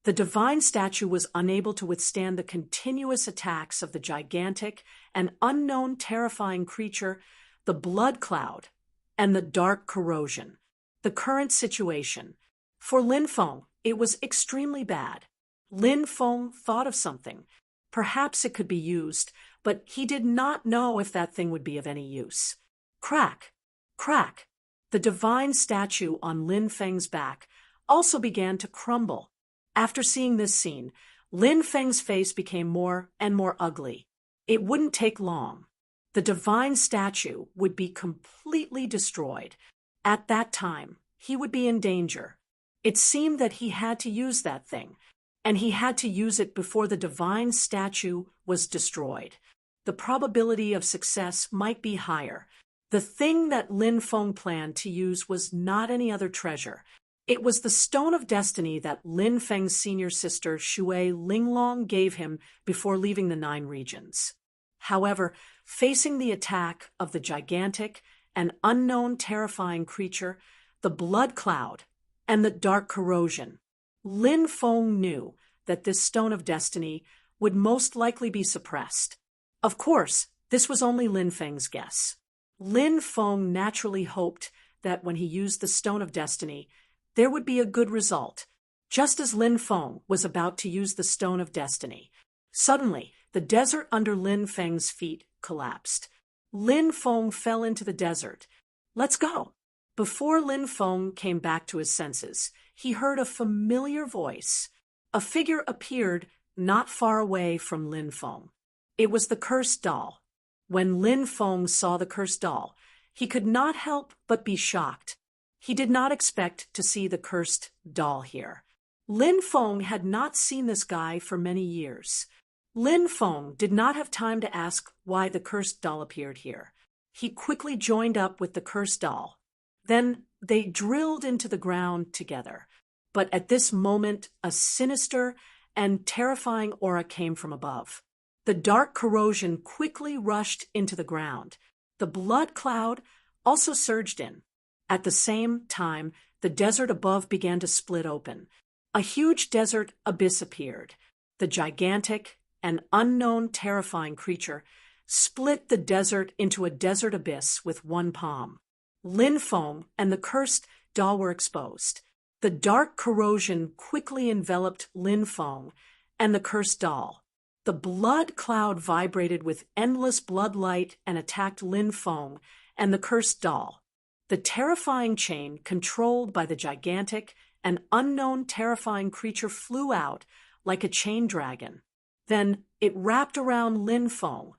The divine statue was unable to withstand the continuous attacks of the gigantic and unknown terrifying creature, the blood cloud, and the dark corrosion. The current situation. For Lin Feng, it was extremely bad. Lin Feng thought of something. Perhaps it could be used, but he did not know if that thing would be of any use. Crack! Crack! The divine statue on Lin Feng's back also began to crumble. After seeing this scene, Lin Feng's face became more and more ugly. It wouldn't take long. The divine statue would be completely destroyed. At that time, he would be in danger. It seemed that he had to use that thing, and he had to use it before the divine statue was destroyed. The probability of success might be higher. The thing that Lin Feng planned to use was not any other treasure. It was the Stone of Destiny that Lin Feng's senior sister Shui Linglong gave him before leaving the 9 regions. However, facing the attack of the gigantic and unknown terrifying creature, the blood cloud, and the dark corrosion, Lin Feng knew that this Stone of Destiny would most likely be suppressed. Of course, this was only Lin Feng's guess. Lin Feng naturally hoped that when he used the Stone of Destiny, there would be a good result. Just as Lin Feng was about to use the Stone of Destiny, suddenly the desert under Lin Feng's feet collapsed. Lin Feng fell into the desert. Let's go! Before Lin Feng came back to his senses, he heard a familiar voice. A figure appeared not far away from Lin Feng. It was the cursed doll. When Lin Feng saw the cursed doll, he could not help but be shocked. He did not expect to see the cursed doll here. Lin Feng had not seen this guy for many years. Lin Feng did not have time to ask why the cursed doll appeared here. He quickly joined up with the cursed doll. Then they drilled into the ground together. But at this moment, a sinister and terrifying aura came from above. The dark corrosion quickly rushed into the ground. The blood cloud also surged in. At the same time, the desert above began to split open. A huge desert abyss appeared. The gigantic and unknown terrifying creature split the desert into a desert abyss with one palm. Lin Feng and the cursed doll were exposed. The dark corrosion quickly enveloped Lin Feng and the cursed doll. The blood cloud vibrated with endless blood light and attacked Lin Feng and the cursed doll. The terrifying chain, controlled by the gigantic and unknown terrifying creature, flew out like a chain dragon. Then it wrapped around Lin Feng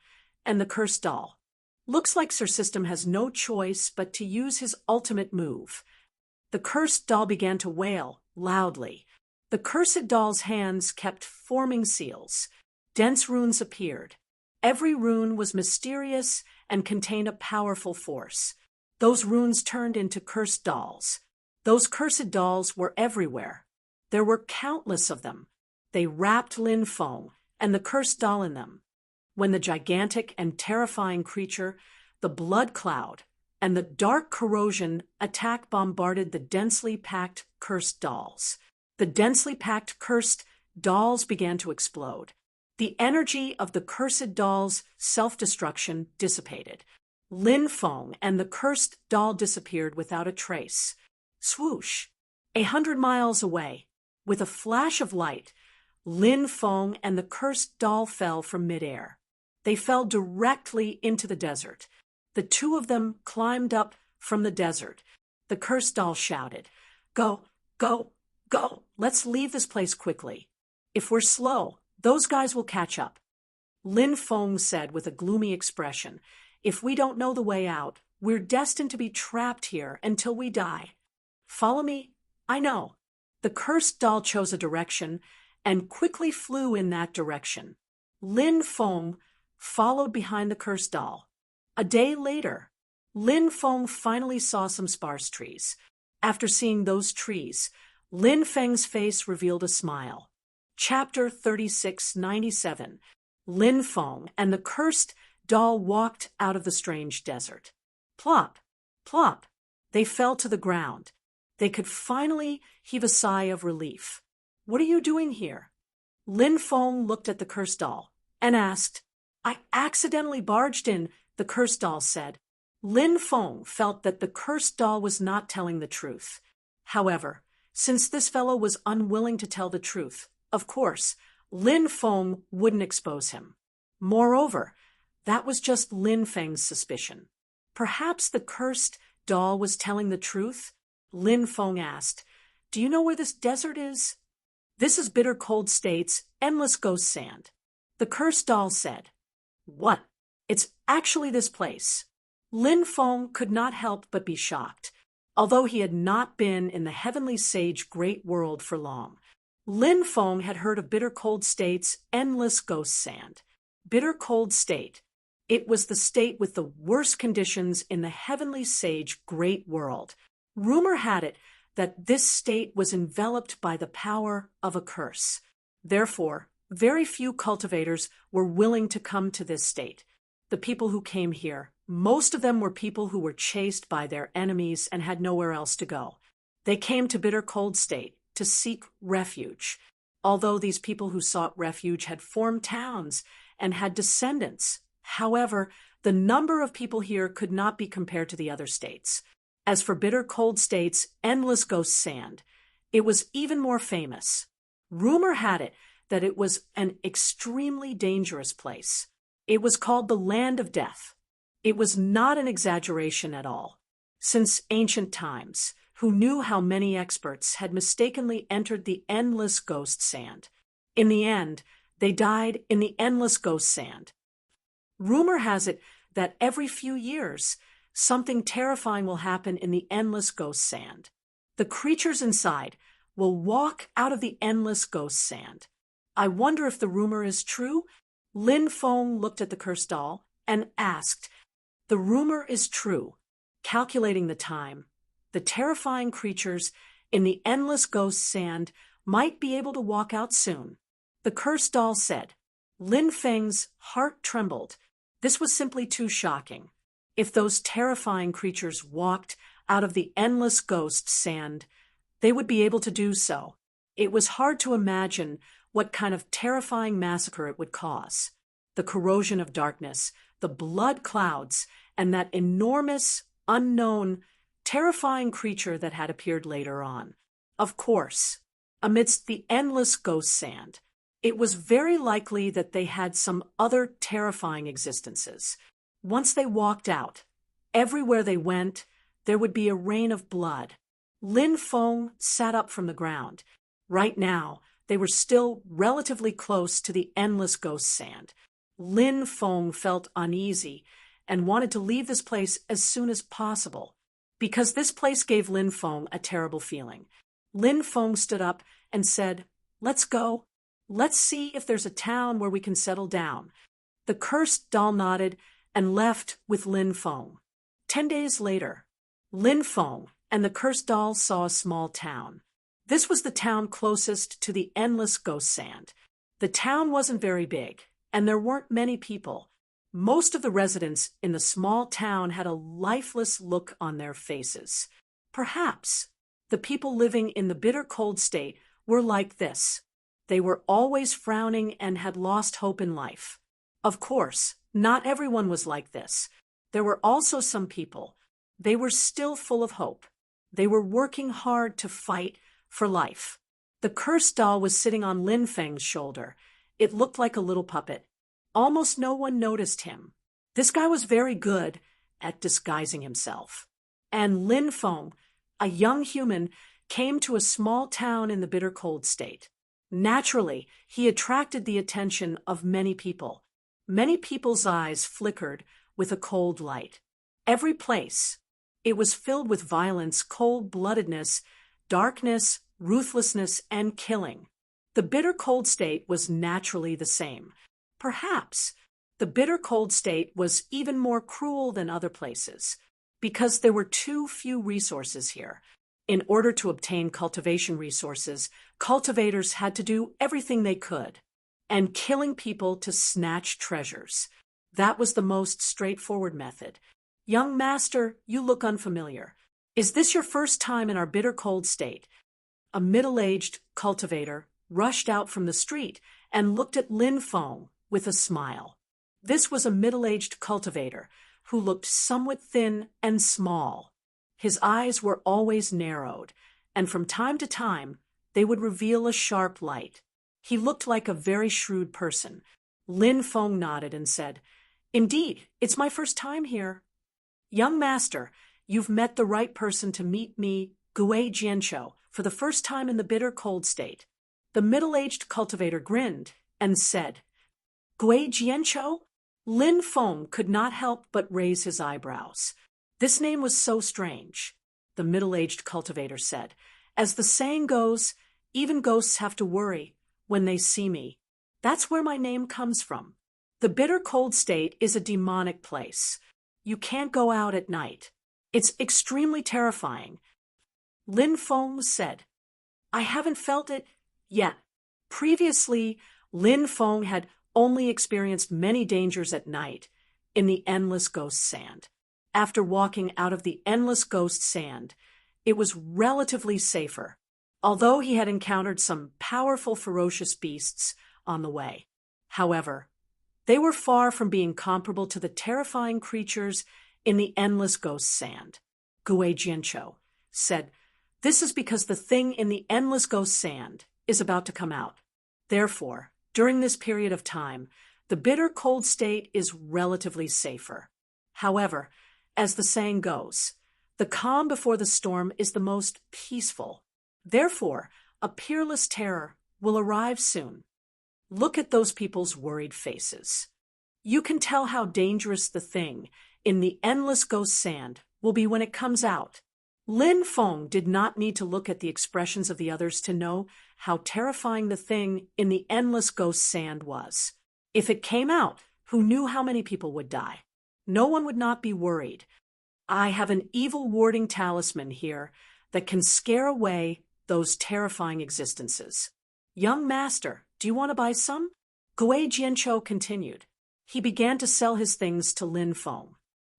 and the cursed doll. Looks like Sir System has no choice but to use his ultimate move. The cursed doll began to wail loudly. The cursed doll's hands kept forming seals. Dense runes appeared. Every rune was mysterious and contained a powerful force. Those runes turned into cursed dolls. Those cursed dolls were everywhere. There were countless of them. They wrapped Lin Feng and the cursed doll in them. When the gigantic and terrifying creature, the blood cloud, and the dark corrosion attack bombarded the densely packed cursed dolls. The densely packed cursed dolls began to explode. The energy of the cursed doll's self-destruction dissipated. Lin Feng and the cursed doll disappeared without a trace. Swoosh! 100 miles away, with a flash of light, Lin Feng and the cursed doll fell from midair. They fell directly into the desert. The two of them climbed up from the desert. The cursed doll shouted, "Go, go, go! Let's leave this place quickly. If we're slow, those guys will catch up." Lin Feng said with a gloomy expression, "If we don't know the way out, we're destined to be trapped here until we die. Follow me? I know." The cursed doll chose a direction and quickly flew in that direction. Lin Feng followed behind the cursed doll. A day later, Lin Feng finally saw some sparse trees. After seeing those trees, Lin Feng's face revealed a smile. Chapter 3697. Lin Feng and the cursed doll walked out of the strange desert. Plop, plop, they fell to the ground. They could finally heave a sigh of relief. "What are you doing here?" Lin Feng looked at the cursed doll and asked. "I accidentally barged in," the cursed doll said. Lin Feng felt that the cursed doll was not telling the truth. However, since this fellow was unwilling to tell the truth, of course, Lin Feng wouldn't expose him. Moreover, that was just Lin Feng's suspicion. Perhaps the cursed doll was telling the truth? Lin Feng asked, "Do you know where this desert is?" "This is Bitter Cold State's endless ghost sand," the cursed doll said. "What? It's actually this place." Lin Feng could not help but be shocked, although he had not been in the heavenly sage great world for long. Lin Feng had heard of Bitter Cold State's endless ghost sand. Bitter Cold State. It was the state with the worst conditions in the heavenly sage great world. Rumor had it that this state was enveloped by the power of a curse. Therefore, very few cultivators were willing to come to this state. The people who came here, most of them were people who were chased by their enemies and had nowhere else to go. They came to Bitter Cold State to seek refuge. Although these people who sought refuge had formed towns and had descendants, however, the number of people here could not be compared to the other states. As for Bitter Cold State's endless ghost sand, it was even more famous. Rumor had it that it was an extremely dangerous place. It was called the Land of Death. It was not an exaggeration at all. Since ancient times, who knew how many experts had mistakenly entered the endless ghost sand. In the end, they died in the endless ghost sand. Rumor has it that every few years, something terrifying will happen in the endless ghost sand. The creatures inside will walk out of the endless ghost sand. I wonder if the rumor is true? Lin Feng looked at the cursed doll and asked, "The rumor is true." Calculating the time, the terrifying creatures in the endless ghost sand might be able to walk out soon. The cursed doll said. Lin Feng's heart trembled. This was simply too shocking. If those terrifying creatures walked out of the endless ghost sand, they would be able to do so. It was hard to imagine what kind of terrifying massacre it would cause. The corrosion of darkness, the blood clouds, and that enormous, unknown, terrifying creature that had appeared later on. Of course, amidst the endless ghost sand, it was very likely that they had some other terrifying existences. Once they walked out, everywhere they went, there would be a rain of blood. Lin Feng sat up from the ground. Right now, they were still relatively close to the endless ghost sand. Lin Feng felt uneasy and wanted to leave this place as soon as possible, because this place gave Lin Feng a terrible feeling. Lin Feng stood up and said, "Let's go. Let's see if there's a town where we can settle down." The cursed doll nodded and left with Lin Feng. 10 days later, Lin Feng and the cursed doll saw a small town. This was the town closest to the endless ghost sand. The town wasn't very big, and there weren't many people. Most of the residents in the small town had a lifeless look on their faces. Perhaps the people living in the Bitter Cold State were like this. They were always frowning and had lost hope in life. Of course, not everyone was like this. There were also some people. They were still full of hope. They were working hard to fight for life. The cursed doll was sitting on Lin Feng's shoulder. It looked like a little puppet. Almost no one noticed him. This guy was very good at disguising himself. And Lin Feng, a young human, came to a small town in the bitter cold state. Naturally, he attracted the attention of many people. Many people's eyes flickered with a cold light. Every place, it was filled with violence, cold-bloodedness, darkness, ruthlessness, and killing. The bitter cold state was naturally the same. Perhaps the bitter cold state was even more cruel than other places, because there were too few resources here. In order to obtain cultivation resources, cultivators had to do everything they could, and killing people to snatch treasures. That was the most straightforward method. Young master, you look unfamiliar. Is this your first time in our bitter cold state? A middle-aged cultivator rushed out from the street and looked at Lin Feng with a smile. This was a middle-aged cultivator who looked somewhat thin and small. His eyes were always narrowed, and from time to time they would reveal a sharp light. He looked like a very shrewd person. Lin Feng nodded and said, "Indeed, it's my first time here." "Young master, you've met the right person to meet me, Gui Jianqiu, for the first time in the bitter cold state." The middle-aged cultivator grinned and said, "Gui Jianqiu?" Lin Feng could not help but raise his eyebrows. This name was so strange. The middle-aged cultivator said, "As the saying goes, even ghosts have to worry when they see me. That's where my name comes from. The bitter cold state is a demonic place. You can't go out at night. It's extremely terrifying." Lin Feng said, "I haven't felt it yet." Previously, Lin Feng had only experienced many dangers at night in the endless ghost sand. After walking out of the endless ghost sand, it was relatively safer, although he had encountered some powerful, ferocious beasts on the way. However, they were far from being comparable to the terrifying creatures in the endless ghost sand. Gui Jianqiu said, "This is because the thing in the endless ghost sand is about to come out. Therefore, during this period of time, the bitter cold state is relatively safer. However, as the saying goes, the calm before the storm is the most peaceful. Therefore, a peerless terror will arrive soon. Look at those people's worried faces. You can tell how dangerous the thing in the endless ghost sand will be when it comes out." Lin Feng did not need to look at the expressions of the others to know how terrifying the thing in the endless ghost sand was. If it came out, who knew how many people would die? No one would not be worried. "I have an evil warding talisman here that can scare away those terrifying existences. Young master, do you want to buy some?" Gui Jianqiu continued. He began to sell his things to Lin Feng.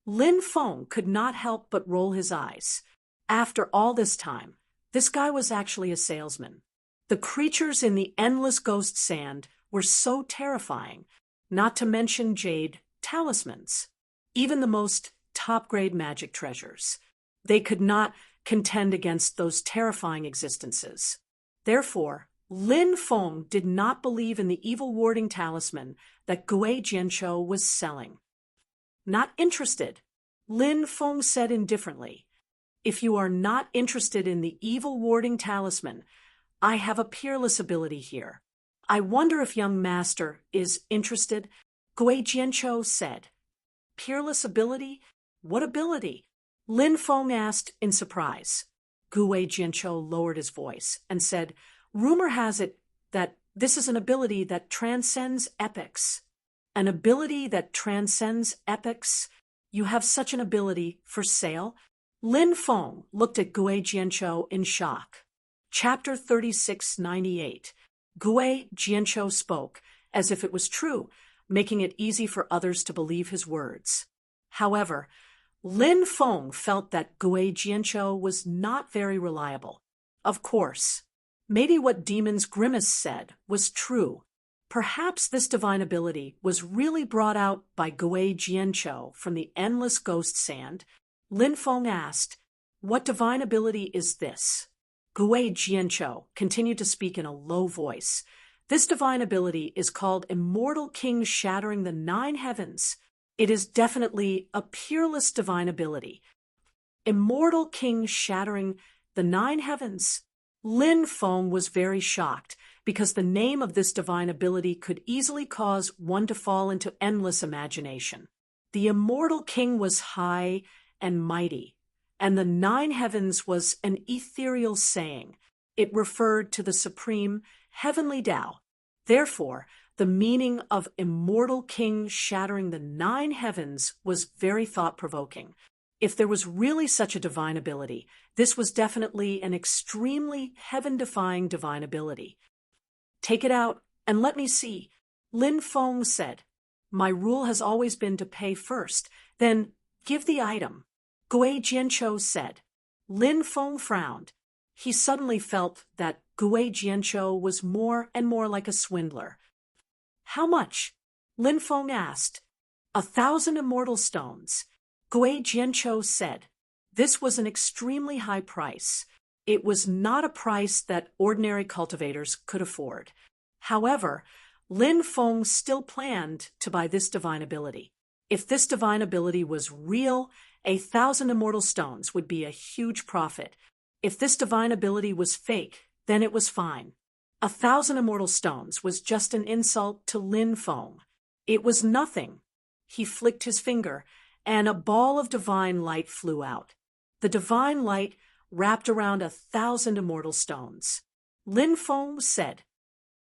Lin Feng could not help but roll his eyes. After all this time, this guy was actually a salesman. The creatures in the endless ghost sand were so terrifying, not to mention jade talismans, even the most top-grade magic treasures. They could not contend against those terrifying existences. Therefore, Lin Feng did not believe in the evil warding talisman that Gui Jianqiu was selling. "Not interested," Lin Feng said indifferently. "If you are not interested in the evil warding talisman, I have a peerless ability here. I wonder if young master is interested," Gui Jianqiu said. "Peerless ability? What ability?" Lin Feng asked in surprise. Gui Jianqiu lowered his voice and said, "Rumor has it that this is an ability that transcends epochs." "An ability that transcends epochs? You have such an ability for sale?" Lin Feng looked at Gui Jianqiu in shock. Chapter 3698. Gui Jianqiu spoke as if it was true, making it easy for others to believe his words. However, Lin Feng felt that Gui Jianqiu was not very reliable. Of course, maybe what Demon's Grimace said was true. Perhaps this divine ability was really brought out by Gui Jianqiu from the endless ghost sand. Lin Feng asked, "What divine ability is this?" Gui Jianqiu continued to speak in a low voice. This divine ability is called Immortal King Shattering the Nine Heavens. It is definitely a peerless divine ability. Immortal King Shattering the Nine Heavens. Lin Feng was very shocked because the name of this divine ability could easily cause one to fall into endless imagination. The Immortal King was high and mighty, and the Nine Heavens was an ethereal saying. It referred to the supreme heavenly Tao. Therefore, the meaning of Immortal King Shattering the Nine Heavens was very thought-provoking. If there was really such a divine ability, this was definitely an extremely heaven-defying divine ability. Take it out and let me see, Lin Feng said. My rule has always been to pay first, then give the item. Gui Jianqiu said. Lin Feng frowned. He suddenly felt that Gui Jianqiu was more and more like a swindler. How much? Lin Feng asked. 1,000 immortal stones. Gui Jianqiu said. This was an extremely high price. It was not a price that ordinary cultivators could afford. However, Lin Feng still planned to buy this divine ability. If this divine ability was real, 1,000 immortal stones would be a huge profit. If this divine ability was fake, then it was fine. 1,000 immortal stones was just an insult to Lin Feng. It was nothing. He flicked his finger, and a ball of divine light flew out. The divine light wrapped around 1,000 immortal stones. Lin Feng said,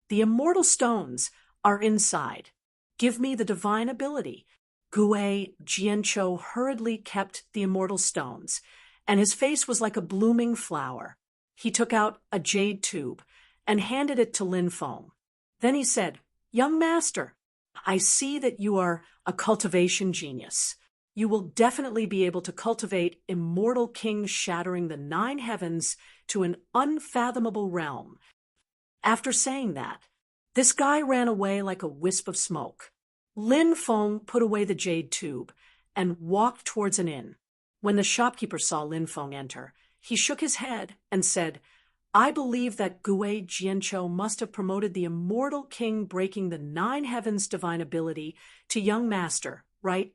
The immortal stones are inside. Give me the divine ability. Gui Jianqiu hurriedly kept the immortal stones, and his face was like a blooming flower. He took out a jade tube and handed it to Lin Feng. Then he said, Young master, I see that you are a cultivation genius. You will definitely be able to cultivate Immortal King Shattering the Nine Heavens to an unfathomable realm. After saying that, this guy ran away like a wisp of smoke. Lin Feng put away the jade tube and walked towards an inn. When the shopkeeper saw Lin Feng enter, he shook his head and said, I believe that Gui Jianqiu must have promoted the Immortal King Breaking the Nine Heavens divine ability to young master, right?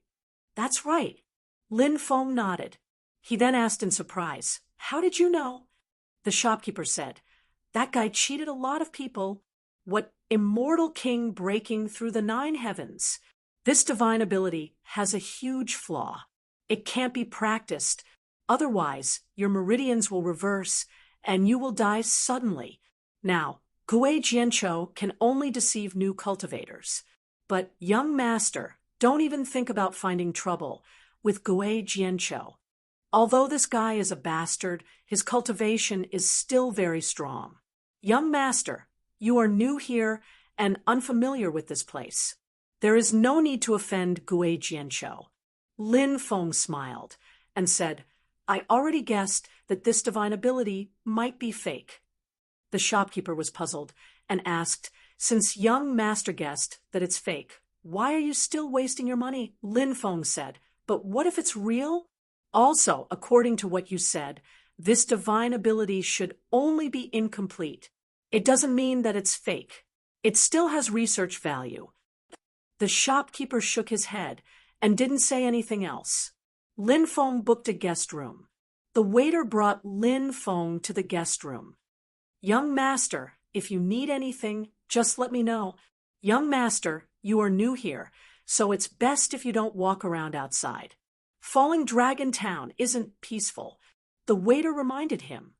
That's right. Lin Feng nodded. He then asked in surprise, How did you know? The shopkeeper said, That guy cheated a lot of people. What Immortal King Breaking through the Nine Heavens? This divine ability has a huge flaw. It can't be practiced. Otherwise, your meridians will reverse and you will die suddenly. Now, Gui Jianqiu can only deceive new cultivators. But, young master, don't even think about finding trouble with Gui Jianqiu. Although this guy is a bastard, his cultivation is still very strong. Young master, you are new here and unfamiliar with this place. There is no need to offend Gui Jianqiu. Lin Feng smiled and said, I already guessed that this divine ability might be fake. The shopkeeper was puzzled and asked, Since young master guessed that it's fake, why are you still wasting your money? Lin Feng said, But what if it's real? Also, according to what you said, this divine ability should only be incomplete. It doesn't mean that it's fake. It still has research value. The shopkeeper shook his head and didn't say anything else. Lin Feng booked a guest room. The waiter brought Lin Feng to the guest room. Young master, if you need anything, just let me know. Young master, you are new here, so it's best if you don't walk around outside. Falling Dragon Town isn't peaceful. The waiter reminded him.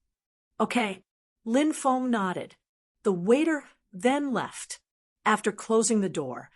Okay. Lin Feng nodded. The waiter then left. After closing the door,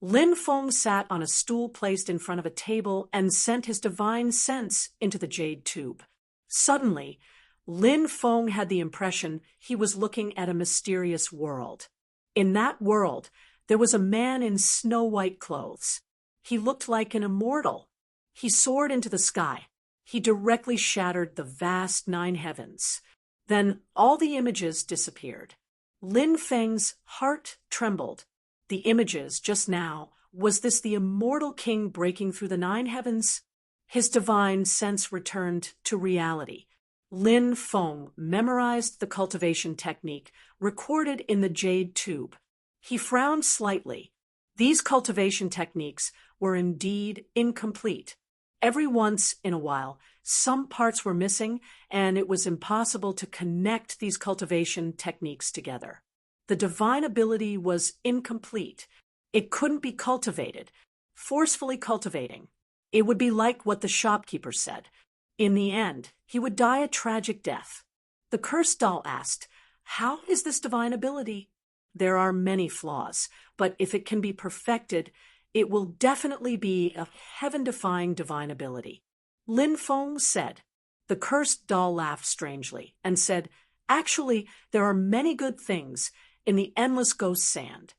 Lin Feng sat on a stool placed in front of a table and sent his divine sense into the jade tube. Suddenly, Lin Feng had the impression he was looking at a mysterious world. In that world, there was a man in snow-white clothes. He looked like an immortal. He soared into the sky. He directly shattered the vast nine heavens. Then all the images disappeared. Lin Feng's heart trembled. The images just now, was this the immortal king breaking through the nine heavens? His divine sense returned to reality. Lin Feng memorized the cultivation technique recorded in the jade tube. He frowned slightly. These cultivation techniques were indeed incomplete. Every once in a while, some parts were missing, and it was impossible to connect these cultivation techniques together. The divine ability was incomplete. It couldn't be cultivated. Forcefully cultivating. It would be like what the shopkeeper said. In the end, he would die a tragic death. The cursed doll asked, "How is this divine ability?" "There are many flaws, but if it can be perfected, it will definitely be a heaven-defying divine ability." Lin Feng said. The cursed doll laughed strangely and said, "Actually, there are many good things in the endless ghost sand."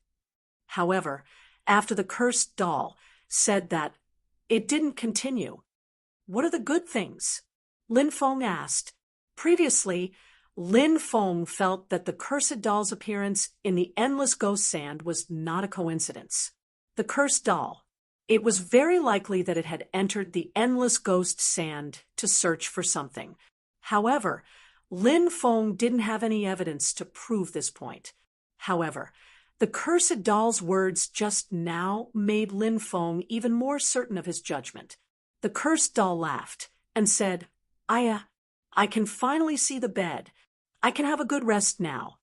However, after the cursed doll said that, it didn't continue. "What are the good things?" Lin Feng asked. Previously, Lin Feng felt that the cursed doll's appearance in the endless ghost sand was not a coincidence. The cursed doll. It was very likely that it had entered the endless ghost sand to search for something. However, Lin Feng didn't have any evidence to prove this point. However, the cursed doll's words just now made Lin Feng even more certain of his judgment. The cursed doll laughed and said, I can finally see the bed. I can have a good rest now."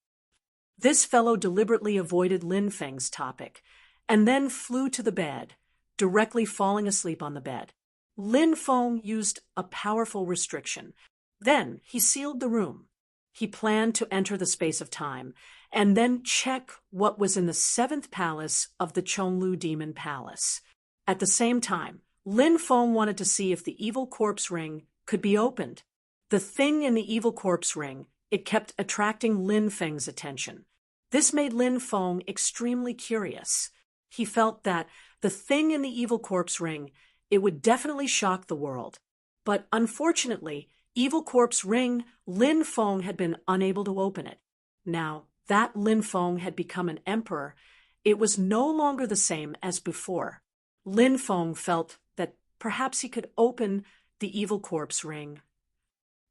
This fellow deliberately avoided Lin Feng's topic and then flew to the bed, directly falling asleep on the bed. Lin Feng used a powerful restriction. Then he sealed the room. He planned to enter the space of time and then check what was in the 7th palace of the Chonglu Demon Palace. At the same time, Lin Feng wanted to see if the evil corpse ring could be opened. The thing in the evil corpse ring, it kept attracting Lin Feng's attention. This made Lin Feng extremely curious. He felt that the thing in the evil corpse ring, it would definitely shock the world. But unfortunately, evil corpse ring, Lin Feng had been unable to open it. Now that Lin Feng had become an emperor, it was no longer the same as before. Lin Feng felt that perhaps he could open the evil corpse ring.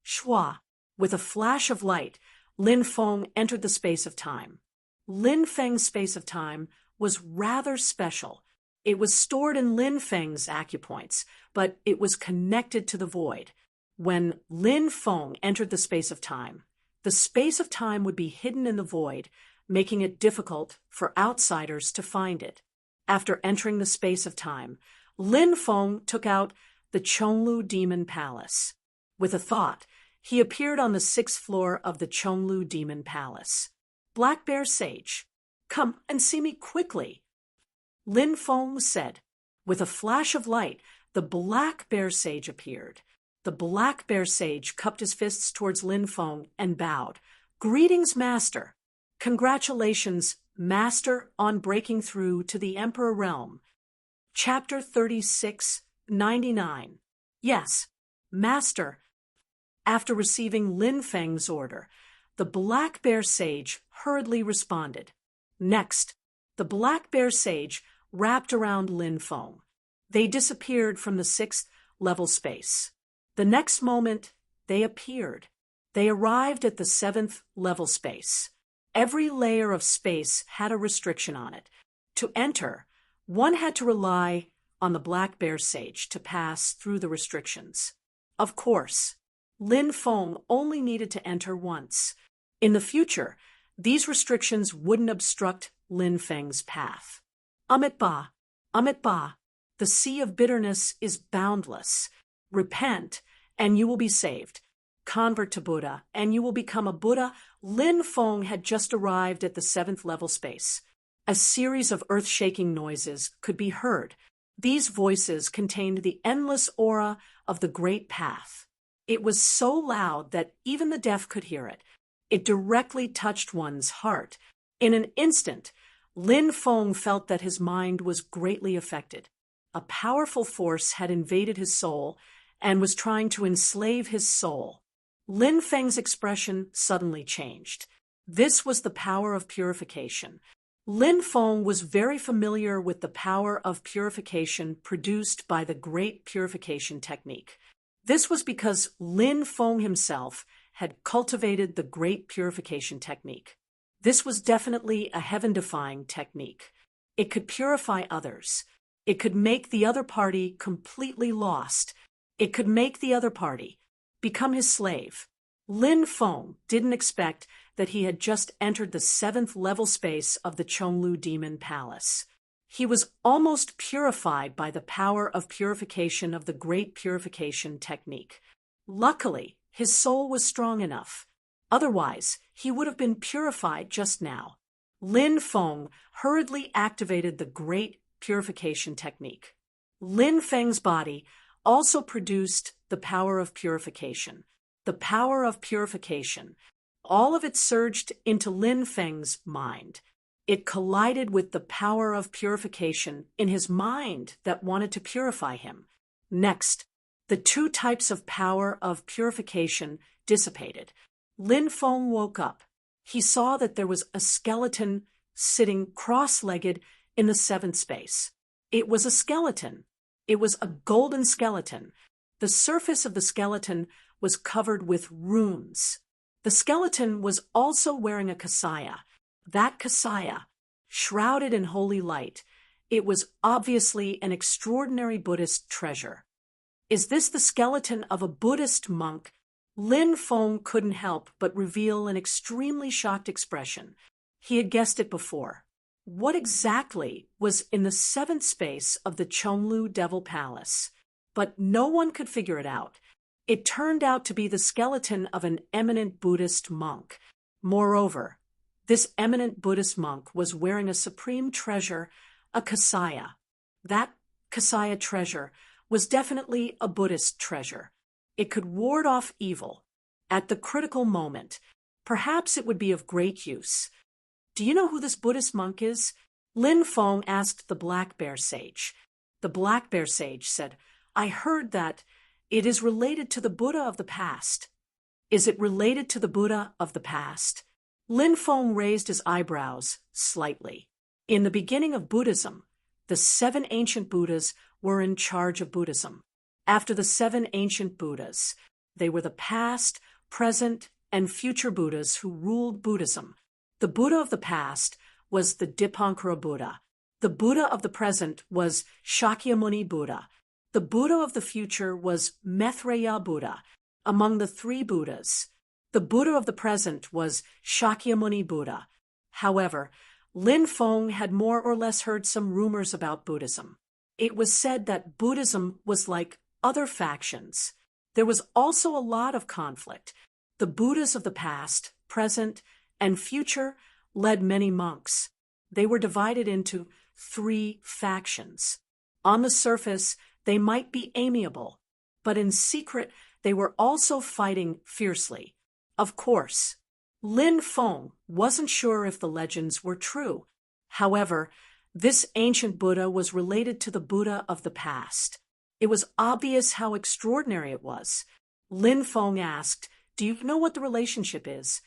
Shua. With a flash of light, Lin Feng entered the space of time. Lin Feng's space of time was rather special. It was stored in Lin Feng's acupoints, but it was connected to the void. When Lin Feng entered the space of time would be hidden in the void, making it difficult for outsiders to find it. After entering the space of time, Lin Feng took out the Chonglu Demon Palace. With a thought, he appeared on the 6th floor of the Chonglu Demon Palace. "Black Bear Sage, come and see me quickly," Lin Feng said. With a flash of light, the Black Bear Sage appeared. The Black Bear Sage cupped his fists towards Lin Feng and bowed. "Greetings, Master. Congratulations, Master, on breaking through to the Emperor Realm." Chapter 36:99. Yes, Master. After receiving Lin Feng's order, the Black Bear Sage hurriedly responded. Next, the Black Bear Sage wrapped around Lin Feng. They disappeared from the 6th level space. The next moment, they appeared. They arrived at the 7th level space. Every layer of space had a restriction on it. To enter, one had to rely on the Black Bear Sage to pass through the restrictions. Of course, Lin Feng only needed to enter once. In the future, these restrictions wouldn't obstruct Lin Feng's path. Amitabha, Amitabha, the sea of bitterness is boundless. Repent, and you will be saved. Convert to Buddha, and you will become a Buddha. Lin Feng had just arrived at the 7th level space. A series of earth-shaking noises could be heard. These voices contained the endless aura of the Great Path. It was so loud that even the deaf could hear it. It directly touched one's heart. In an instant, Lin Feng felt that his mind was greatly affected. A powerful force had invaded his soul and was trying to enslave his soul. Lin Feng's expression suddenly changed. This was the power of purification. Lin Feng was very familiar with the power of purification produced by the Great Purification Technique. This was because Lin Feng himself had cultivated the great purification technique. This was definitely a heaven-defying technique. It could purify others. It could make the other party completely lost. It could make the other party become his slave. Lin Feng didn't expect that he had just entered the 7th level space of the Chonglu Demon Palace. He was almost purified by the power of purification of the great purification technique. Luckily, his soul was strong enough. Otherwise, he would have been purified just now. Lin Feng hurriedly activated the great purification technique. Lin Feng's body also produced the power of purification. The power of purification. All of it surged into Lin Feng's mind. It collided with the power of purification in his mind that wanted to purify him. Next, the 2 types of power of purification dissipated. Lin Feng woke up. He saw that there was a skeleton sitting cross-legged in the 7th space. It was a skeleton. It was a golden skeleton. The surface of the skeleton was covered with runes. The skeleton was also wearing a kasaya. That kasaya, shrouded in holy light, it was obviously an extraordinary Buddhist treasure. Is this the skeleton of a Buddhist monk? Lin Feng couldn't help but reveal an extremely shocked expression. He had guessed it before. What exactly was in the 7th space of the Chonglu Devil Palace? But no one could figure it out. It turned out to be the skeleton of an eminent Buddhist monk. Moreover, this eminent Buddhist monk was wearing a supreme treasure, a kasaya. That kasaya treasure was definitely a Buddhist treasure. It could ward off evil. At the critical moment, perhaps it would be of great use. Do you know who this Buddhist monk is? Lin Feng asked the Black Bear Sage. The Black Bear Sage said, I heard that it is related to the Buddha of the past. Is it related to the Buddha of the past? Lin Feng raised his eyebrows slightly. In the beginning of Buddhism, the 7 ancient Buddhas were in charge of Buddhism. After the 7 ancient Buddhas, they were the past, present, and future Buddhas who ruled Buddhism. The Buddha of the past was the Dipankara Buddha. The Buddha of the present was Shakyamuni Buddha. The Buddha of the future was Maitreya Buddha. Among the 3 Buddhas, the Buddha of the present was Shakyamuni Buddha. However, Lin Feng had more or less heard some rumors about Buddhism. It was said that Buddhism was like other factions. There was also a lot of conflict. The Buddhas of the past, present, and future led many monks. They were divided into 3 factions. On the surface, they might be amiable, but in secret, they were also fighting fiercely. Of course, Lin Feng wasn't sure if the legends were true. However, this ancient Buddha was related to the Buddha of the past. It was obvious how extraordinary it was. Lin Feng asked, Do you know what the relationship is?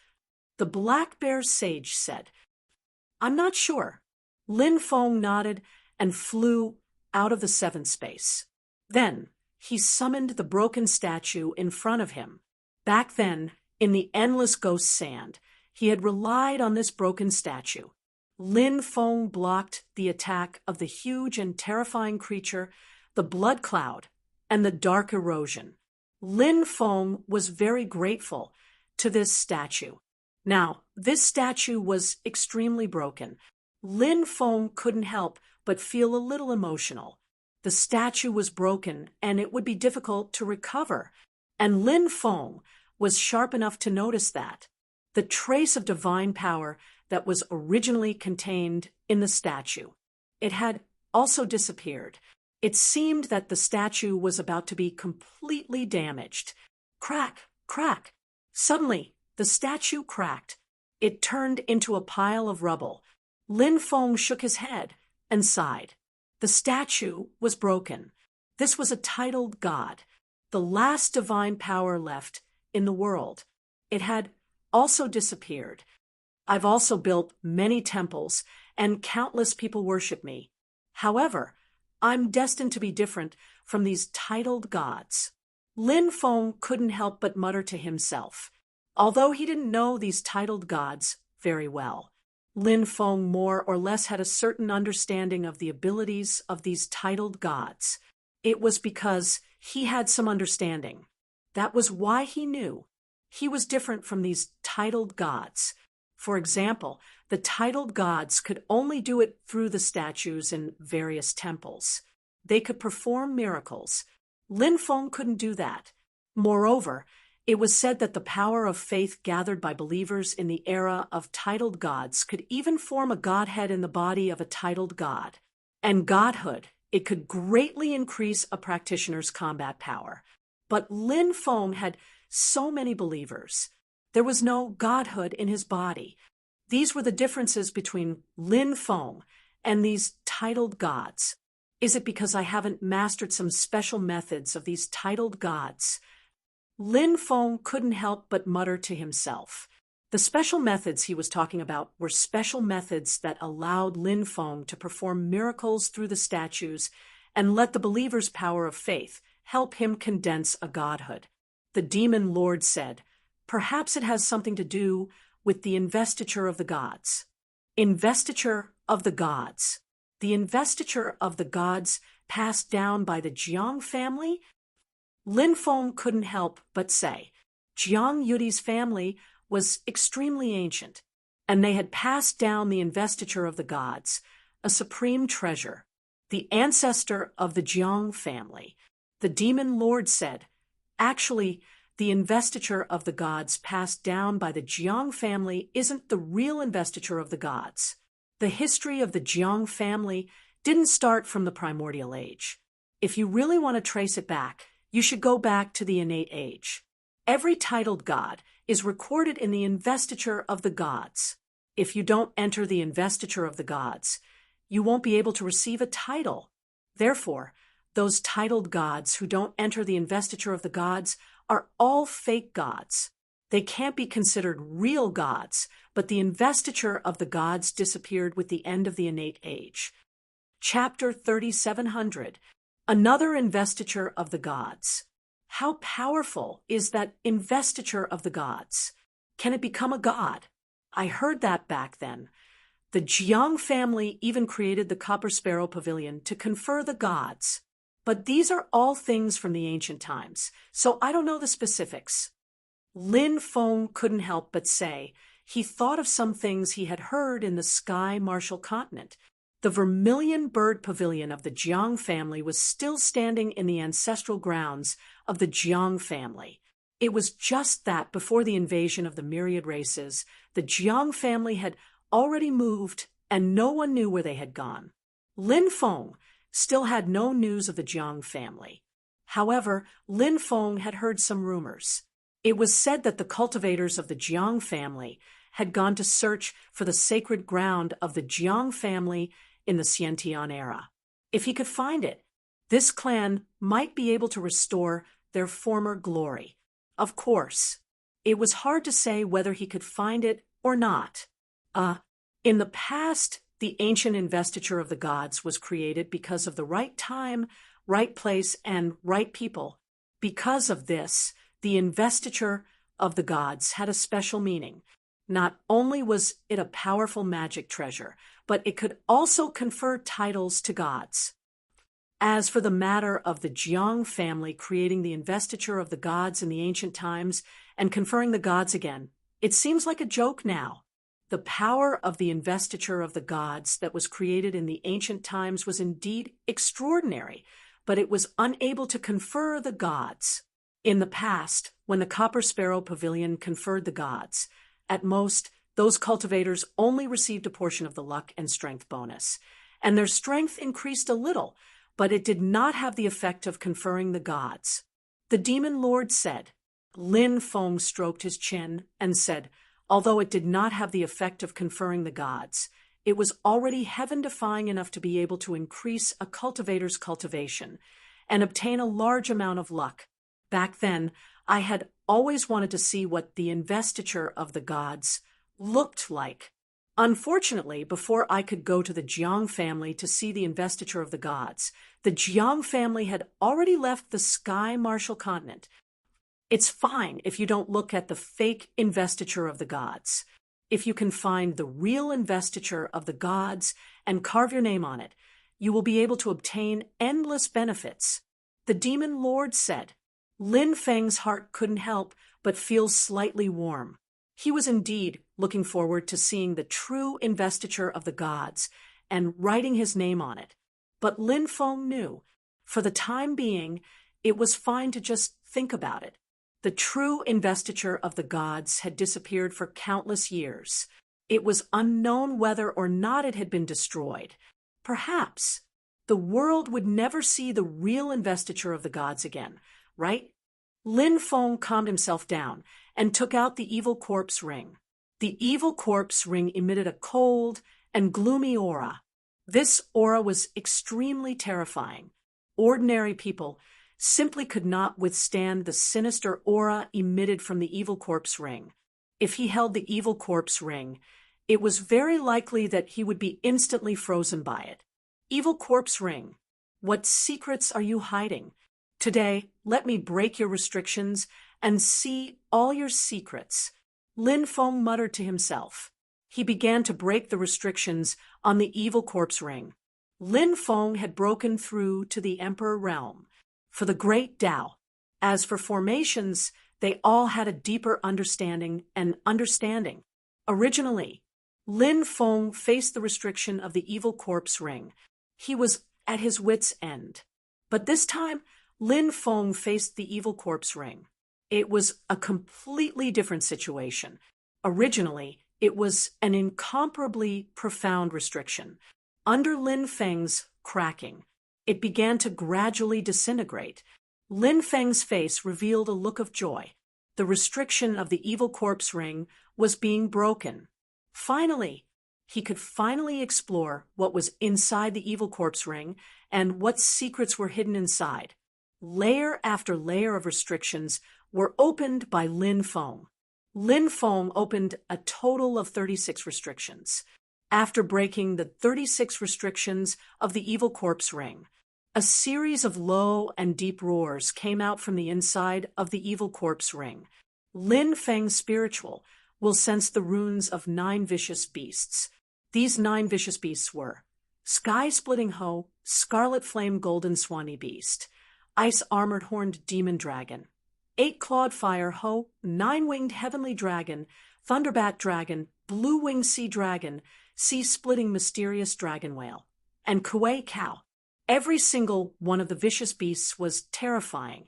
The Black Bear Sage said, I'm not sure. Lin Feng nodded and flew out of the 7th space. Then he summoned the broken statue in front of him. Back then, in the endless ghost sand, he had relied on this broken statue. Lin Feng blocked the attack of the huge and terrifying creature, the blood cloud, and the dark erosion. Lin Feng was very grateful to this statue. Now, this statue was extremely broken. Lin Feng couldn't help but feel a little emotional. The statue was broken, and it would be difficult to recover. And Lin Feng was sharp enough to notice that. The trace of divine power that was originally contained in the statue. It had also disappeared. It seemed that the statue was about to be completely damaged. Crack, crack. Suddenly, the statue cracked. It turned into a pile of rubble. Lin Feng shook his head and sighed. The statue was broken. This was a titled god, the last divine power left in the world. It had also disappeared. I've also built many temples, and countless people worship me. However, I'm destined to be different from these titled gods. Lin Feng couldn't help but mutter to himself, although he didn't know these titled gods very well. Lin Feng more or less had a certain understanding of the abilities of these titled gods. It was because he had some understanding. That was why he knew he was different from these titled gods. For example, the titled gods could only do it through the statues in various temples. They could perform miracles. Lin Feng couldn't do that. Moreover, it was said that the power of faith gathered by believers in the era of titled gods could even form a godhead in the body of a titled god. And godhood, it could greatly increase a practitioner's combat power. But Lin Feng had so many believers. There was no godhood in his body. These were the differences between Lin Feng and these titled gods. Is it because I haven't mastered some special methods of these titled gods? Lin Feng couldn't help but mutter to himself. The special methods he was talking about were special methods that allowed Lin Feng to perform miracles through the statues and let the believer's power of faith help him condense a godhood. The demon lord said, "Perhaps it has something to do with the investiture of the gods." Investiture of the gods. The investiture of the gods passed down by the Jiang family? Lin Feng couldn't help but say, Jiang Yudi's family was extremely ancient, and they had passed down the investiture of the gods, a supreme treasure, the ancestor of the Jiang family. The demon lord said, actually, the investiture of the gods passed down by the Jiang family isn't the real investiture of the gods. The history of the Jiang family didn't start from the primordial age. If you really want to trace it back, you should go back to the innate age. Every titled god is recorded in the investiture of the gods. If you don't enter the investiture of the gods, you won't be able to receive a title. Therefore, those titled gods who don't enter the investiture of the gods are all fake gods. They can't be considered real gods, but the investiture of the gods disappeared with the end of the innate age. Chapter 3700. Another investiture of the gods. How powerful is that investiture of the gods? Can it become a god? I heard that back then. The Jiang family even created the Copper Sparrow Pavilion to confer the gods. But these are all things from the ancient times, so I don't know the specifics. Lin Feng couldn't help but say he thought of some things he had heard in the Sky Martial Continent. The vermilion bird pavilion of the Jiang family was still standing in the ancestral grounds of the Jiang family. It was just that before the invasion of the myriad races, the Jiang family had already moved and no one knew where they had gone. Lin Feng still had no news of the Jiang family. However, Lin Feng had heard some rumors. It was said that the cultivators of the Jiang family had gone to search for the sacred ground of the Jiang family in the Xiantian era. If he could find it, this clan might be able to restore their former glory. Of course, it was hard to say whether he could find it or not. In the past, the ancient investiture of the gods was created because of the right time, right place, and right people. Because of this, the investiture of the gods had a special meaning. Not only was it a powerful magic treasure, but it could also confer titles to gods. As for the matter of the Jiang family creating the investiture of the gods in the ancient times and conferring the gods again, it seems like a joke now. The power of the investiture of the gods that was created in the ancient times was indeed extraordinary, but it was unable to confer the gods. In the past, when the Copper Sparrow Pavilion conferred the gods, at most, those cultivators only received a portion of the luck and strength bonus, and their strength increased a little, but it did not have the effect of conferring the gods. The demon lord said. Lin Feng stroked his chin and said, although it did not have the effect of conferring the gods, it was already heaven-defying enough to be able to increase a cultivator's cultivation and obtain a large amount of luck. Back then, I had always wanted to see what the investiture of the gods looked like. Unfortunately, before I could go to the Jiang family to see the investiture of the gods, the Jiang family had already left the Sky Martial Continent. It's fine if you don't look at the fake investiture of the gods. If you can find the real investiture of the gods and carve your name on it, you will be able to obtain endless benefits. The demon lord said. Lin Feng's heart couldn't help but feel slightly warm. He was indeed looking forward to seeing the true investiture of the gods and writing his name on it. But Lin Feng knew, for the time being, it was fine to just think about it. The true investiture of the gods had disappeared for countless years. It was unknown whether or not it had been destroyed. Perhaps the world would never see the real investiture of the gods again, right? Lin Feng calmed himself down and took out the evil corpse ring. The evil corpse ring emitted a cold and gloomy aura. This aura was extremely terrifying. Ordinary people simply could not withstand the sinister aura emitted from the evil corpse ring. If he held the evil corpse ring, it was very likely that he would be instantly frozen by it. Evil corpse ring, what secrets are you hiding? Today, let me break your restrictions and see all your secrets. Lin Feng muttered to himself. He began to break the restrictions on the evil corpse ring. Lin Feng had broken through to the Emperor realm for the great Tao. As for formations, they all had a deeper understanding and understanding. Originally, Lin Feng faced the restriction of the evil corpse ring. He was at his wit's end. But this time, Lin Feng faced the evil corpse ring. It was a completely different situation. Originally, it was an incomparably profound restriction. Under Lin Feng's cracking, it began to gradually disintegrate. Lin Feng's face revealed a look of joy. The restriction of the evil corpse ring was being broken. Finally, he could finally explore what was inside the evil corpse ring and what secrets were hidden inside. Layer after layer of restrictions were opened by Lin Feng. Lin Feng opened a total of 36 restrictions. After breaking the 36 restrictions of the evil corpse ring, a series of low and deep roars came out from the inside of the evil corpse ring. Lin Feng's spiritual will sense the runes of 9 vicious beasts. These 9 vicious beasts were Sky-Splitting Hoe, Scarlet Flame Golden Swanee Beast, Ice-Armored Horned Demon Dragon, 8-Clawed Fire Hoe, 9-Winged Heavenly Dragon, Thunderbat Dragon, Blue-Winged Sea Dragon, Sea-Splitting Mysterious Dragon Whale, and Kuei Cow. Every single one of the vicious beasts was terrifying,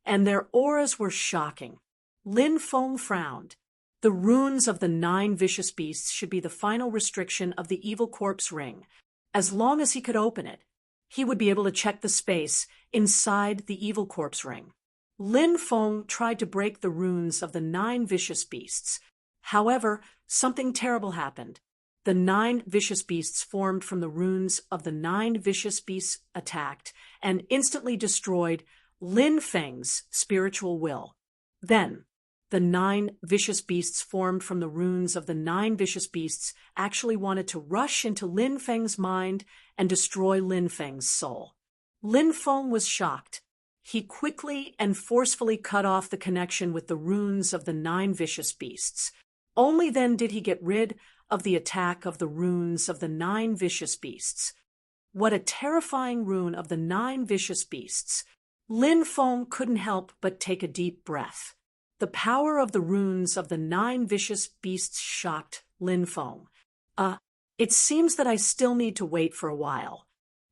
and their auras were shocking. Lin Feng frowned. The runes of the 9 vicious beasts should be the final restriction of the evil corpse ring. As long as he could open it, he would be able to check the space inside the evil corpse ring. Lin Feng tried to break the runes of the 9 vicious beasts. However, something terrible happened. The 9 vicious beasts formed from the runes of the 9 vicious beasts attacked and instantly destroyed Lin Feng's spiritual will. Then, the 9 vicious beasts formed from the runes of the 9 vicious beasts actually wanted to rush into Lin Feng's mind and destroy Lin Feng's soul. Lin Feng was shocked. He quickly and forcefully cut off the connection with the runes of the 9 vicious beasts. Only then did he get rid of the attack of the runes of the 9 vicious beasts. What a terrifying rune of the 9 vicious beasts! Lin Feng couldn't help but take a deep breath. The power of the runes of the 9 vicious beasts shocked Lin Feng. It seems that I still need to wait for a while.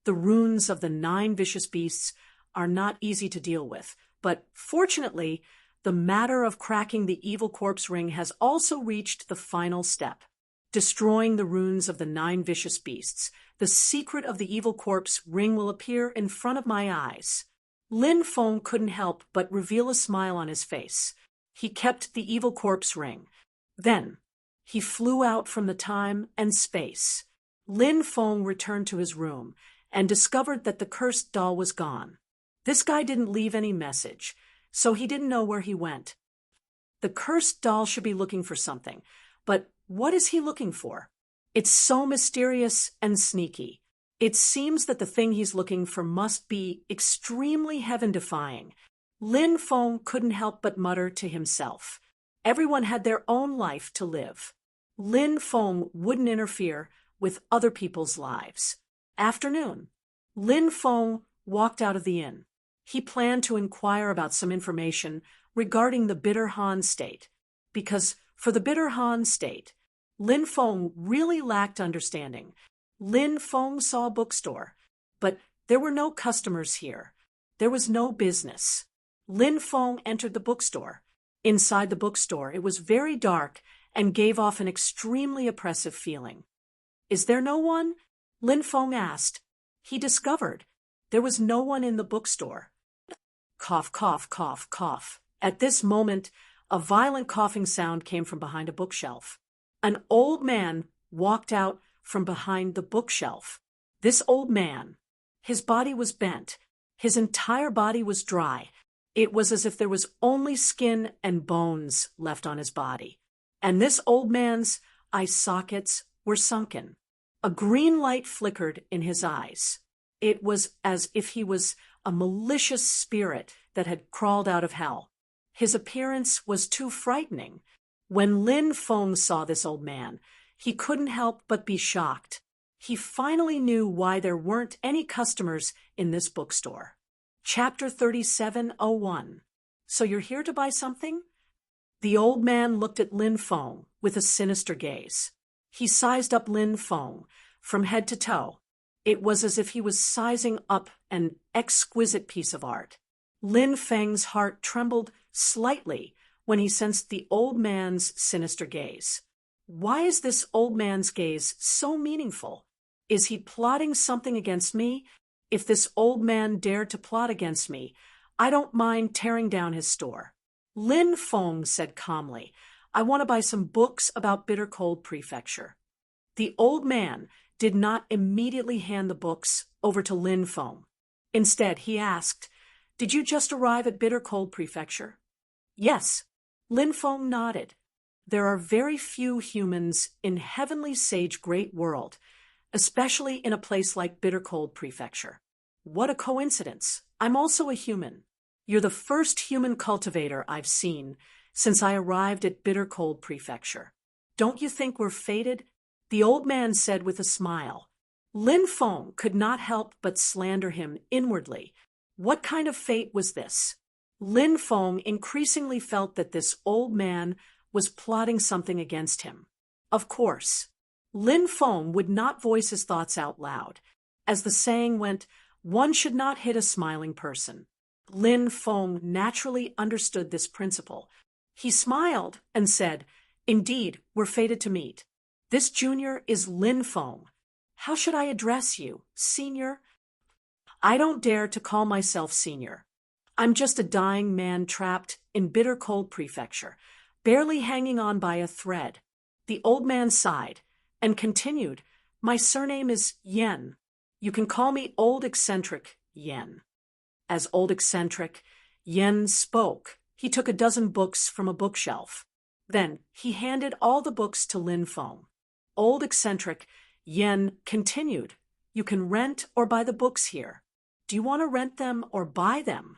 The runes of the 9 vicious beasts are not easy to deal with, but fortunately, the matter of cracking the evil corpse ring has also reached the final step. Destroying the runes of the 9 vicious beasts, the secret of the evil corpse ring will appear in front of my eyes. Lin Feng couldn't help but reveal a smile on his face. He kept the evil corpse ring. Then, he flew out from the time and space. Lin Feng returned to his room and discovered that the cursed doll was gone. This guy didn't leave any message, so he didn't know where he went. The cursed doll should be looking for something, but what is he looking for? It's so mysterious and sneaky. It seems that the thing he's looking for must be extremely heaven-defying. Lin Feng couldn't help but mutter to himself. Everyone had their own life to live. Lin Feng wouldn't interfere with other people's lives. Afternoon. Lin Feng walked out of the inn. He planned to inquire about some information regarding the Bitter Han State, because for the Bitter Han State, Lin Feng really lacked understanding. Lin Feng saw a bookstore, but there were no customers here. There was no business. Lin Feng entered the bookstore. Inside the bookstore, it was very dark and gave off an extremely oppressive feeling. Is there no one? Lin Feng asked. He discovered there was no one in the bookstore. Cough, cough, cough, cough. At this moment, a violent coughing sound came from behind a bookshelf. An old man walked out from behind the bookshelf. This old man, his body was bent. His entire body was dry. It was as if there was only skin and bones left on his body. And this old man's eye sockets were sunken. A green light flickered in his eyes. It was as if he was a malicious spirit that had crawled out of hell. His appearance was too frightening. When Lin Feng saw this old man, he couldn't help but be shocked. He finally knew why there weren't any customers in this bookstore. Chapter 3701. So you're here to buy something? The old man looked at Lin Feng with a sinister gaze. He sized up Lin Feng from head to toe. It was as if he was sizing up an exquisite piece of art. Lin Feng's heart trembled slightly when he sensed the old man's sinister gaze. Why is this old man's gaze so meaningful? Is he plotting something against me? If this old man dared to plot against me, I don't mind tearing down his store. Lin Feng said calmly, I want to buy some books about Bitter Cold Prefecture. The old man did not immediately hand the books over to Lin Feng. Instead, he asked, Did you just arrive at Bitter Cold Prefecture? Yes. Lin Feng nodded. There are very few humans in Heavenly Sage Great World, especially in a place like Bitter Cold Prefecture. What a coincidence. I'm also a human. You're the first human cultivator I've seen since I arrived at Bitter Cold Prefecture. Don't you think we're fated? The old man said with a smile. Lin Feng could not help but slander him inwardly. What kind of fate was this? Lin Feng increasingly felt that this old man was plotting something against him. Of course, Lin Feng would not voice his thoughts out loud. As the saying went, one should not hit a smiling person. Lin Feng naturally understood this principle. He smiled and said, Indeed, we're fated to meet. This junior is Lin Feng. How should I address you, senior? I don't dare to call myself senior. I'm just a dying man trapped in Bitter Cold Prefecture, barely hanging on by a thread. The old man sighed and continued, My surname is Yen. You can call me Old Eccentric Yen. As Old Eccentric, Yen spoke. He took a dozen books from a bookshelf. Then he handed all the books to Lin Feng. Old Eccentric, Yen continued, You can rent or buy the books here. Do you want to rent them or buy them?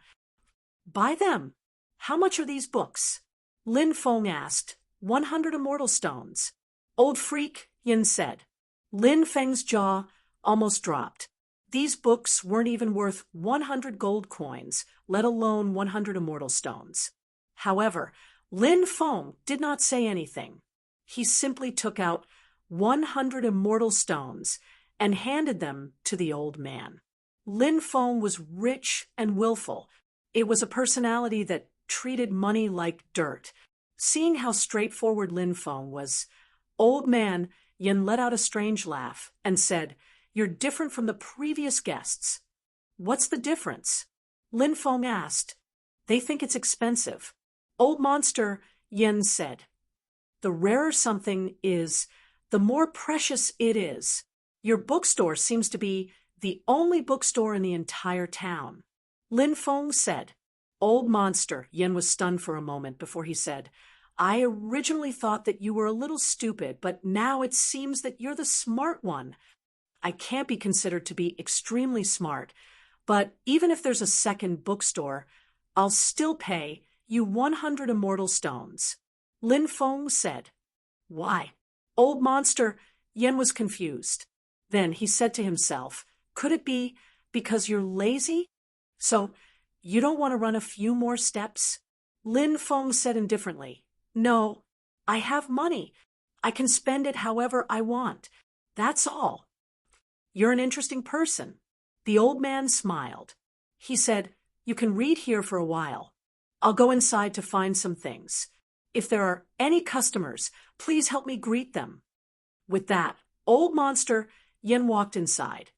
Buy them. How much are these books? Lin Feng asked. 100 immortal stones. Old freak, Yen said. Lin Feng's jaw almost dropped. These books weren't even worth 100 gold coins, let alone 100 immortal stones. However, Lin Feng did not say anything. He simply took out 100 immortal stones and handed them to the old man. Lin Feng was rich and willful. It was a personality that treated money like dirt. Seeing how straightforward Lin Feng was, old man Yen let out a strange laugh and said, You're different from the previous guests. What's the difference? Lin Feng asked. They think it's expensive. Old monster, Yen said. The rarer something is, the more precious it is. Your bookstore seems to be the only bookstore in the entire town. Lin Feng said. Old monster, Yen was stunned for a moment before he said, I originally thought that you were a little stupid, but now it seems that you're the smart one. I can't be considered to be extremely smart, but even if there's a second bookstore, I'll still pay you 100 immortal stones." Lin Feng said. "Why? Old monster," Yen was confused. Then he said to himself, "Could it be because you're lazy? So you don't want to run a few more steps?" Lin Feng said indifferently, "No, I have money. I can spend it however I want. That's all." "You're an interesting person." The old man smiled. He said, "You can read here for a while. I'll go inside to find some things. If there are any customers, please help me greet them." With that, old monster Yen walked inside.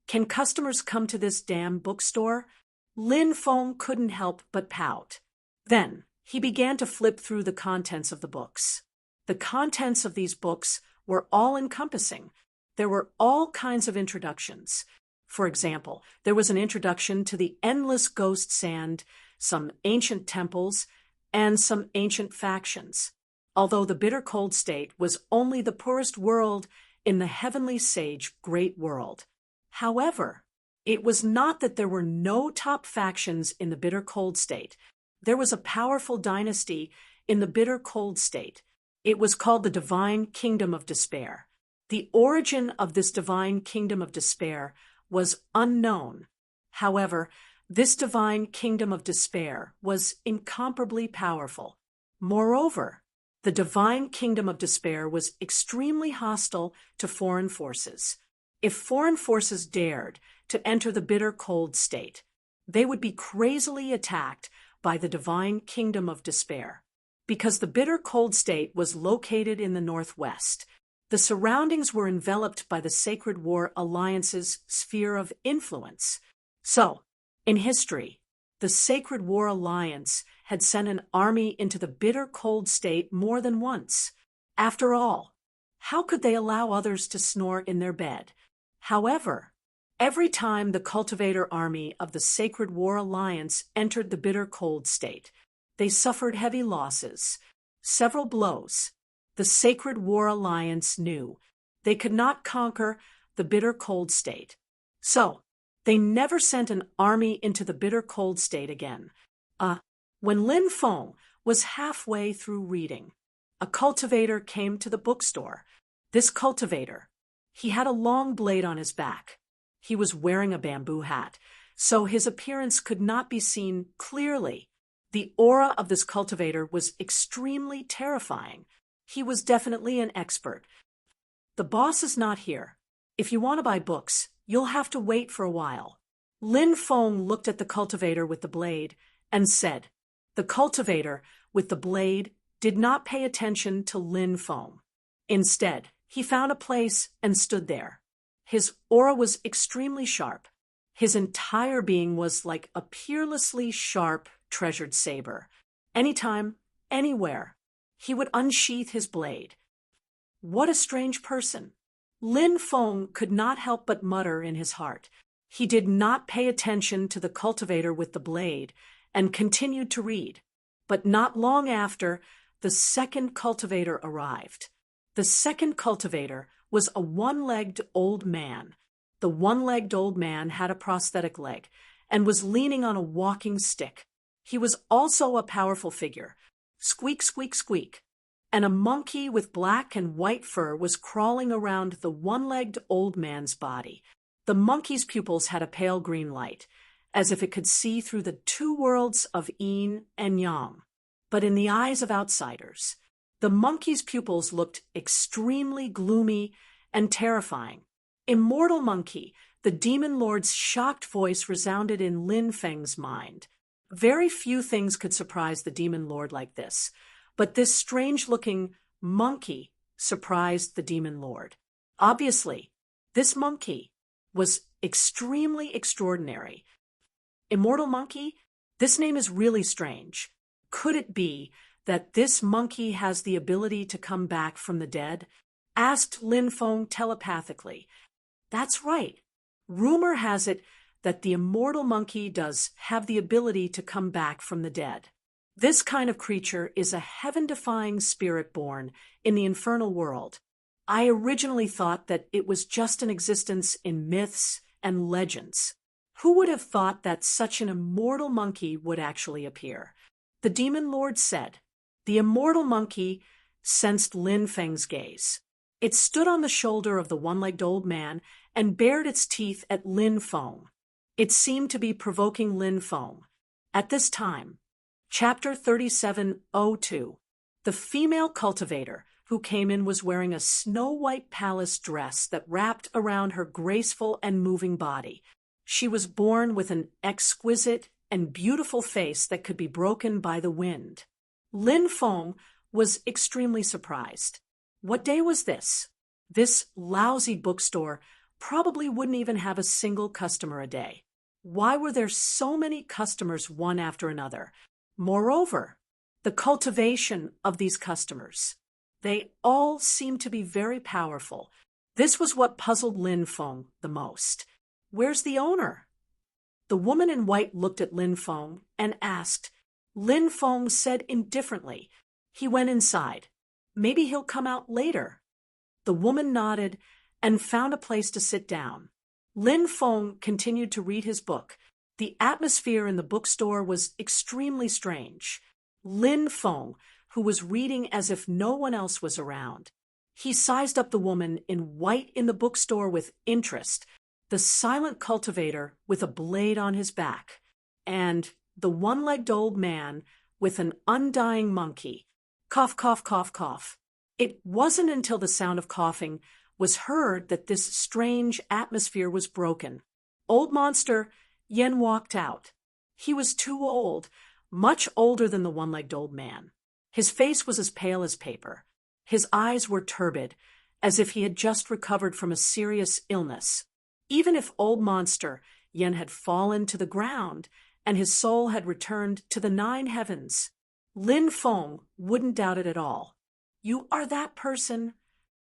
"Can customers come to this damn bookstore?" Lin Feng couldn't help but pout. Then he began to flip through the contents of the books. The contents of these books were all-encompassing. There were all kinds of introductions. For example, there was an introduction to the endless ghost sand, some ancient temples, and some ancient factions. Although the bitter cold state was only the poorest world in the heavenly sage great world. However, it was not that there were no top factions in the bitter cold state. There was a powerful dynasty in the bitter cold state. It was called the Divine Kingdom of Despair. The origin of this Divine Kingdom of Despair was unknown. However, this Divine Kingdom of Despair was incomparably powerful. Moreover, the Divine Kingdom of Despair was extremely hostile to foreign forces. If foreign forces dared to enter the bitter cold state, they would be crazily attacked by the Divine Kingdom of Despair. Because the bitter cold state was located in the northwest, the surroundings were enveloped by the Sacred War Alliance's sphere of influence. So, in history, the Sacred War Alliance had sent an army into the bitter cold state more than once. After all, how could they allow others to snore in their bed? However, every time the cultivator army of the Sacred War Alliance entered the bitter cold state, they suffered heavy losses, several blows. The Sacred War Alliance knew they could not conquer the bitter cold state. So, they never sent an army into the bitter cold state again. When Lin Feng was halfway through reading, a cultivator came to the bookstore. This cultivator, he had a long blade on his back. He was wearing a bamboo hat, so his appearance could not be seen clearly. The aura of this cultivator was extremely terrifying. He was definitely an expert. "The boss is not here. If you want to buy books, you'll have to wait for a while." Lin Feng looked at the cultivator with the blade and said. The cultivator with the blade did not pay attention to Lin Feng. Instead, he found a place and stood there. His aura was extremely sharp. His entire being was like a peerlessly sharp, treasured saber. Anytime, anywhere, he would unsheath his blade. What a strange person. Lin Feng could not help but mutter in his heart. He did not pay attention to the cultivator with the blade and continued to read. But not long after, the second cultivator arrived. The second cultivator was a one-legged old man. The one-legged old man had a prosthetic leg and was leaning on a walking stick. He was also a powerful figure. Squeak, squeak, squeak. And a monkey with black and white fur was crawling around the one-legged old man's body. The monkey's pupils had a pale green light, as if it could see through the two worlds of yin and yang. But in the eyes of outsiders, the monkey's pupils looked extremely gloomy and terrifying. "Immortal monkey," the demon lord's shocked voice resounded in Lin Feng's mind. Very few things could surprise the demon lord like this, but this strange-looking monkey surprised the demon lord. Obviously, this monkey was extremely extraordinary. "Immortal monkey? This name is really strange. Could it be that this monkey has the ability to come back from the dead?" asked Lin Feng telepathically. "That's right. Rumor has it that the immortal monkey does have the ability to come back from the dead." This kind of creature is a heaven-defying spirit born in the infernal world. I originally thought that it was just an existence in myths and legends. Who would have thought that such an immortal monkey would actually appear? The demon lord said. The immortal monkey sensed Lin Feng's gaze. It stood on the shoulder of the one-legged old man and bared its teeth at Lin Feng. It seemed to be provoking Lin Feng. At this time, Chapter 3702, the female cultivator who came in was wearing a snow-white palace dress that wrapped around her graceful and moving body. She was born with an exquisite and beautiful face that could be broken by the wind. Lin Feng was extremely surprised. What day was this? This lousy bookstore probably wouldn't even have a single customer a day. Why were there so many customers one after another? Moreover, the cultivation of these customers. They all seemed to be very powerful. This was what puzzled Lin Feng the most. Where's the owner? The woman in white looked at Lin Feng and asked. Lin Feng said indifferently, "He went inside. Maybe he'll come out later." The woman nodded and found a place to sit down. Lin Feng continued to read his book. The atmosphere in the bookstore was extremely strange. Lin Feng, who was reading as if no one else was around. He sized up the woman in white in the bookstore with interest, the silent cultivator with a blade on his back, and the one-legged old man with an undying monkey. Cough, cough, cough, cough. It wasn't until the sound of coughing was heard that this strange atmosphere was broken. Old Monster Yen walked out. He was too old, much older than the one-legged old man. His face was as pale as paper. His eyes were turbid, as if he had just recovered from a serious illness. Even if Old Monster Yen had fallen to the ground and his soul had returned to the 9 heavens, Lin Feng wouldn't doubt it at all. "You are that person?"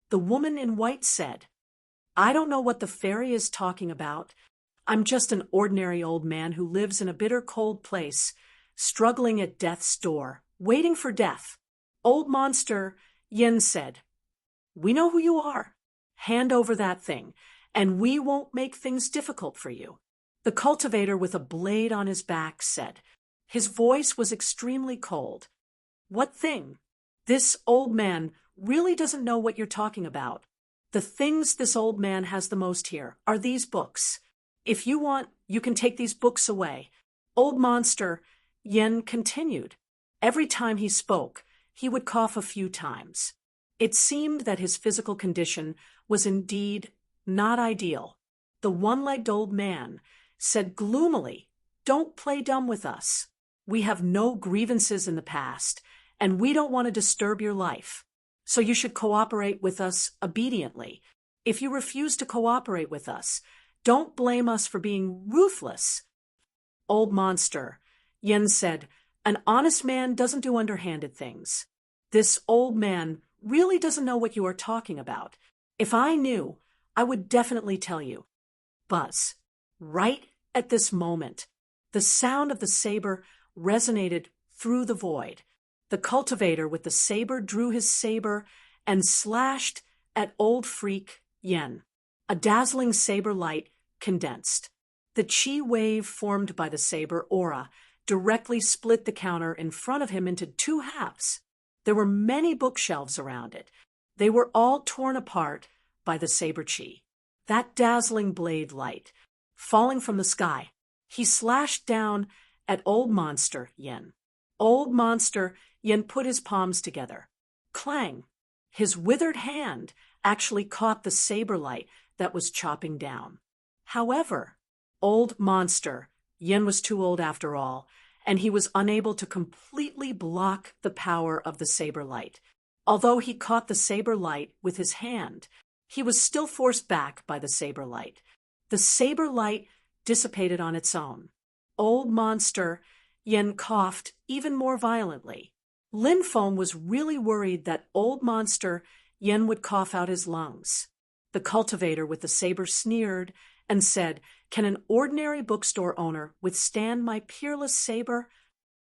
The woman in white said. "I don't know what the fairy is talking about. I'm just an ordinary old man who lives in a bitter cold place, struggling at death's door, waiting for death." Old Monster Yen said, "We know who you are. Hand over that thing, and we won't make things difficult for you." The cultivator with a blade on his back said. His voice was extremely cold. "What thing? This old man really doesn't know what you're talking about. The things this old man has the most here are these books. If you want, you can take these books away." Old Monster Yen continued. Every time he spoke, he would cough a few times. It seemed that his physical condition was indeed not ideal. The one-legged old man said gloomily, "Don't play dumb with us. We have no grievances in the past, and we don't want to disturb your life. So you should cooperate with us obediently. If you refuse to cooperate with us, don't blame us for being ruthless." Old Monster Yen said, "An honest man doesn't do underhanded things. This old man really doesn't know what you are talking about. If I knew, I would definitely tell you." Buzz. Right at this moment, the sound of the saber resonated through the void. The cultivator with the saber drew his saber and slashed at old freak Yen. A dazzling saber light condensed. The chi wave formed by the saber aura directly split the counter in front of him into 2 halves. There were many bookshelves around it. They were all torn apart by the saber chi. That dazzling blade light, falling from the sky, he slashed down at Old Monster Yen. Old Monster Yen put his palms together. Clang! His withered hand actually caught the saber light that was chopping down. However, Old Monster Yen was too old after all, and he was unable to completely block the power of the saber light. Although he caught the saber light with his hand, he was still forced back by the saber light. The saber light dissipated on its own. Old Monster Yen coughed even more violently. Lin Feng was really worried that Old Monster Yen would cough out his lungs. The cultivator with the saber sneered and said, "Can an ordinary bookstore owner withstand my peerless saber?"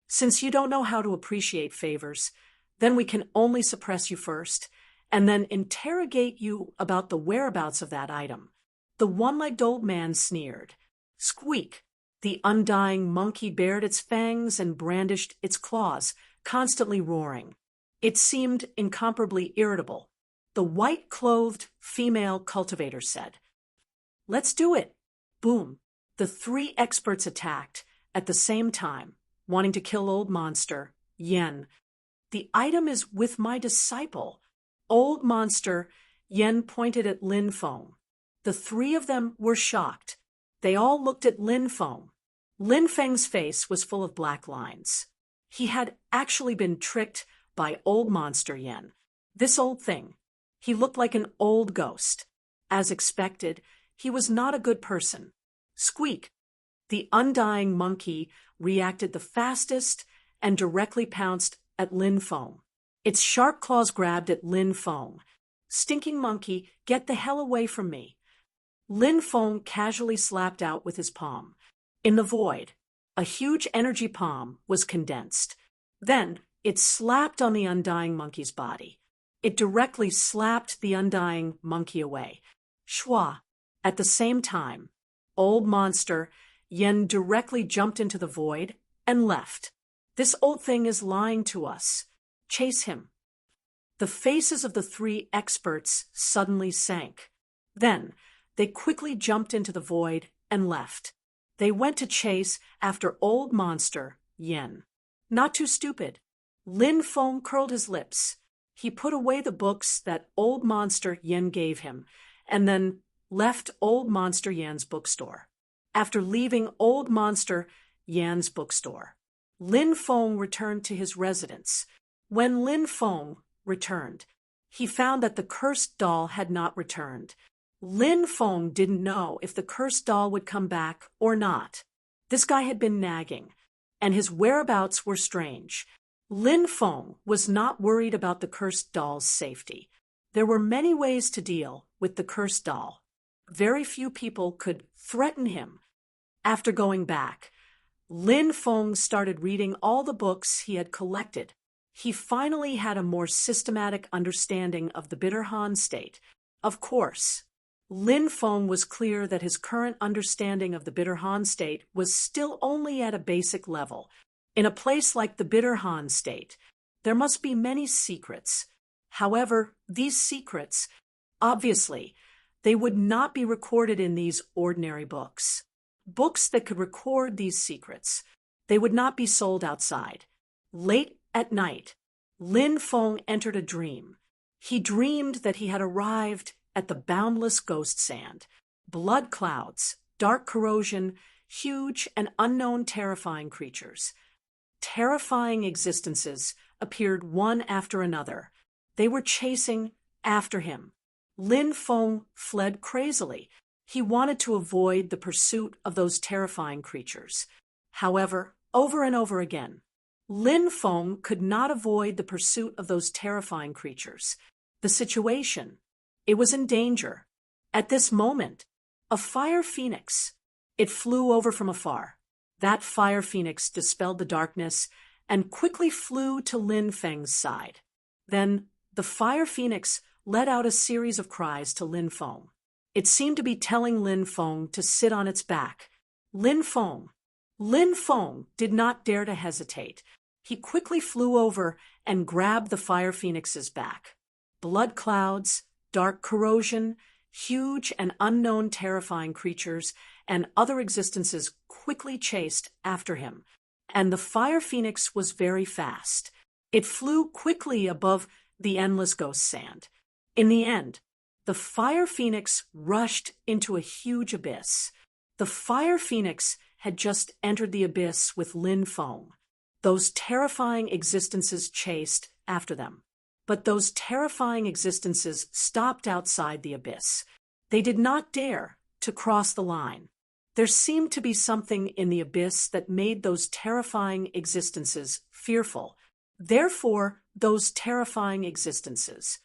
Since you don't know how to appreciate favors, then we can only suppress you first, and then interrogate you about the whereabouts of that item." The one-legged old man sneered. Squeak! The undying monkey bared its fangs and brandished its claws, constantly roaring. It seemed incomparably irritable. The white-clothed female cultivator said, "Let's do it." Boom! The three experts attacked at the same time, wanting to kill Old Monster, Yen. "The item is with my disciple." Old Monster, Yen pointed at Lin Feng. The three of them were shocked. They all looked at Lin Feng. Lin Feng's face was full of black lines. He had actually been tricked by Old Monster Yen. This old thing. He looked like an old ghost. As expected, he was not a good person. Squeak! The undying monkey reacted the fastest and directly pounced at Lin Feng. Its sharp claws grabbed at Lin Feng. "Stinking monkey, get the hell away from me." Lin Feng casually slapped out with his palm. In the void, a huge energy palm was condensed. Then it slapped on the undying monkey's body. It directly slapped the undying monkey away. Shwa! At the same time, Old Monster, Yen directly jumped into the void and left. "This old thing is lying to us. Chase him." The faces of the three experts suddenly sank. Then they quickly jumped into the void and left. They went to chase after Old Monster, Yen. Not too stupid. Lin Feng curled his lips. He put away the books that Old Monster Yen gave him, and then left Old Monster Yen's bookstore. After leaving Old Monster Yen's bookstore, Lin Feng returned to his residence. When Lin Feng returned, he found that the cursed doll had not returned. Lin Feng didn't know if the cursed doll would come back or not. This guy had been nagging, and his whereabouts were strange. Lin Feng was not worried about the cursed doll's safety. There were many ways to deal with the cursed doll. Very few people could threaten him. After going back, Lin Feng started reading all the books he had collected. He finally had a more systematic understanding of the Bitter Han state. Of course, Lin Feng was clear that his current understanding of the Bitter Han state was still only at a basic level. In a place like the Bitter Han state, there must be many secrets. However, these secrets, obviously, they would not be recorded in these ordinary books. Books that could record these secrets, they would not be sold outside. Late at night, Lin Feng entered a dream. He dreamed that he had arrived at the boundless ghost sand. Blood clouds, dark corrosion, huge and unknown terrifying creatures. Terrifying existences appeared one after another. They were chasing after him. Lin Feng fled crazily. He wanted to avoid the pursuit of those terrifying creatures. However, over and over again, Lin Feng could not avoid the pursuit of those terrifying creatures. The situation, it was in danger. At this moment, a fire phoenix, it flew over from afar. That fire phoenix dispelled the darkness and quickly flew to Lin Feng's side. Then the fire phoenix let out a series of cries to Lin Feng. It seemed to be telling Lin Feng to sit on its back. Lin Feng did not dare to hesitate. He quickly flew over and grabbed the fire phoenix's back. Blood clouds, dark corrosion, huge and unknown terrifying creatures, and other existences quickly chased after him. And the fire phoenix was very fast. It flew quickly above the endless ghost sand. In the end, the fire phoenix rushed into a huge abyss. The fire phoenix had just entered the abyss with Lin Feng. Those terrifying existences chased after them. But those terrifying existences stopped outside the abyss. They did not dare to cross the line. There seemed to be something in the abyss that made those terrifying existences fearful. Therefore, those terrifying existences.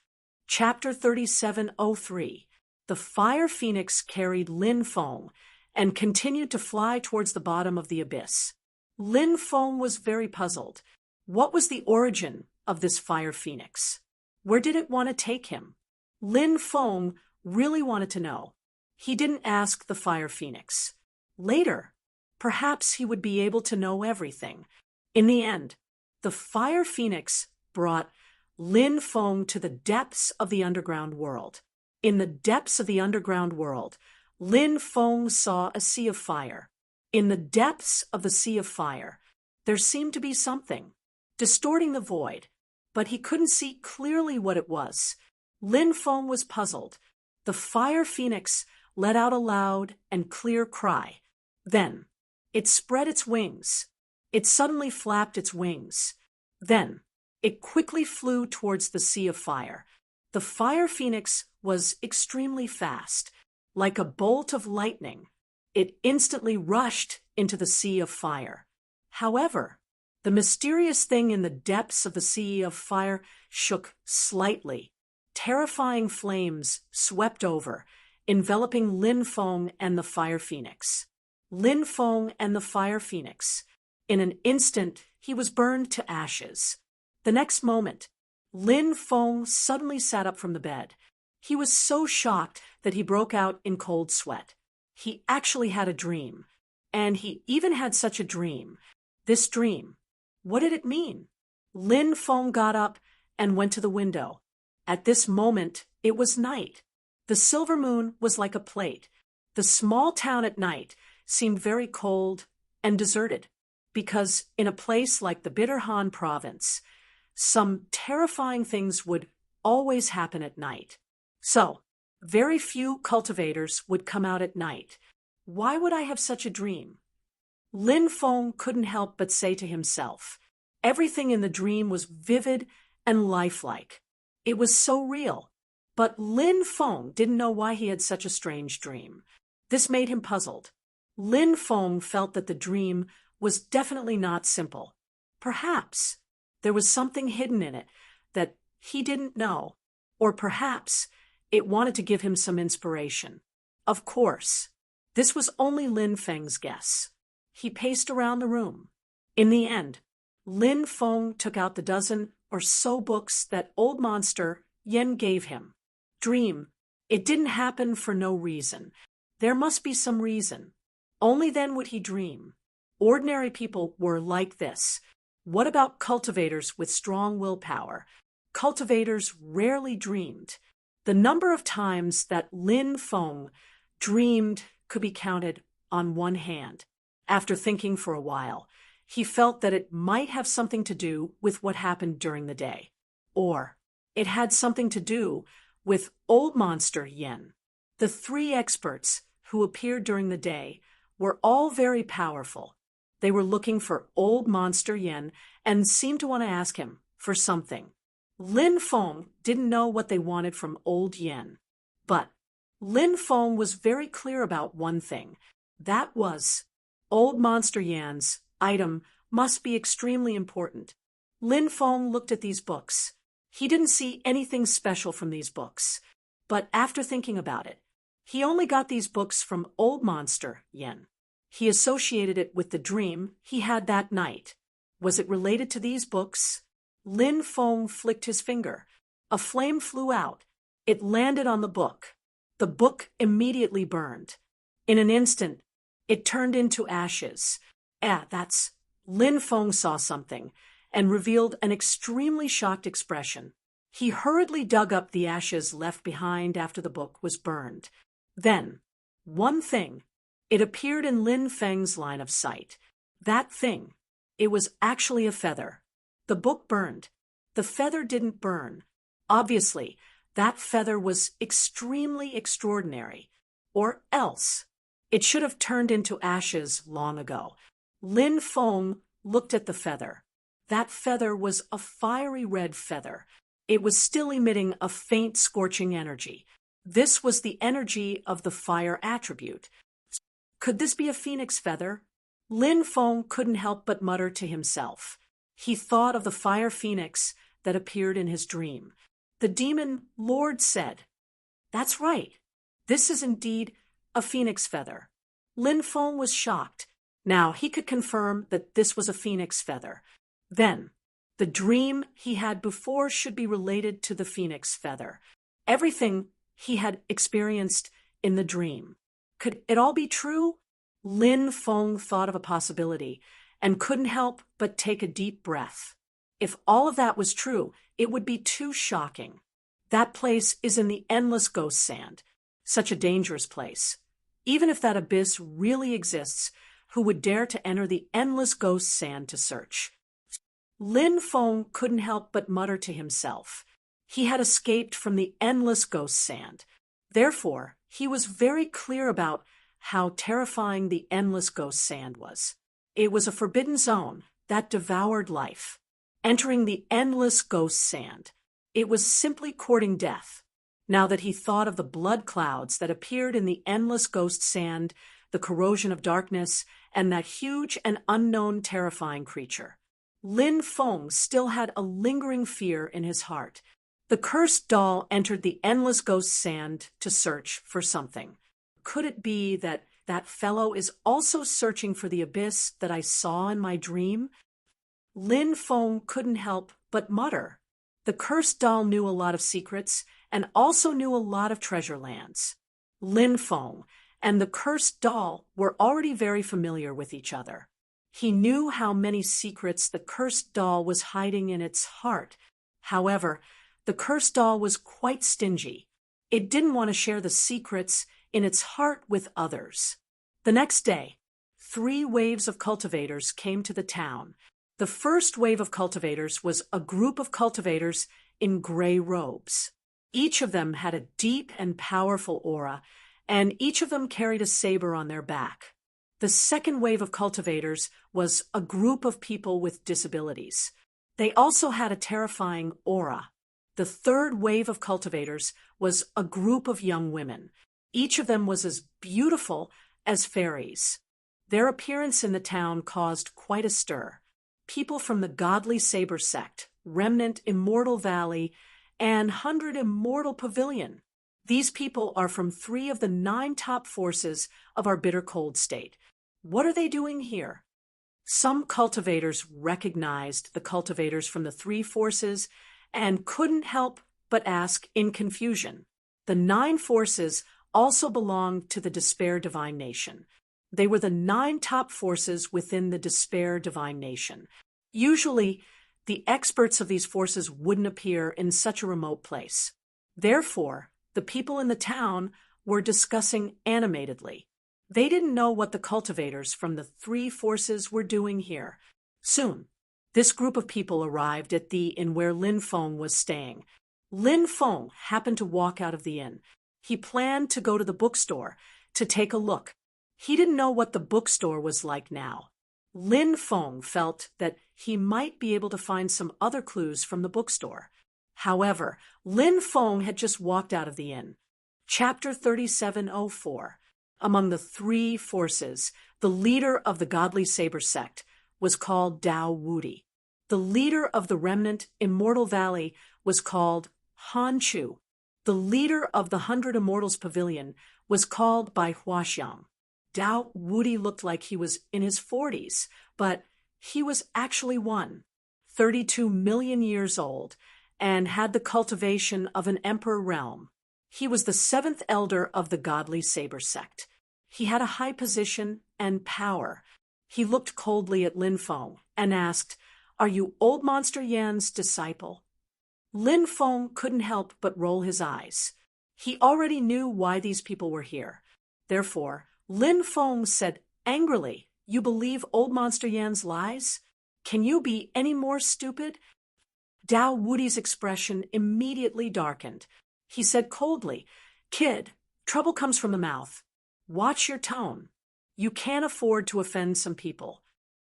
Chapter 3703. The fire phoenix carried Lin Feng and continued to fly towards the bottom of the abyss. Lin Feng was very puzzled. What was the origin of this fire phoenix? Where did it want to take him? Lin Feng really wanted to know. He didn't ask the fire phoenix. Later, perhaps he would be able to know everything. In the end, the fire phoenix brought Lin Feng to the depths of the underground world. In the depths of the underground world, Lin Feng saw a sea of fire. In the depths of the sea of fire, there seemed to be something, distorting the void, but he couldn't see clearly what it was. Lin Feng was puzzled. The fire phoenix let out a loud and clear cry. Then, it spread its wings. It suddenly flapped its wings. Then, it quickly flew towards the sea of fire. The fire phoenix was extremely fast. Like a bolt of lightning, it instantly rushed into the sea of fire. However, the mysterious thing in the depths of the sea of fire shook slightly. Terrifying flames swept over, enveloping Lin Feng and the fire phoenix. Lin Feng and the fire phoenix. In an instant, he was burned to ashes. The next moment, Lin Feng suddenly sat up from the bed. He was so shocked that he broke out in cold sweat. He actually had a dream, and he even had such a dream. This dream, what did it mean? Lin Feng got up and went to the window. At this moment, it was night. The silver moon was like a plate. The small town at night seemed very cold and deserted, because in a place like the Bitterhan province, some terrifying things would always happen at night. So, very few cultivators would come out at night. Why would I have such a dream? Lin Feng couldn't help but say to himself, everything in the dream was vivid and lifelike. It was so real. But Lin Feng didn't know why he had such a strange dream. This made him puzzled. Lin Feng felt that the dream was definitely not simple. Perhaps there was something hidden in it that he didn't know, or perhaps it wanted to give him some inspiration. Of course, this was only Lin Feng's guess. He paced around the room. In the end, Lin Feng took out the dozen or so books that old monster Yen gave him. Dream. It didn't happen for no reason. There must be some reason. Only then would he dream. Ordinary people were like this. What about cultivators with strong willpower? Cultivators rarely dreamed. The number of times that Lin Feng dreamed could be counted on one hand. After thinking for a while, he felt that it might have something to do with what happened during the day. Or it had something to do with old monster Yen. The three experts who appeared during the day were all very powerful. They were looking for old monster Yen and seemed to want to ask him for something. Lin Feng didn't know what they wanted from old Yen. But Lin Feng was very clear about one thing. That was, old monster Yan's item must be extremely important. Lin Feng looked at these books. He didn't see anything special from these books. But after thinking about it, he only got these books from old monster Yen. He associated it with the dream he had that night. Was it related to these books? Lin Feng flicked his finger. A flame flew out. It landed on the book. The book immediately burned. In an instant, it turned into ashes. That's... Lin Feng saw something and revealed an extremely shocked expression. He hurriedly dug up the ashes left behind after the book was burned. Then, one thing, it appeared in Lin Feng's line of sight. That thing, it was actually a feather. The book burned. The feather didn't burn. Obviously, that feather was extremely extraordinary. Or else, it should have turned into ashes long ago. Lin Feng looked at the feather. That feather was a fiery red feather. It was still emitting a faint scorching energy. This was the energy of the fire attribute. Could this be a phoenix feather? Lin Feng couldn't help but mutter to himself. He thought of the fire phoenix that appeared in his dream. The demon lord said, "That's right. This is indeed a phoenix feather." Lin Feng was shocked. Now, he could confirm that this was a phoenix feather. Then, the dream he had before should be related to the phoenix feather. Everything he had experienced in the dream. Could it all be true? Lin Feng thought of a possibility and couldn't help but take a deep breath. If all of that was true, it would be too shocking. That place is in the endless ghost sand. Such a dangerous place. Even if that abyss really exists, who would dare to enter the endless ghost sand to search? Lin Feng couldn't help but mutter to himself. He had escaped from the endless ghost sand. Therefore, he was very clear about how terrifying the endless ghost sand was. It was a forbidden zone that devoured life. Entering the endless ghost sand, it was simply courting death. Now that he thought of the blood clouds that appeared in the endless ghost sand, the corrosion of darkness, and that huge and unknown terrifying creature, Lin Feng still had a lingering fear in his heart. The cursed doll entered the endless ghost sand to search for something. Could it be that that fellow is also searching for the abyss that I saw in my dream? Lin Feng couldn't help but mutter. The cursed doll knew a lot of secrets and also knew a lot of treasure lands. Lin Feng and the cursed doll were already very familiar with each other. He knew how many secrets the cursed doll was hiding in its heart. However, the cursed doll was quite stingy. It didn't want to share the secrets in its heart with others. The next day, 3 waves of cultivators came to the town. The first wave of cultivators was a group of cultivators in gray robes. Each of them had a deep and powerful aura, and each of them carried a saber on their back. The second wave of cultivators was a group of people with disabilities. They also had a terrifying aura. The third wave of cultivators was a group of young women. Each of them was as beautiful as fairies. Their appearance in the town caused quite a stir. People from the Godly Saber Sect, Remnant Immortal Valley, and 100 Immortal Pavilion. These people are from 3 of the 9 top forces of our bitter cold state. What are they doing here? Some cultivators recognized the cultivators from the 3 forces and couldn't help but ask in confusion. The 9 forces also belonged to the Despair Divine Nation. They were the 9 top forces within the Despair Divine Nation. Usually, the experts of these forces wouldn't appear in such a remote place. Therefore, the people in the town were discussing animatedly. They didn't know what the cultivators from the 3 forces were doing here. Soon, this group of people arrived at the inn where Lin Feng was staying. Lin Feng happened to walk out of the inn. He planned to go to the bookstore to take a look. He didn't know what the bookstore was like now. Lin Feng felt that he might be able to find some other clues from the bookstore. However, Lin Feng had just walked out of the inn. Chapter 3704. Among the 3 forces, the leader of the Godly Saber Sect was called Dao Wudi. The leader of the Remnant Immortal Valley was called Han Chu. The leader of the 100 Immortals Pavilion was called by Huaxiang. Dao Wudi looked like he was in his 40s, but he was actually 32 million years old, and had the cultivation of an emperor realm. He was the 7th elder of the Godly Saber Sect. He had a high position and power. He looked coldly at Lin Feng and asked, "Are you Old Monster Yan's disciple?" Lin Feng couldn't help but roll his eyes. He already knew why these people were here. Therefore, Lin Feng said angrily, "You believe Old Monster Yan's lies? Can you be any more stupid?" Dao Wudi's expression immediately darkened. He said coldly, "Kid, trouble comes from the mouth. Watch your tone. You can't afford to offend some people."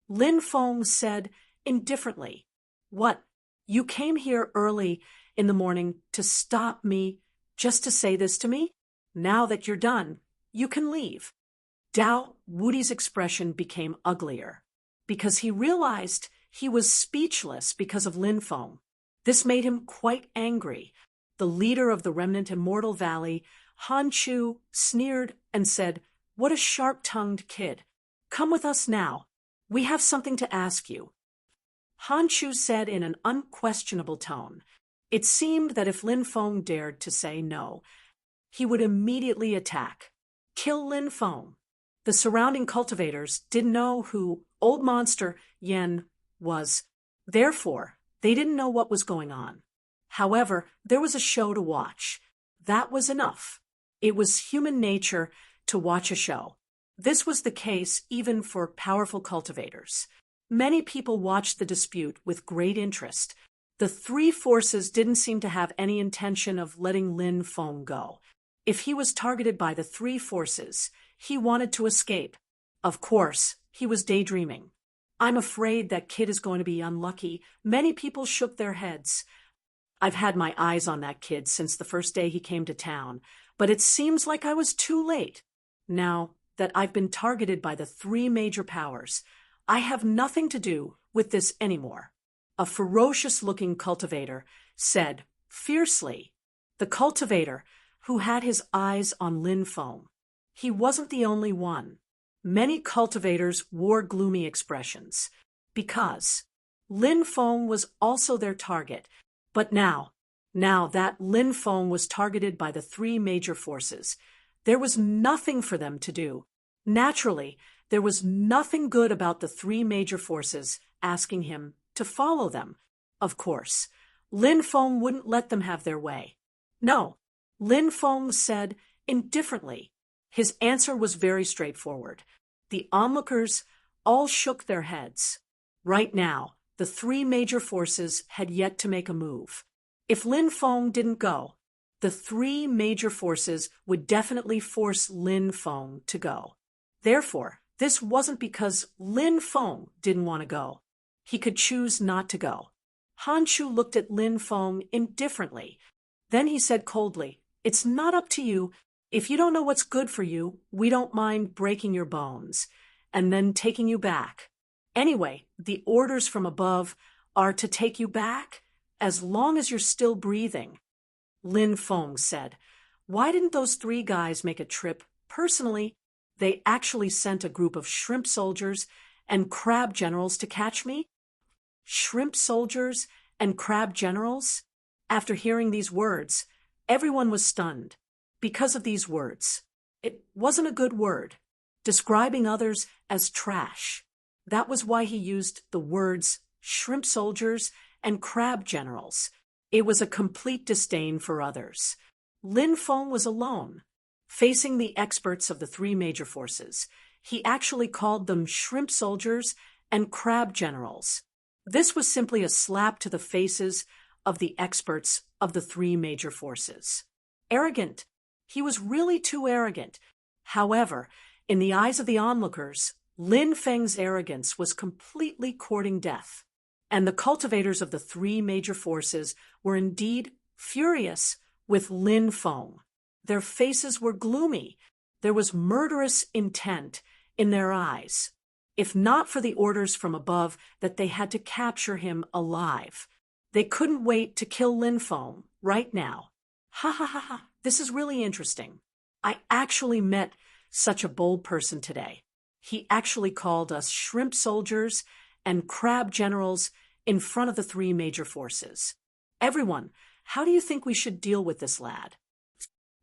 Lin Feng said indifferently, "What? You came here early in the morning to stop me just to say this to me? Now that you're done, you can leave." Dao Wudi's expression became uglier because he realized he was speechless because of Lin Feng. This made him quite angry. The leader of the Remnant Immortal Valley, Han Chu, sneered and said, "What a sharp-tongued kid. Come with us now. We have something to ask you. Han Chu said in an unquestionable tone. It seemed that if Lin Feng dared to say no, he would immediately attack. Kill Lin Feng. The surrounding cultivators didn't know who Old Monster Yen was. Therefore, they didn't know what was going on. However, there was a show to watch. That was enough. It was human nature to watch a show. This was the case even for powerful cultivators. Many people watched the dispute with great interest. The three forces didn't seem to have any intention of letting Lin Feng go. If he was targeted by the three forces, he wanted to escape. Of course, he was daydreaming. I'm afraid that kid is going to be unlucky. Many people shook their heads. I've had my eyes on that kid since the first day he came to town, but it seems like I was too late. Now that I've been targeted by the three major powers, I have nothing to do with this anymore. A ferocious-looking cultivator said fiercely. The cultivator who had his eyes on Lin Feng. He wasn't the only one. Many cultivators wore gloomy expressions because Lin Feng was also their target. But now that Lin Feng was targeted by the three major forces, there was nothing for them to do. Naturally, there was nothing good about the three major forces asking him to follow them. Of course, Lin Feng wouldn't let them have their way. No, Lin Feng said indifferently. His answer was very straightforward. The onlookers all shook their heads. Right now, the three major forces had yet to make a move. If Lin Feng didn't go, the three major forces would definitely force Lin Feng to go. Therefore, this wasn't because Lin Feng didn't want to go. He could choose not to go. Han Chu looked at Lin Feng indifferently. Then he said coldly, "It's not up to you. If you don't know what's good for you, we don't mind breaking your bones and then taking you back. Anyway, the orders from above are to take you back as long as you're still breathing." Lin Feng said, "Why didn't those three guys make a trip personally? They actually sent a group of shrimp soldiers and crab generals to catch me?" Shrimp soldiers and crab generals? After hearing these words, everyone was stunned. Because of these words. It wasn't a good word. Describing others as trash. That was why he used the words shrimp soldiers and crab generals. It was a complete disdain for others. Lin Feng was alone. Facing the experts of the three major forces, he actually called them shrimp soldiers and crab generals. This was simply a slap to the faces of the experts of the three major forces. Arrogant. He was really too arrogant. However, in the eyes of the onlookers, Lin Feng's arrogance was completely courting death. And the cultivators of the three major forces were indeed furious with Lin Feng. Their faces were gloomy. There was murderous intent in their eyes. If not for the orders from above that they had to capture him alive, they couldn't wait to kill Lin Feng right now. Ha ha ha ha, this is really interesting. I actually met such a bold person today. He actually called us shrimp soldiers and crab generals in front of the three major forces. Everyone, how do you think we should deal with this lad?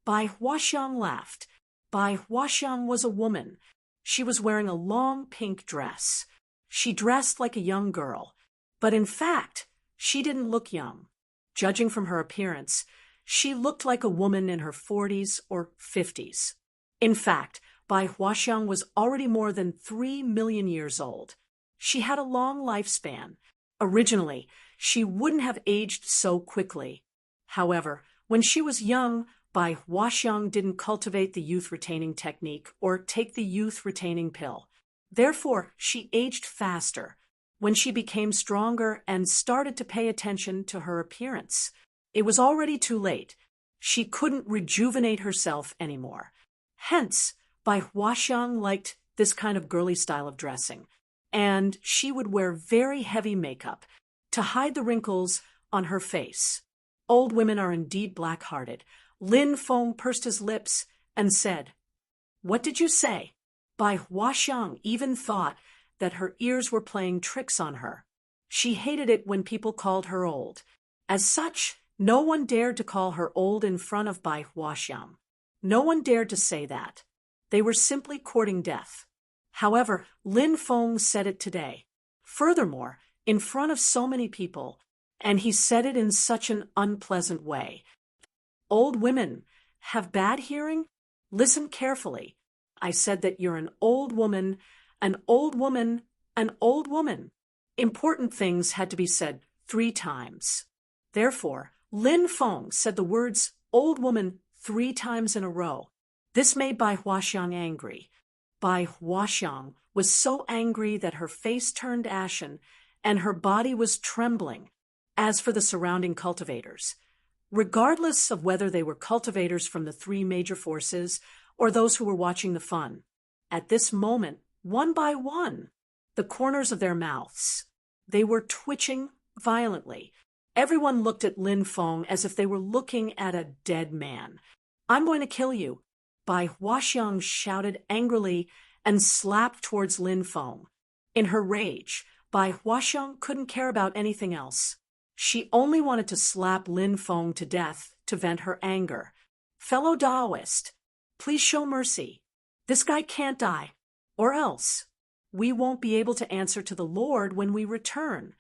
Bai Huaxiang laughed. Bai Huaxiang was a woman. She was wearing a long pink dress. She dressed like a young girl, but in fact, she didn't look young. Judging from her appearance, she looked like a woman in her 40s or 50s. In fact, Bai Huaxiang was already more than 3 million years old. She had a long lifespan. Originally, she wouldn't have aged so quickly. However, when she was young, Bai Huaxiang didn't cultivate the youth-retaining technique or take the youth-retaining pill. Therefore, she aged faster. When she became stronger and started to pay attention to her appearance, it was already too late. She couldn't rejuvenate herself anymore. Hence, Bai Huaxiang liked this kind of girly style of dressing, and she would wear very heavy makeup to hide the wrinkles on her face. Old women are indeed black-hearted. Lin Feng pursed his lips and said, "What did you say?" Bai Huaxiang even thought that her ears were playing tricks on her. She hated it when people called her old. As such, no one dared to call her old in front of Bai Huaxiang. No one dared to say that. They were simply courting death. However, Lin Feng said it today. Furthermore, in front of so many people, and he said it in such an unpleasant way. Old women have bad hearing? Listen carefully. I said that you're an old woman, an old woman, an old woman. Important things had to be said 3 times. Therefore, Lin Feng said the words old woman 3 times in a row. This made Bai Huaxiang angry. Bai Huaxiang was so angry that her face turned ashen and her body was trembling. As for the surrounding cultivators, regardless of whether they were cultivators from the 3 major forces or those who were watching the fun, at this moment, one by one, the corners of their mouths, they were twitching violently. Everyone looked at Lin Feng as if they were looking at a dead man. I'm going to kill you, Bai Huaxiang shouted angrily and slapped towards Lin Feng. In her rage, Bai Huaxiang couldn't care about anything else. She only wanted to slap Lin Feng to death to vent her anger. Fellow Taoist, please show mercy. This guy can't die, or else we won't be able to answer to the Lord when we return.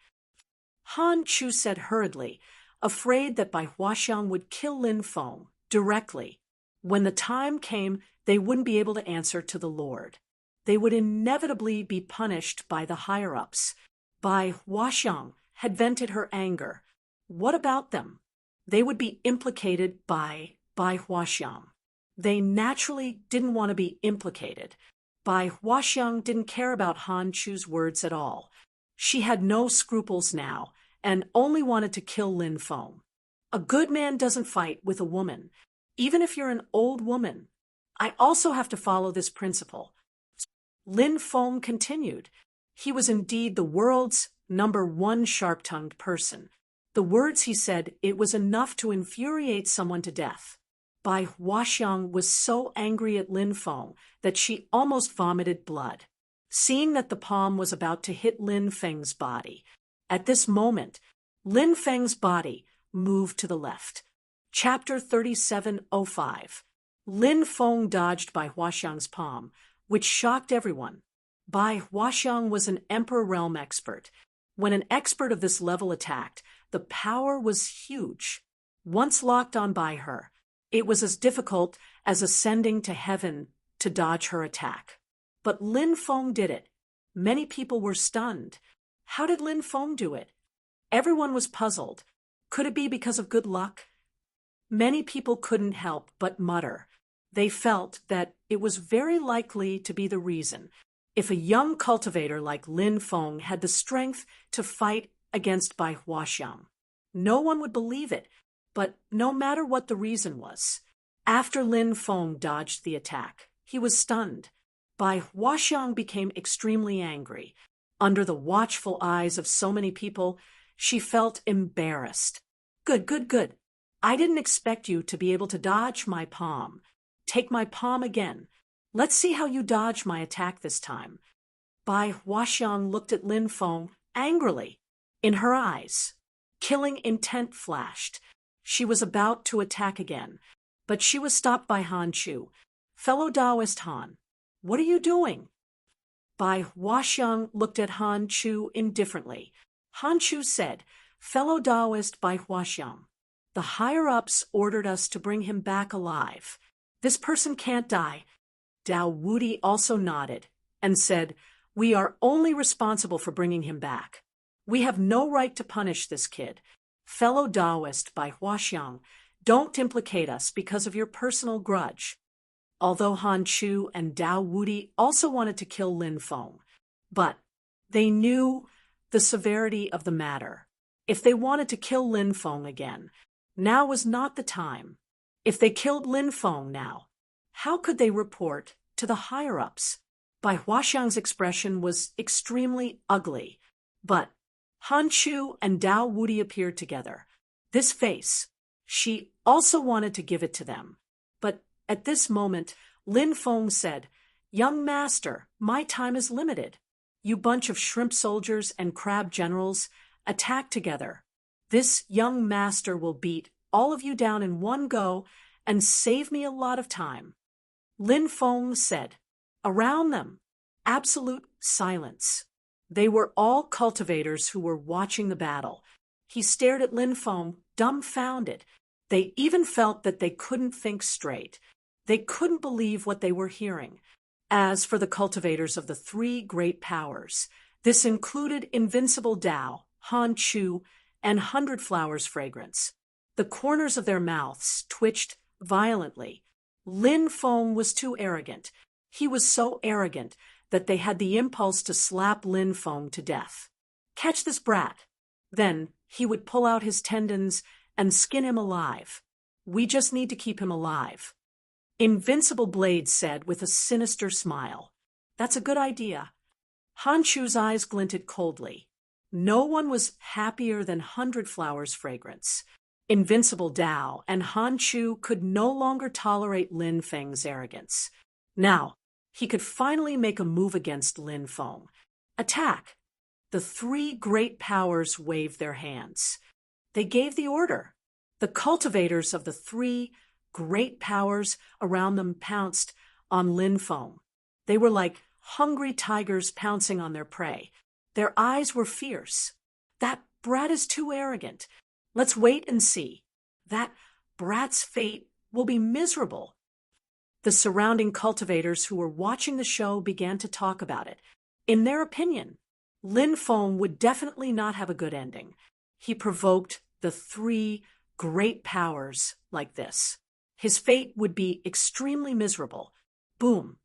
Han Chu said hurriedly, afraid that Bai Huaxiang would kill Lin Feng directly. When the time came, they wouldn't be able to answer to the Lord. They would inevitably be punished by the higher-ups. Bai Huaxiang had vented her anger. What about them? They would be implicated by Bai Huaxiang. They naturally didn't want to be implicated. Bai Huaxiang didn't care about Han Chu's words at all. She had no scruples now and only wanted to kill Lin Feng. A good man doesn't fight with a woman, even if you're an old woman. I also have to follow this principle. Lin Feng continued. He was indeed the world's #1 sharp-tongued person. The words he said, it was enough to infuriate someone to death. Bai Huaxiang was so angry at Lin Feng that she almost vomited blood. Seeing that the palm was about to hit Lin Feng's body, at this moment, Lin Feng's body moved to the left. Chapter 3705. Lin Feng dodged Bai Huaxiang's palm, which shocked everyone. Bai Huaxiang was an Emperor Realm expert. When an expert of this level attacked, the power was huge. Once locked on by her, it was as difficult as ascending to heaven to dodge her attack. But Lin Feng did it. Many people were stunned. How did Lin Feng do it? Everyone was puzzled. Could it be because of good luck? Many people couldn't help but mutter. They felt that it was very likely to be the reason. If a young cultivator like Lin Feng had the strength to fight against Bai Huaxiang, no one would believe it. But no matter what the reason was, after Lin Feng dodged the attack, he was stunned. Bai Huaxiang became extremely angry. Under the watchful eyes of so many people, she felt embarrassed. Good. I didn't expect you to be able to dodge my palm. Take my palm again. Let's see how you dodge my attack this time. Bai Huaxiang looked at Lin Feng angrily. In her eyes, killing intent flashed. She was about to attack again, but she was stopped by Han Chu. Fellow Taoist Han, what are you doing? Bai Huaxiang looked at Han Chu indifferently. Han Chu said, Fellow Taoist Bai Huaxiang, the higher-ups ordered us to bring him back alive. This person can't die. Dao Wudi also nodded and said, We are only responsible for bringing him back. We have no right to punish this kid. Fellow Taoist Bai Huaxiang, don't implicate us because of your personal grudge. Although Han Chu and Dao Wudi also wanted to kill Lin Feng, but they knew the severity of the matter. If they wanted to kill Lin Feng again, now was not the time. If they killed Lin Feng now, how could they report to the higher-ups? Bai Huaxiang's expression was extremely ugly, but Han Chu and Dao Wudi appeared together. This face, she also wanted to give it to them. But at this moment, Lin Feng said, "Young master, my time is limited. You bunch of shrimp soldiers and crab generals, attack together. This young master will beat all of you down in one go and save me a lot of time." Lin Feng said. Around them, absolute silence. They were all cultivators who were watching the battle. He stared at Lin Feng, dumbfounded. They even felt that they couldn't think straight. They couldn't believe what they were hearing. As for the cultivators of the three great powers, this included Invincible Tao, Han Chu, and Hundred Flowers Fragrance. The corners of their mouths twitched violently. Lin Feng was too arrogant. He was so arrogant that they had the impulse to slap Lin Feng to death. Catch this brat. Then he would pull out his tendons and skin him alive. We just need to keep him alive. Invincible Blade said with a sinister smile. That's a good idea. Han Chu's eyes glinted coldly. No one was happier than Hundred Flowers Fragrance. Invincible Tao and Han Chu could no longer tolerate Lin Feng's arrogance. Now, he could finally make a move against Lin Feng. Attack! The three great powers waved their hands. They gave the order. The cultivators of the three great powers around them pounced on Lin Feng. They were like hungry tigers pouncing on their prey. Their eyes were fierce. That brat is too arrogant. Let's wait and see. That brat's fate will be miserable. The surrounding cultivators who were watching the show began to talk about it. In their opinion, Lin Feng would definitely not have a good ending. He provoked the three great powers like this. His fate would be extremely miserable. Boom.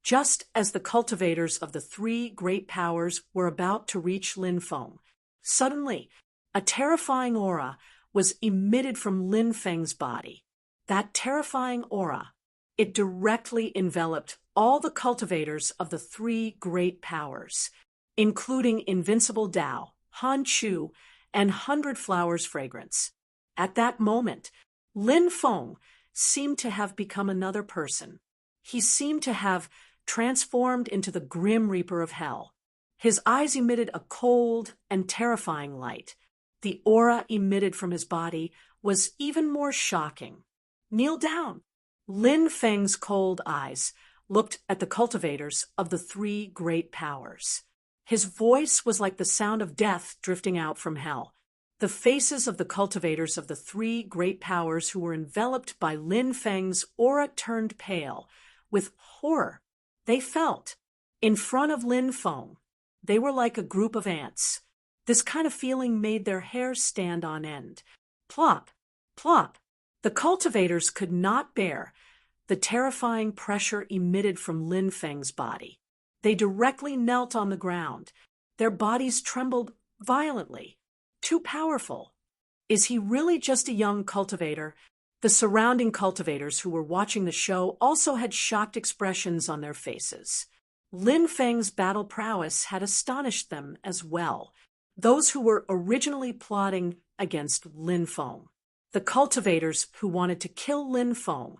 Just as the cultivators of the three great powers were about to reach Lin Feng, suddenly, a terrifying aura was emitted from Lin Feng's body. That terrifying aura, it directly enveloped all the cultivators of the three great powers, including Invincible Tao, Han Chu, and Hundred Flowers Fragrance. At that moment, Lin Feng seemed to have become another person. He seemed to have transformed into the Grim Reaper of Hell. His eyes emitted a cold and terrifying light. The aura emitted from his body was even more shocking. Kneel down. Lin Feng's cold eyes looked at the cultivators of the three great powers. His voice was like the sound of death drifting out from hell. The faces of the cultivators of the three great powers who were enveloped by Lin Feng's aura turned pale. With horror, they felt. In front of Lin Feng, they were like a group of ants. This kind of feeling made their hair stand on end. Plop, plop. The cultivators could not bear the terrifying pressure emitted from Lin Feng's body. They directly knelt on the ground. Their bodies trembled violently. Too powerful. Is he really just a young cultivator? The surrounding cultivators who were watching the show also had shocked expressions on their faces. Lin Feng's battle prowess had astonished them as well. Those who were originally plotting against Lin Feng. The cultivators who wanted to kill Lin Feng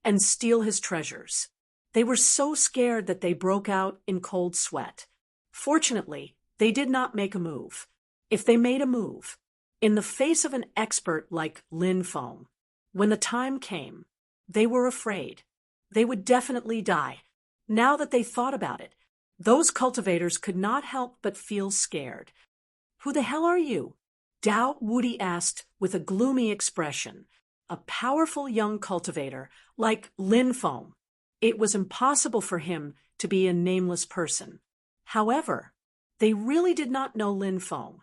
and steal his treasures. They were so scared that they broke out in cold sweat. Fortunately, they did not make a move. If they made a move, in the face of an expert like Lin Feng, when the time came, they were afraid. They would definitely die. Now that they thought about it, those cultivators could not help but feel scared. Who the hell are you? Dao Wudi asked with a gloomy expression. A powerful young cultivator like Lin Feng. It was impossible for him to be a nameless person. However, they really did not know Lin Feng.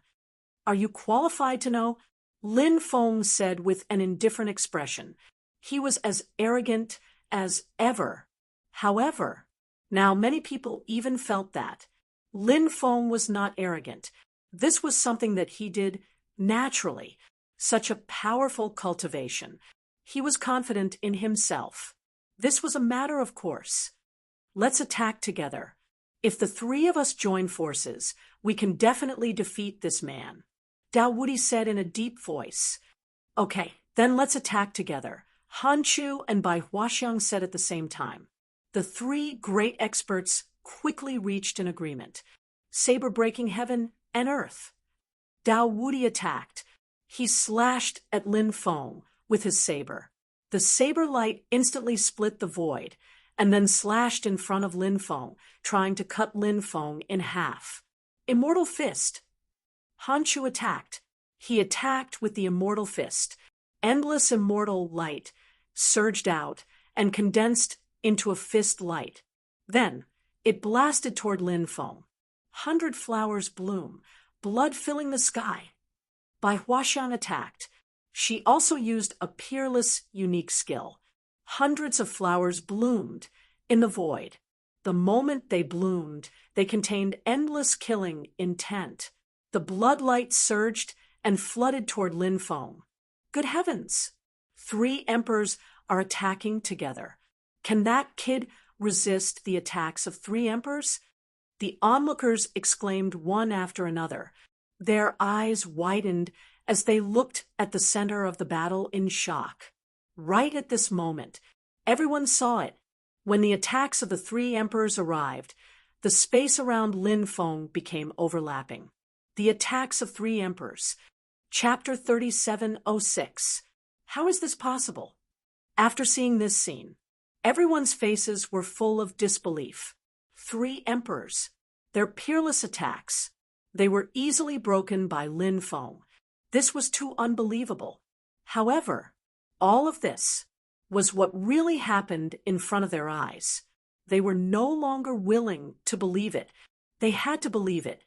Are you qualified to know? Lin Feng said with an indifferent expression. He was as arrogant as ever. However, now many people even felt that. Lin Feng was not arrogant. This was something that he did naturally. Such a powerful cultivation. He was confident in himself. This was a matter of course. Let's attack together. If the three of us join forces, we can definitely defeat this man. Dao Wudi said in a deep voice. Okay, then let's attack together. Han Chu and Bai Huaxiang said at the same time. The three great experts quickly reached an agreement, saber-breaking heaven and earth. Dao Wudi attacked. He slashed at Lin Feng with his saber. The saber light instantly split the void, and then slashed in front of Lin Feng, trying to cut Lin Feng in half. Immortal Fist. Han Chu attacked. He attacked with the Immortal Fist. Endless immortal light surged out and condensed into a fist light. Then it blasted toward Lin Feng. 100 flowers bloom, blood filling the sky. Bai Huaxiang attacked. She also used a peerless, unique skill. Hundreds of flowers bloomed in the void. The moment they bloomed, they contained endless killing intent. The blood light surged and flooded toward Lin Feng. Good heavens! 3 emperors are attacking together. Can that kid resist the attacks of 3 emperors? The onlookers exclaimed one after another. Their eyes widened as they looked at the center of the battle in shock. Right at this moment, everyone saw it. When the attacks of the 3 emperors arrived, the space around Lin Feng became overlapping. The attacks of 3 emperors. Chapter 3706. How is this possible? After seeing this scene, everyone's faces were full of disbelief. 3 emperors. Their peerless attacks. They were easily broken by Lin Feng. This was too unbelievable. However, all of this was what really happened in front of their eyes. They were no longer willing to believe it. They had to believe it.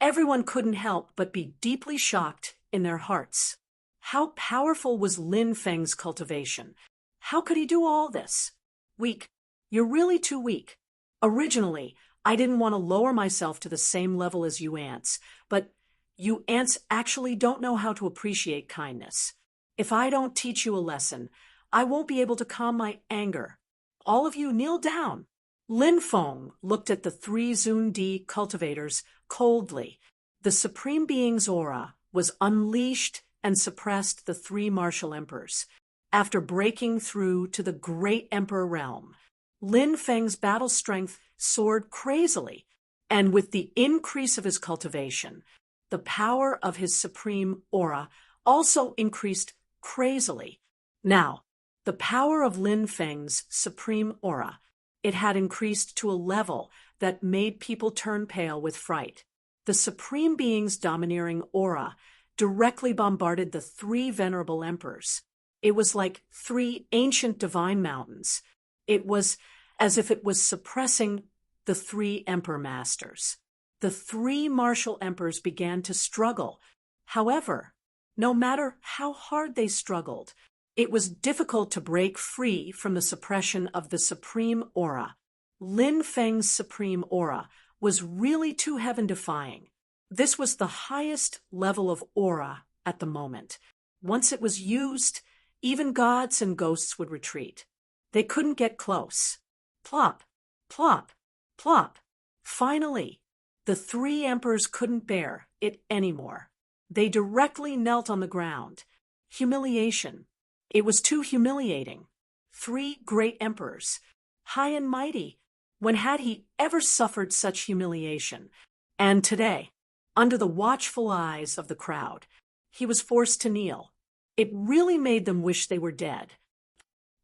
Everyone couldn't help but be deeply shocked in their hearts. How powerful was Lin Feng's cultivation? How could he do all this? Weak. You're really too weak. Originally, I didn't want to lower myself to the same level as you ants, but you ants actually don't know how to appreciate kindness. If I don't teach you a lesson, I won't be able to calm my anger. All of you kneel down. Lin Feng looked at the 3 Zun-Di cultivators coldly. The Supreme Being's aura was unleashed and suppressed the 3 martial emperors. After breaking through to the great emperor realm, Lin Feng's battle strength soared crazily, and with the increase of his cultivation, the power of his supreme aura also increased crazily. Now, the power of Lin Feng's supreme aura, it had increased to a level that made people turn pale with fright. The Supreme Being's domineering aura directly bombarded the 3 venerable emperors. It was like 3 ancient divine mountains. It was as if it was suppressing the 3 emperor masters. The 3 martial emperors began to struggle. However, no matter how hard they struggled, it was difficult to break free from the suppression of the supreme aura. Lin Feng's supreme aura was really too heaven-defying. This was the highest level of aura at the moment. Once it was used, even gods and ghosts would retreat. They couldn't get close. Plop, plop, plop. Finally, the 3 emperors couldn't bear it anymore. They directly knelt on the ground. Humiliation. It was too humiliating. 3 great emperors, high and mighty. When had he ever suffered such humiliation? And today, under the watchful eyes of the crowd, he was forced to kneel. It really made them wish they were dead.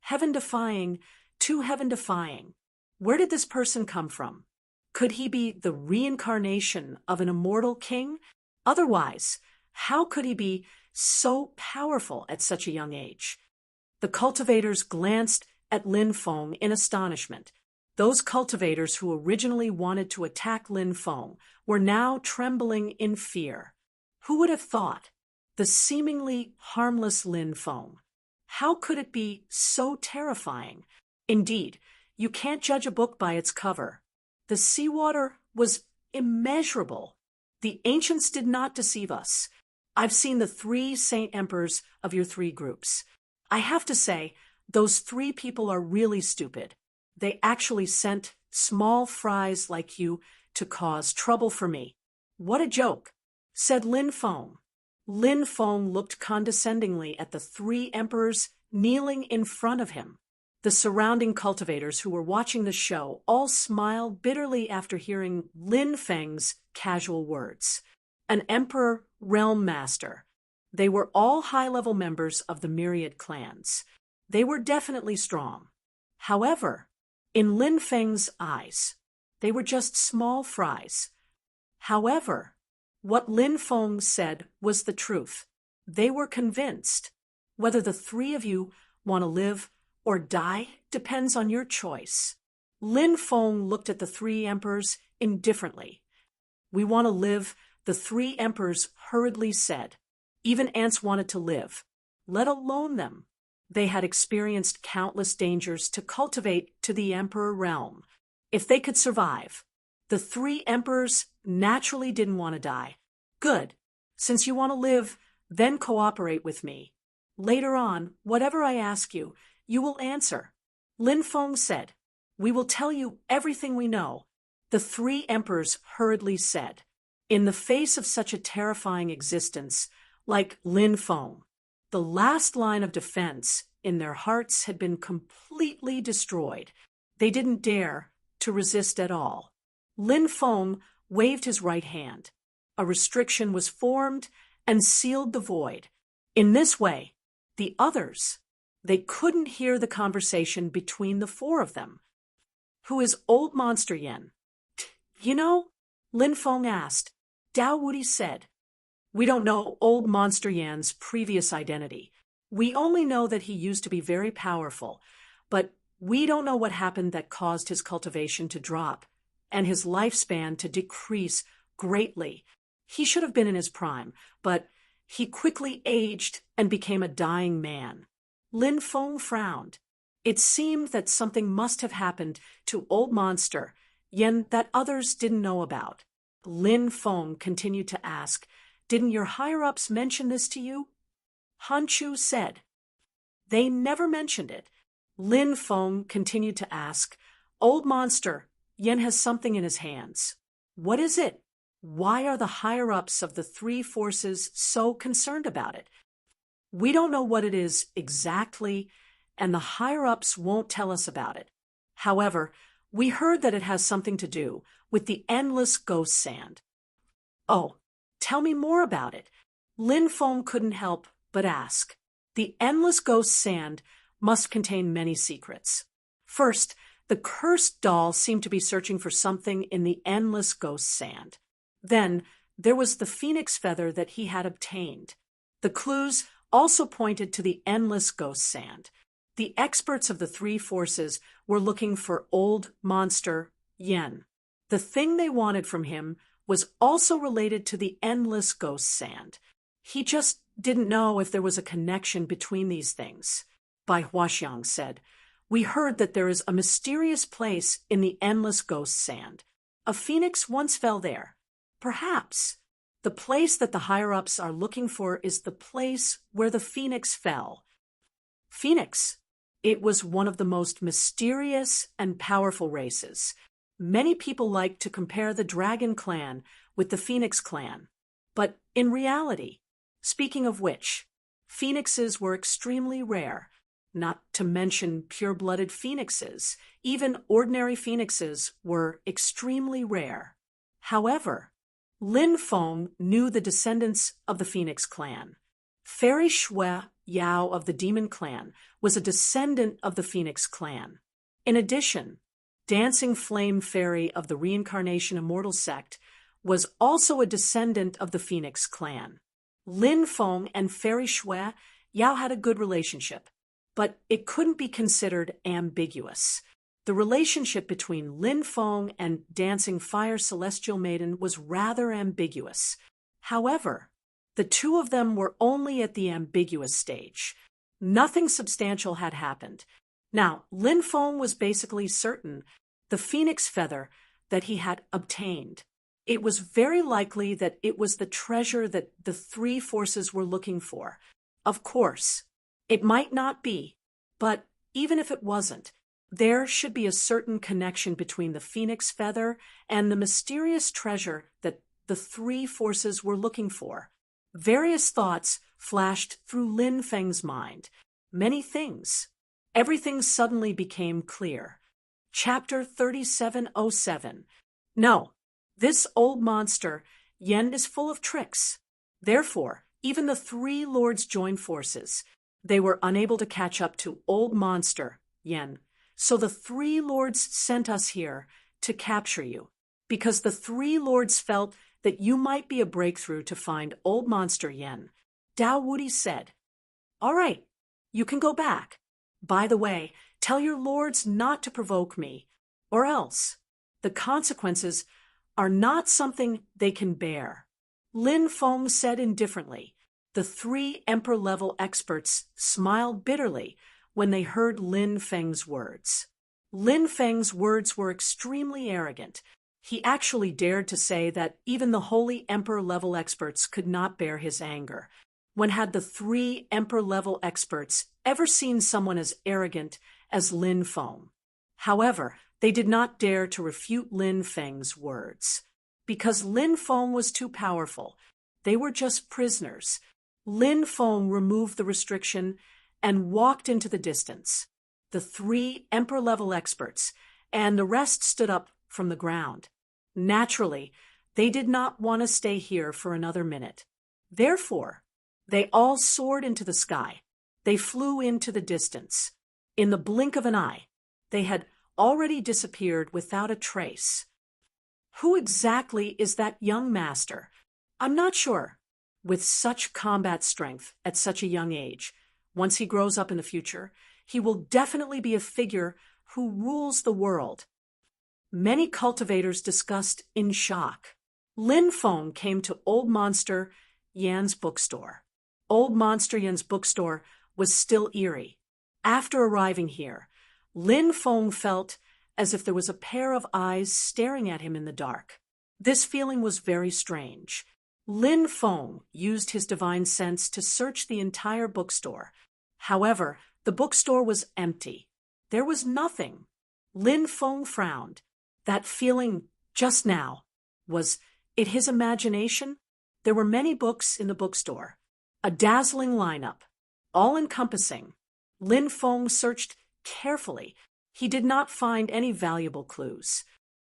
Heaven-defying, too heaven-defying. Where did this person come from? Could he be the reincarnation of an immortal king? Otherwise, how could he be so powerful at such a young age? The cultivators glanced at Lin Feng in astonishment. Those cultivators who originally wanted to attack Lin Feng were now trembling in fear. Who would have thought? The seemingly harmless Lin Feng. How could it be so terrifying? Indeed, you can't judge a book by its cover. The seawater was immeasurable. The ancients did not deceive us. I've seen the 3 saint emperors of your 3 groups. I have to say, those 3 people are really stupid. They actually sent small fries like you to cause trouble for me. What a joke, said Lin Feng. Lin Feng looked condescendingly at the 3 emperors kneeling in front of him. The surrounding cultivators who were watching the show all smiled bitterly after hearing Lin Feng's casual words. An emperor, realm master. They were all high-level members of the myriad clans. They were definitely strong. However, in Lin Feng's eyes, they were just small fries. However, what Lin Feng said was the truth. They were convinced. Whether the three of you want to live or die depends on your choice. Lin Feng looked at the three emperors indifferently. We want to live, the three emperors hurriedly said. Even ants wanted to live, let alone them. They had experienced countless dangers to cultivate to the emperor realm. If they could survive, the three emperors naturally didn't want to die. Good. Since you want to live, then cooperate with me. Later on, whatever I ask you, you will answer. Lin Feng said, we will tell you everything we know. The three emperors hurriedly said. In the face of such a terrifying existence, like Lin Feng, the last line of defense in their hearts had been completely destroyed. They didn't dare to resist at all. Lin Feng waved his right hand. A restriction was formed and sealed the void. In this way, the others, they couldn't hear the conversation between the four of them. Who is Old Monster Yen? You know, Lin Feng asked. Dao Wudi said. We don't know Old Monster Yan's previous identity. We only know that he used to be very powerful, but we don't know what happened that caused his cultivation to drop and his lifespan to decrease greatly. He should have been in his prime, but he quickly aged and became a dying man. Lin Feng frowned. It seemed that something must have happened to Old Monster Yen that others didn't know about. Lin Feng continued to ask, didn't your higher-ups mention this to you? Han Chu said. They never mentioned it. Lin Feng continued to ask, Old Monster, Yen has something in his hands. What is it? Why are the higher-ups of the three forces so concerned about it? We don't know what it is exactly, and the higher-ups won't tell us about it. However, we heard that it has something to do with the endless ghost sand. Oh, tell me more about it. Lin Feng couldn't help but ask. The endless ghost sand must contain many secrets. First, the cursed doll seemed to be searching for something in the endless ghost sand. Then, there was the phoenix feather that he had obtained. The clues also pointed to the endless ghost sand. The experts of the three forces were looking for Old Monster Yen. The thing they wanted from him was also related to the endless ghost sand. He just didn't know if there was a connection between these things. Bai Huaxiang said, we heard that there is a mysterious place in the endless ghost sand. A phoenix once fell there. Perhaps the place that the higher-ups are looking for is the place where the phoenix fell. Phoenix. It was one of the most mysterious and powerful races. Many people like to compare the Dragon Clan with the Phoenix Clan. But in reality, speaking of which, phoenixes were extremely rare, not to mention pure-blooded phoenixes. Even ordinary phoenixes were extremely rare. However, Lin Feng knew the descendants of the Phoenix Clan. Fairy Shui Yao of the Demon Clan was a descendant of the Phoenix Clan. In addition, Dancing Flame Fairy of the Reincarnation Immortal Sect was also a descendant of the Phoenix Clan. Lin Feng and Fairy Shui Yao had a good relationship, but it couldn't be considered ambiguous. The relationship between Lin Feng and Dancing Fire Celestial Maiden was rather ambiguous. However, the two of them were only at the ambiguous stage. Nothing substantial had happened. Now, Lin Feng was basically certain the phoenix feather that he had obtained. It was very likely that it was the treasure that the three forces were looking for. Of course, it might not be, but even if it wasn't, there should be a certain connection between the phoenix feather and the mysterious treasure that the three forces were looking for. Various thoughts flashed through Lin Feng's mind. Many things. everything suddenly became clear. Chapter 3707. No, this old monster, Yen, is full of tricks. Therefore, even the three lords joined forces. They were unable to catch up to old monster, Yen. So the three lords sent us here to capture you, because the three lords felt that you might be a breakthrough to find old monster Yen. Dao Wudi said, "All right, you can go back. By the way, tell your lords not to provoke me, or else the consequences are not something they can bear." Lin Feng said indifferently. The three emperor-level experts smiled bitterly when they heard Lin Feng's words. Lin Feng's words were extremely arrogant. He actually dared to say that even the holy emperor-level experts could not bear his anger. When had the three emperor-level experts ever seen someone as arrogant as Lin Feng? However, they did not dare to refute Lin Feng's words. Because Lin Feng was too powerful, they were just prisoners. Lin Feng removed the restriction and walked into the distance. The three emperor-level experts and the rest stood up from the ground. Naturally, they did not want to stay here for another minute. Therefore, they all soared into the sky. They flew into the distance. In the blink of an eye, they had already disappeared without a trace. Who exactly is that young master? I'm not sure. With such combat strength at such a young age, once he grows up in the future, he will definitely be a figure who rules the world. Many cultivators discussed in shock. Lin Feng came to Old Monster Yan's bookstore. Old Monster Yan's bookstore was still eerie. After arriving here, Lin Feng felt as if there was a pair of eyes staring at him in the dark. This feeling was very strange. Lin Feng used his divine sense to search the entire bookstore. However, the bookstore was empty. There was nothing. Lin Feng frowned. That feeling just now, was it his imagination? There were many books in the bookstore. A dazzling lineup, all-encompassing. Lin Feng searched carefully. He did not find any valuable clues.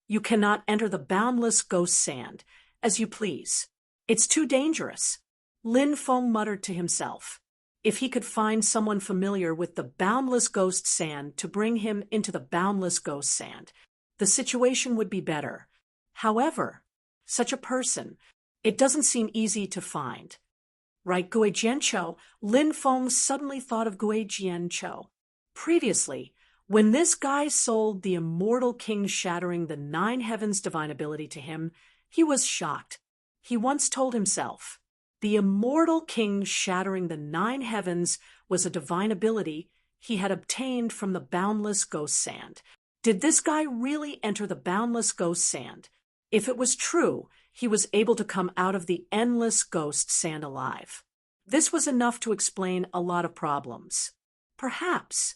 You cannot enter the boundless ghost sand as you please. It's too dangerous. Lin Feng muttered to himself. If he could find someone familiar with the boundless ghost sand to bring him into the boundless ghost sand, the situation would be better. However, such a person, it doesn't seem easy to find. Right, Gui Jianqiu, Lin Feng suddenly thought of Gui Jianqiu. Previously, when this guy sold the immortal king shattering the 9 heavens divine ability to him, he was shocked. He once told himself, the immortal king shattering the 9 heavens was a divine ability he had obtained from the boundless ghost sand. Did this guy really enter the boundless ghost sand? If it was true, he was able to come out of the endless ghost sand alive. This was enough to explain a lot of problems. Perhaps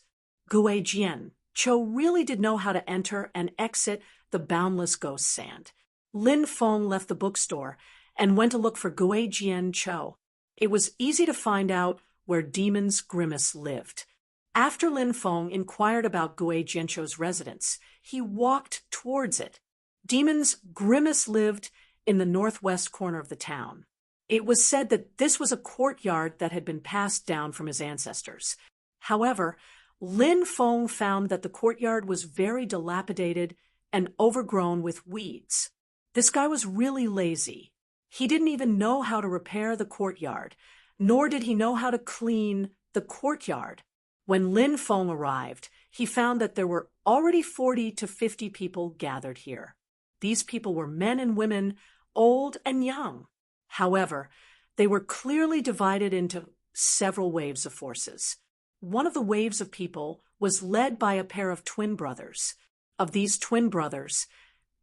Gui Jianqiu really did know how to enter and exit the boundless ghost sand. Lin Feng left the bookstore and went to look for Gui Jianqiu. It was easy to find out where Demon's Grimace lived. After Lin Feng inquired about Gui Jianqiu's residence, he walked towards it. Demon's Grimace lived in the northwest corner of the town. It was said that this was a courtyard that had been passed down from his ancestors. However, Lin Feng found that the courtyard was very dilapidated and overgrown with weeds. This guy was really lazy. He didn't even know how to repair the courtyard, nor did he know how to clean the courtyard. When Lin Feng arrived, he found that there were already 40 to 50 people gathered here. These people were men and women, old and young. However, they were clearly divided into several waves of forces. One of the waves of people was led by a pair of twin brothers. Of these twin brothers,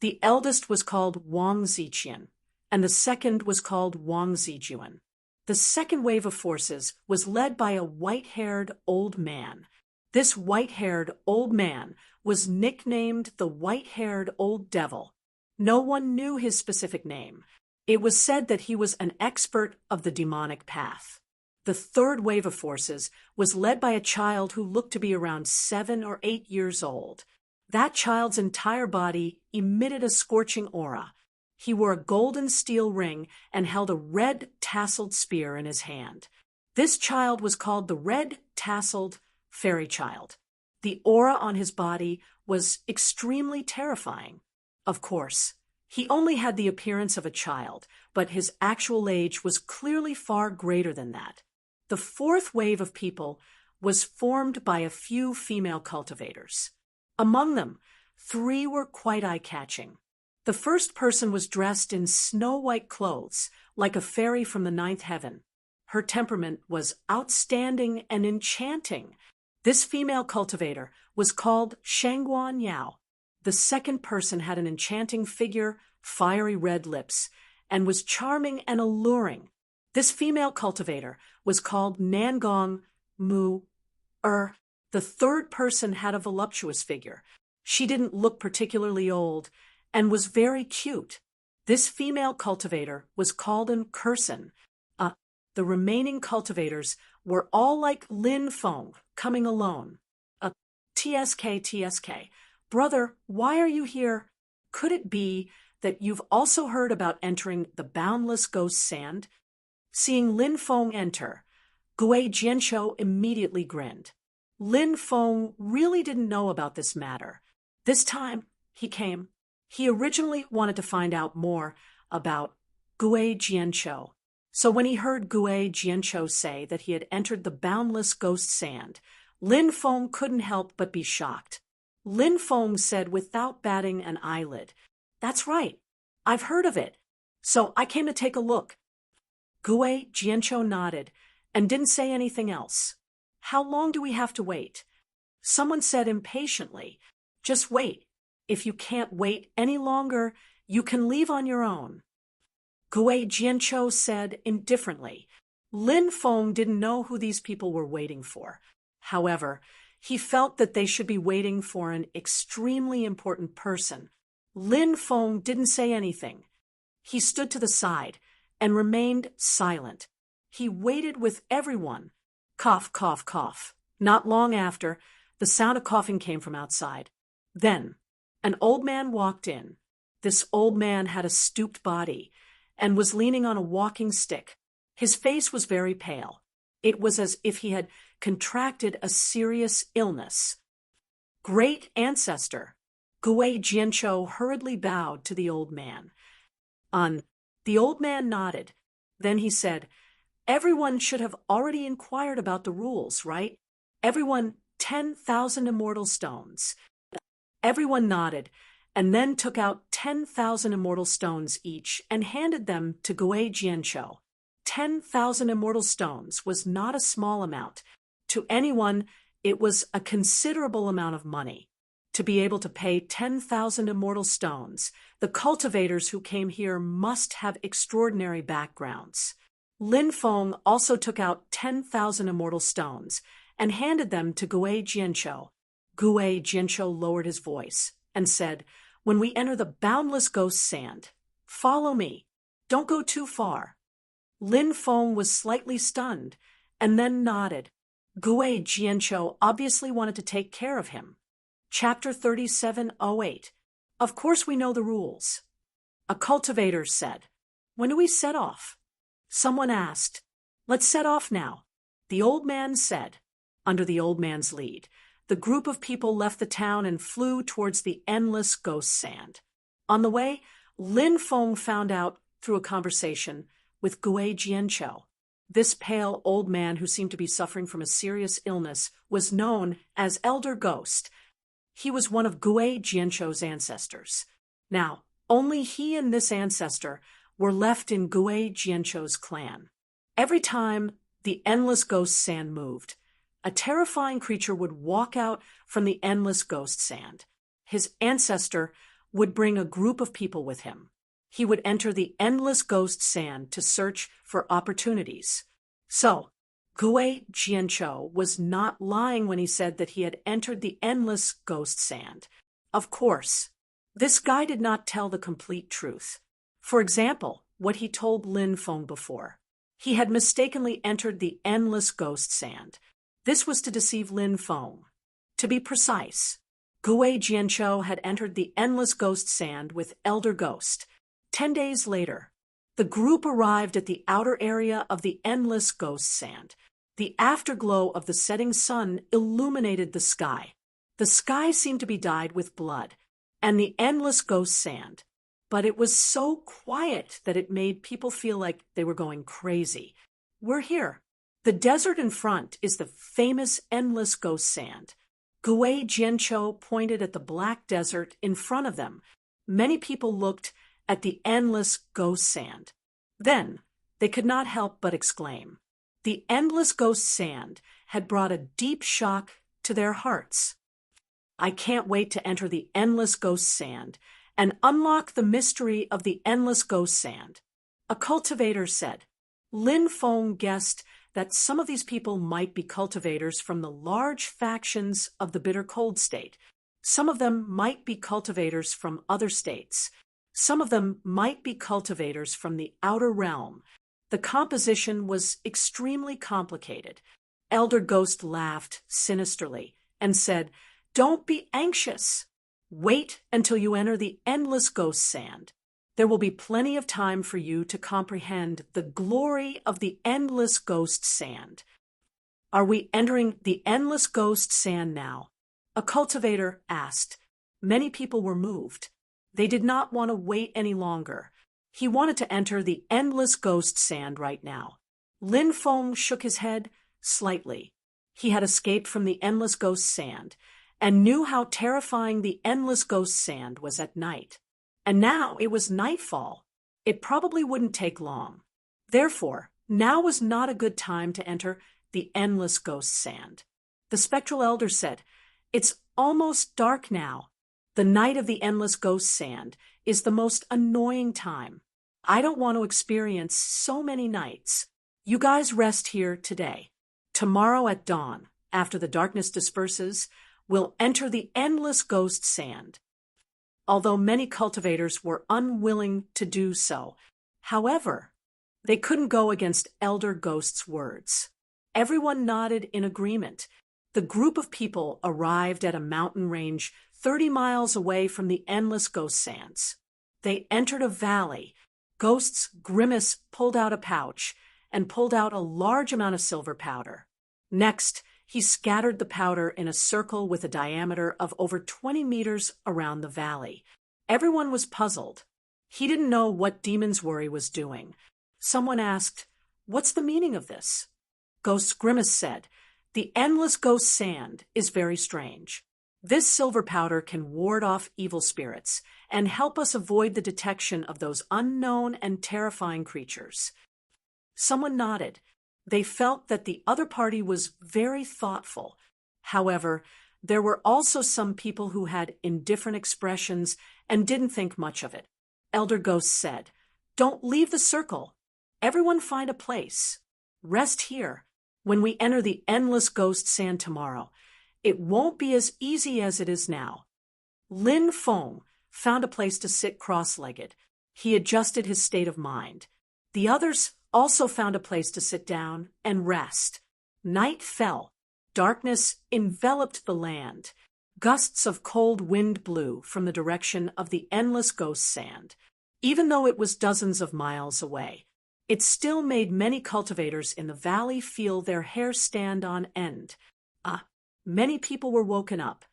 the eldest was called Wang Ziqian, and the second was called Wang Zijuan. The second wave of forces was led by a white-haired old man. This white-haired old man was nicknamed the White-Haired Old Devil. No one knew his specific name. It was said that he was an expert of the demonic path. The third wave of forces was led by a child who looked to be around 7 or 8 years old. That child's entire body emitted a scorching aura. He wore a golden steel ring and held a red tasseled spear in his hand. This child was called the Red Tasseled Fairy Child. The aura on his body was extremely terrifying. Of course, he only had the appearance of a child, but his actual age was clearly far greater than that. The fourth wave of people was formed by a few female cultivators. Among them, 3 were quite eye-catching. The first person was dressed in snow-white clothes, like a fairy from the ninth heaven. Her temperament was outstanding and enchanting. This female cultivator was called Shangguan Yao. The second person had an enchanting figure, fiery red lips, and was charming and alluring. This female cultivator was called Nangong Mu Er. The third person had a voluptuous figure. She didn't look particularly old and was very cute. This female cultivator was called an Curson. The remaining cultivators were all like Lin Feng, coming alone. TSK. Brother, why are you here? Could it be that you've also heard about entering the boundless ghost sand? Seeing Lin Feng enter, Gui Jianqiu immediately grinned. Lin Feng really didn't know about this matter. This time, he came. He originally wanted to find out more about Gui Jianqiu. So when he heard Gui Jianqiu say that he had entered the boundless ghost sand, Lin Feng couldn't help but be shocked. Lin Feng said without batting an eyelid, "That's right. I've heard of it. So I came to take a look." Gui Jianqiu nodded and didn't say anything else. "How long do we have to wait?" Someone said impatiently, "Just wait. If you can't wait any longer, you can leave on your own." Gui Jianqiu said indifferently. Lin Feng didn't know who these people were waiting for. However, he felt that they should be waiting for an extremely important person. Lin Feng didn't say anything. He stood to the side and remained silent. He waited with everyone. Cough, cough, cough. Not long after, the sound of coughing came from outside. Then, an old man walked in. This old man had a stooped body and was leaning on a walking stick. His face was very pale. It was as if he had contracted a serious illness. "Great ancestor," Gui Jianqiu hurriedly bowed to the old man. The old man nodded. Then he said, "Everyone should have already inquired about the rules, right? Everyone 10,000 immortal stones." Everyone nodded, and then took out 10,000 immortal stones each and handed them to Gui Jianqiu. 10,000 immortal stones was not a small amount. To anyone, it was a considerable amount of money. To be able to pay 10,000 immortal stones, the cultivators who came here must have extraordinary backgrounds. Lin Feng also took out 10,000 immortal stones and handed them to Gui Jianqiu. Gui Jianqiu lowered his voice and said, "When we enter the boundless ghost sand, follow me. Don't go too far." Lin Feng was slightly stunned and then nodded. Gui Jianqiu obviously wanted to take care of him. Chapter 3708. Of course we know the rules. A cultivator said, "When do we set off?" Someone asked, "Let's set off now." The old man said. Under the old man's lead, the group of people left the town and flew towards the endless ghost sand. On the way, Lin Feng found out through a conversation with Gui Jianqiu. This pale old man who seemed to be suffering from a serious illness was known as Elder Ghost. He was one of Gui Jianqiu's ancestors. Now, only he and this ancestor were left in Gui Jianqiu's clan. Every time the endless ghost sand moved, a terrifying creature would walk out from the endless ghost sand. His ancestor would bring a group of people with him. He would enter the endless ghost sand to search for opportunities. So, Gui Jianqiu was not lying when he said that he had entered the endless ghost sand. Of course, this guy did not tell the complete truth. For example, what he told Lin Feng before. He had mistakenly entered the endless ghost sand. This was to deceive Lin Feng. To be precise, Gui Jianqiu had entered the endless ghost sand with Elder Ghost. 10 days later, the group arrived at the outer area of the endless ghost sand. The afterglow of the setting sun illuminated the sky. The sky seemed to be dyed with blood, and the endless ghost sand. But it was so quiet that it made people feel like they were going crazy. We're here. The desert in front is the famous endless ghost sand. Gui Jianqiu pointed at the black desert in front of them. Many people looked at the endless ghost sand. Then they could not help but exclaim. The endless ghost sand had brought a deep shock to their hearts. I can't wait to enter the endless ghost sand and unlock the mystery of the endless ghost sand. A cultivator said. Lin Feng guessed that some of these people might be cultivators from the large factions of the Bitter Cold State. Some of them might be cultivators from other states. Some of them might be cultivators from the outer realm. The composition was extremely complicated. Elder Ghost laughed sinisterly and said, "Don't be anxious. Wait until you enter the endless ghost sand. There will be plenty of time for you to comprehend the glory of the endless ghost sand." Are we entering the endless ghost sand now? A cultivator asked. Many people were moved. They did not want to wait any longer. He wanted to enter the endless ghost sand right now. Lin Feng shook his head slightly. He had escaped from the endless ghost sand and knew how terrifying the endless ghost sand was at night. And now it was nightfall. It probably wouldn't take long. Therefore, now was not a good time to enter the endless ghost sand. The spectral elder said, "It's almost dark now. The night of the endless ghost sand is the most annoying time. I don't want to experience so many nights. You guys rest here today. Tomorrow at dawn, after the darkness disperses, we'll enter the endless ghost sand." Although many cultivators were unwilling to do so, however, they couldn't go against Elder Ghost's words. Everyone nodded in agreement. The group of people arrived at a mountain range 30 miles away from the endless ghost sands. They entered a valley. Ghost's Grimace pulled out a pouch and pulled out a large amount of silver powder. Next, he scattered the powder in a circle with a diameter of over 20 meters around the valley. Everyone was puzzled. He didn't know what Demon's Worry was doing. Someone asked, "What's the meaning of this?" Ghost's Grimace said, "The endless ghost sand is very strange. This silver powder can ward off evil spirits and help us avoid the detection of those unknown and terrifying creatures." Someone nodded. They felt that the other party was very thoughtful. However, there were also some people who had indifferent expressions and didn't think much of it. Elder Ghost said, "Don't leave the circle. Everyone find a place. Rest here. When we enter the endless ghost sand tomorrow, it won't be as easy as it is now." Lin Feng found a place to sit cross-legged. He adjusted his state of mind. The others also found a place to sit down and rest. Night fell. Darkness enveloped the land. Gusts of cold wind blew from the direction of the endless ghost sand. Even though it was dozens of miles away, it still made many cultivators in the valley feel their hair stand on end. Many people were woken up.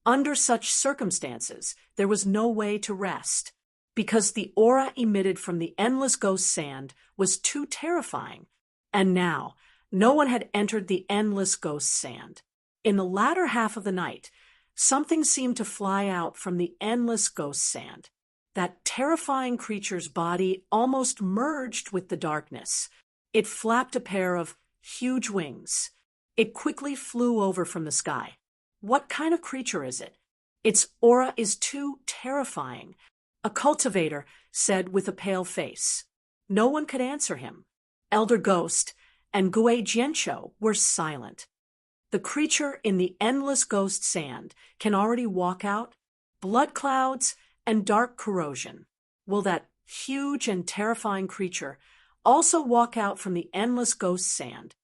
Under such circumstances, there was no way to rest, because the aura emitted from the endless ghost sand was too terrifying. And now, no one had entered the endless ghost sand. In the latter half of the night, something seemed to fly out from the endless ghost sand. That terrifying creature's body almost merged with the darkness. It flapped a pair of huge wings. It quickly flew over from the sky. What kind of creature is it? Its aura is too terrifying, a cultivator said with a pale face. No one could answer him. Elder Ghost and Gui Jianqiu were silent. The creature in the endless ghost sand can already walk out, blood clouds, and dark corrosion. Will that huge and terrifying creature also walk out from the endless ghost sand.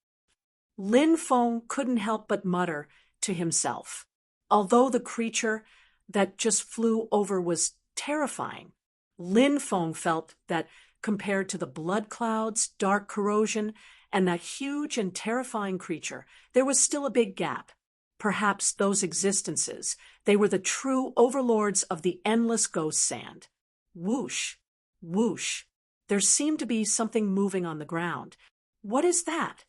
Lin Feng couldn't help but mutter to himself. Although the creature that just flew over was terrifying, Lin Feng felt that compared to the blood clouds, dark corrosion, and that huge and terrifying creature, there was still a big gap. Perhaps those existences, they were the true overlords of the endless ghost sand. Whoosh, whoosh. There seemed to be something moving on the ground. What is that?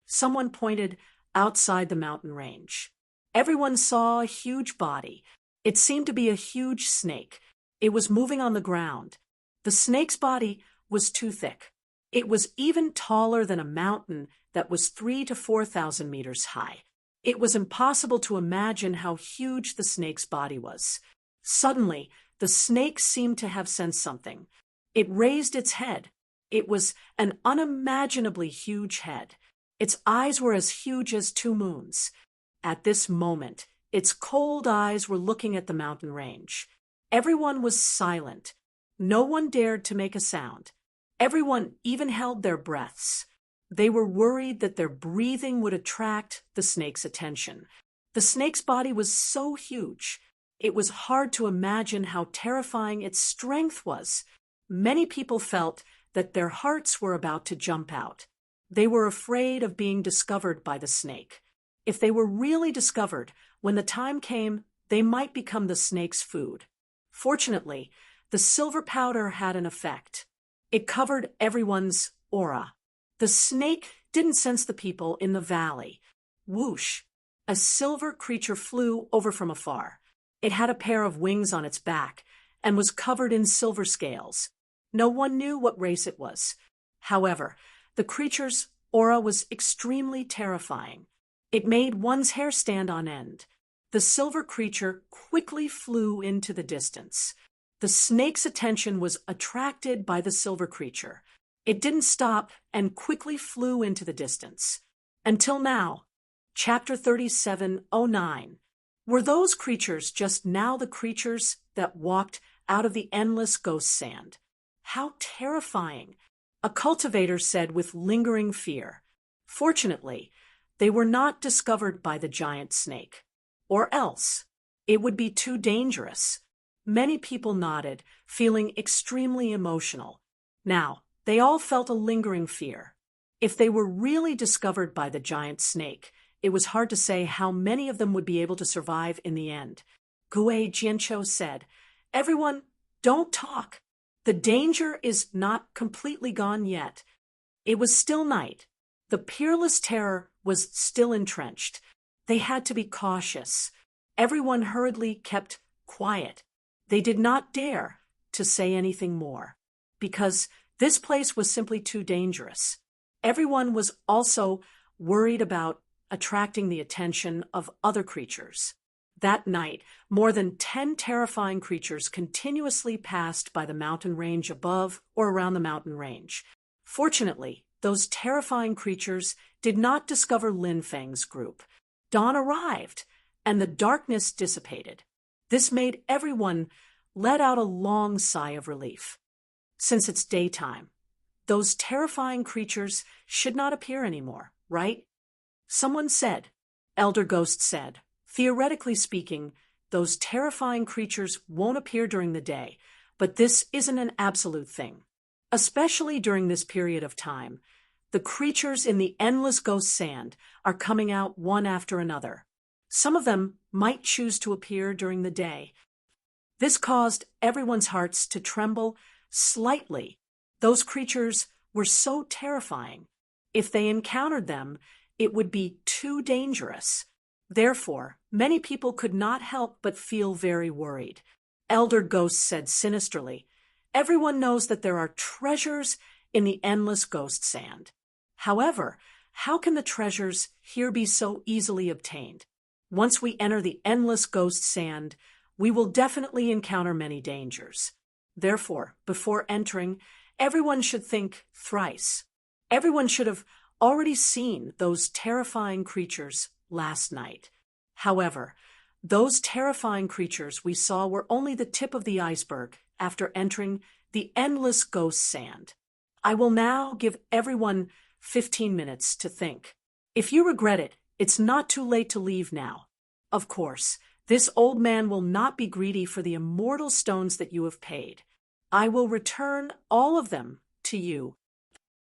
Someone pointed outside the mountain range. Everyone saw a huge body. It seemed to be a huge snake. It was moving on the ground. The snake's body was too thick. It was even taller than a mountain that was 3,000 to 4,000 meters high. It was impossible to imagine how huge the snake's body was. Suddenly, the snake seemed to have sensed something. It raised its head. It was an unimaginably huge head. Its eyes were as huge as 2 moons. At this moment, its cold eyes were looking at the mountain range. Everyone was silent. No one dared to make a sound. Everyone even held their breaths. They were worried that their breathing would attract the snake's attention. The snake's body was so huge. It was hard to imagine how terrifying its strength was. Many people felt that their hearts were about to jump out. They were afraid of being discovered by the snake. If they were really discovered, when the time came, they might become the snake's food. Fortunately, the silver powder had an effect. It covered everyone's aura. The snake didn't sense the people in the valley. Whoosh! A silver creature flew over from afar. It had a pair of wings on its back and was covered in silver scales. No one knew what race it was. However, the creature's aura was extremely terrifying. It made one's hair stand on end. The silver creature quickly flew into the distance. The snake's attention was attracted by the silver creature. It didn't stop and quickly flew into the distance. Until now, Chapter 3709. Were those creatures just now the creatures that walked out of the endless ghost sand? How terrifying! A cultivator said with lingering fear. Fortunately, they were not discovered by the giant snake. Or else, it would be too dangerous. Many people nodded, feeling extremely emotional. Now, they all felt a lingering fear. If they were really discovered by the giant snake, it was hard to say how many of them would be able to survive in the end. Gue Jianqiu said, "Everyone, don't talk. The danger is not completely gone yet." It was still night. The peerless terror was still entrenched. They had to be cautious. Everyone hurriedly kept quiet. They did not dare to say anything more, because this place was simply too dangerous. Everyone was also worried about attracting the attention of other creatures. That night, more than 10 terrifying creatures continuously passed by the mountain range above or around the mountain range. Fortunately, those terrifying creatures did not discover Lin Feng's group. Dawn arrived, and the darkness dissipated. This made everyone let out a long sigh of relief. Since it's daytime, those terrifying creatures should not appear anymore, right? Someone said, Elder Ghost said, theoretically speaking, those terrifying creatures won't appear during the day, but this isn't an absolute thing. Especially during this period of time, the creatures in the endless ghost sand are coming out one after another. Some of them might choose to appear during the day. This caused everyone's hearts to tremble slightly. Those creatures were so terrifying. If they encountered them, it would be too dangerous. Therefore, many people could not help but feel very worried. Elder Ghost said sinisterly, "Everyone knows that there are treasures in the endless ghost sand. However, how can the treasures here be so easily obtained? Once we enter the endless ghost sand, we will definitely encounter many dangers. Therefore, before entering, everyone should think thrice. Everyone should have already seen those terrifying creatures last night. However, those terrifying creatures we saw were only the tip of the iceberg after entering the endless ghost sand. I will now give everyone 15 minutes to think. If you regret it, it's not too late to leave now. Of course, this old man will not be greedy for the immortal stones that you have paid. I will return all of them to you.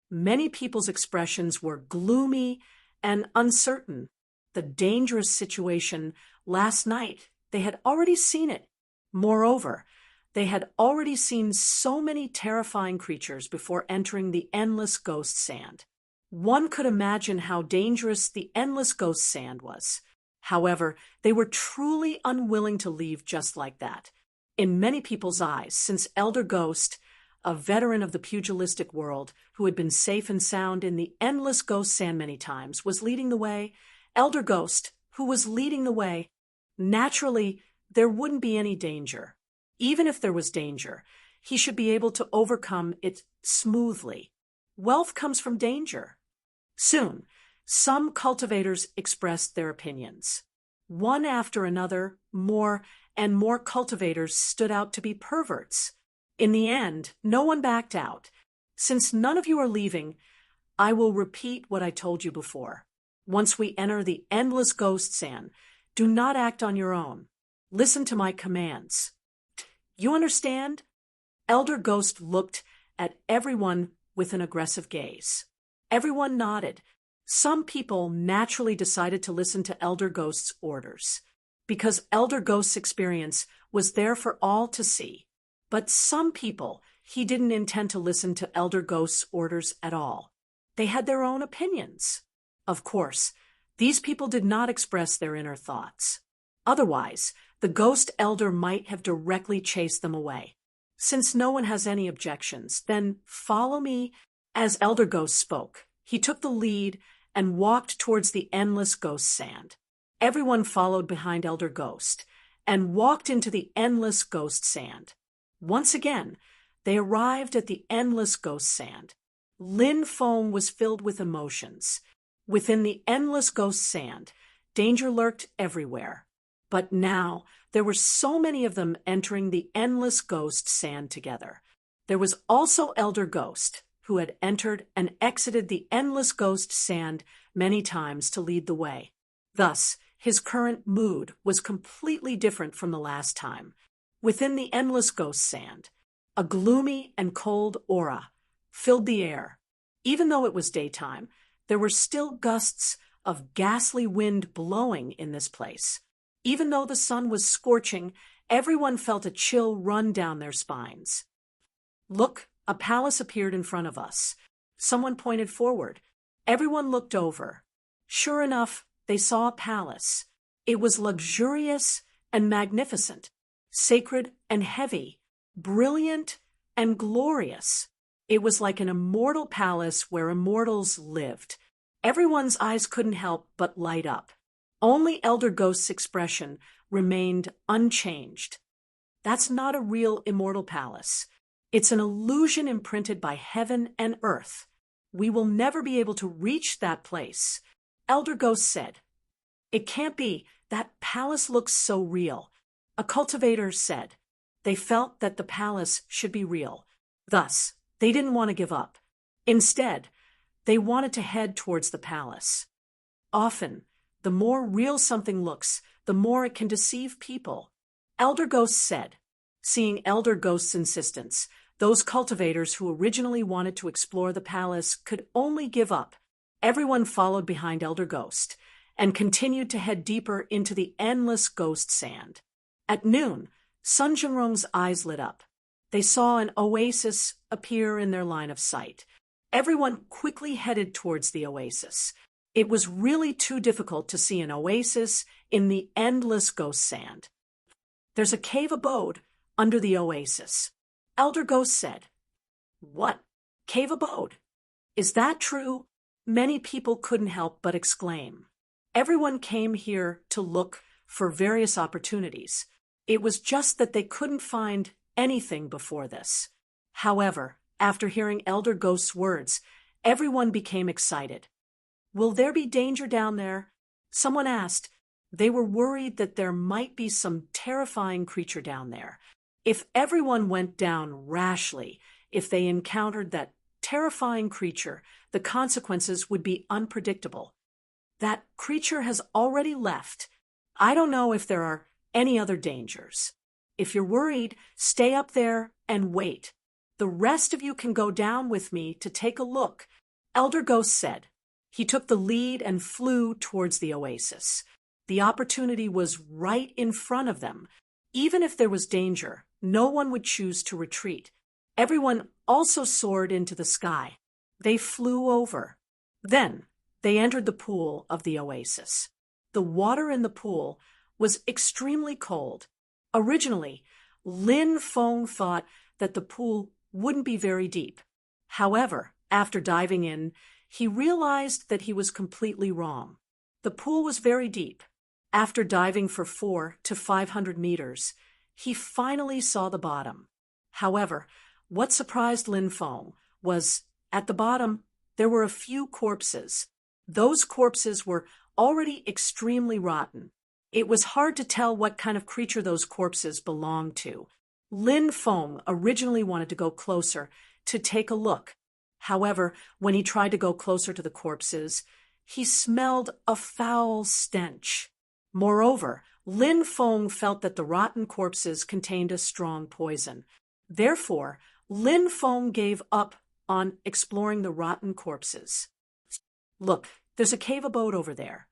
Many people's expressions were gloomy and uncertain. The dangerous situation last night, they had already seen it. Moreover, they had already seen so many terrifying creatures before entering the endless ghost sand. One could imagine how dangerous the endless ghost sand was. However, they were truly unwilling to leave just like that. In many people's eyes, since Elder Ghost, a veteran of the pugilistic world who had been safe and sound in the endless ghost sand many times, was leading the way, Elder Ghost, who was leading the way, naturally, there wouldn't be any danger. Even if there was danger, he should be able to overcome it smoothly. Wealth comes from danger. Soon, some cultivators expressed their opinions. One after another, more and more cultivators stood out to be perverts. In the end, no one backed out. Since none of you are leaving, I will repeat what I told you before. Once we enter the endless ghost sand, do not act on your own. Listen to my commands. You understand? Elder Ghost looked at everyone with an aggressive gaze. Everyone nodded. Some people naturally decided to listen to Elder Ghost's orders, because Elder Ghost's experience was there for all to see. But some people, he didn't intend to listen to Elder Ghost's orders at all. They had their own opinions. Of course, these people did not express their inner thoughts. Otherwise, the ghost elder might have directly chased them away. Since no one has any objections, then follow me. As Elder Ghost spoke, he took the lead and walked towards the endless ghost sand. Everyone followed behind Elder Ghost and walked into the endless ghost sand. Once again, they arrived at the endless ghost sand. Lin Feng was filled with emotions. Within the endless ghost sand, danger lurked everywhere. But now, there were so many of them entering the endless ghost sand together. There was also Elder Ghost, who had entered and exited the endless ghost sand many times to lead the way. Thus, his current mood was completely different from the last time. Within the endless ghost sand, a gloomy and cold aura filled the air. Even though it was daytime, there were still gusts of ghastly wind blowing in this place. Even though the sun was scorching, everyone felt a chill run down their spines. Look, a palace appeared in front of us. Someone pointed forward. Everyone looked over. Sure enough, they saw a palace. It was luxurious and magnificent, sacred and heavy, brilliant and glorious. It was like an immortal palace where immortals lived. Everyone's eyes couldn't help but light up. Only Elder Ghost's expression remained unchanged. That's not a real immortal palace. It's an illusion imprinted by heaven and earth. We will never be able to reach that place. Elder Ghost said, "It can't be. That palace looks so real." A cultivator said, they felt that the palace should be real. Thus, they didn't want to give up. Instead, they wanted to head towards the palace. Often, the more real something looks, the more it can deceive people. Elder Ghost said, seeing Elder Ghost's insistence, those cultivators who originally wanted to explore the palace could only give up. Everyone followed behind Elder Ghost and continued to head deeper into the endless ghost sand. At noon, Sun Jinrong's eyes lit up. They saw an oasis appear in their line of sight. Everyone quickly headed towards the oasis. It was really too difficult to see an oasis in the endless ghost sand. There's a cave abode under the oasis. Elder Ghost said, "What? Cave abode? Is that true?" Many people couldn't help but exclaim. Everyone came here to look for various opportunities. It was just that they couldn't find anything before this. However, after hearing Elder Ghost's words, everyone became excited. "Will there be danger down there?" Someone asked. They were worried that there might be some terrifying creature down there. If everyone went down rashly, if they encountered that terrifying creature, the consequences would be unpredictable. That creature has already left. I don't know if there are any other dangers. If you're worried, stay up there and wait. The rest of you can go down with me to take a look, Elder Ghost said. He took the lead and flew towards the oasis. The opportunity was right in front of them. Even if there was danger, no one would choose to retreat. Everyone also soared into the sky. They flew over. Then they entered the pool of the oasis. The water in the pool was extremely cold. Originally, Lin Feng thought that the pool wouldn't be very deep. However, after diving in, he realized that he was completely wrong. The pool was very deep. After diving for 400 to 500 meters, he finally saw the bottom. However, what surprised Lin Feng was, at the bottom, there were a few corpses. Those corpses were already extremely rotten. It was hard to tell what kind of creature those corpses belonged to. Lin Feng originally wanted to go closer to take a look. However, when he tried to go closer to the corpses, he smelled a foul stench. Moreover, Lin Feng felt that the rotten corpses contained a strong poison. Therefore, Lin Feng gave up on exploring the rotten corpses. Look, there's a cave abode over there.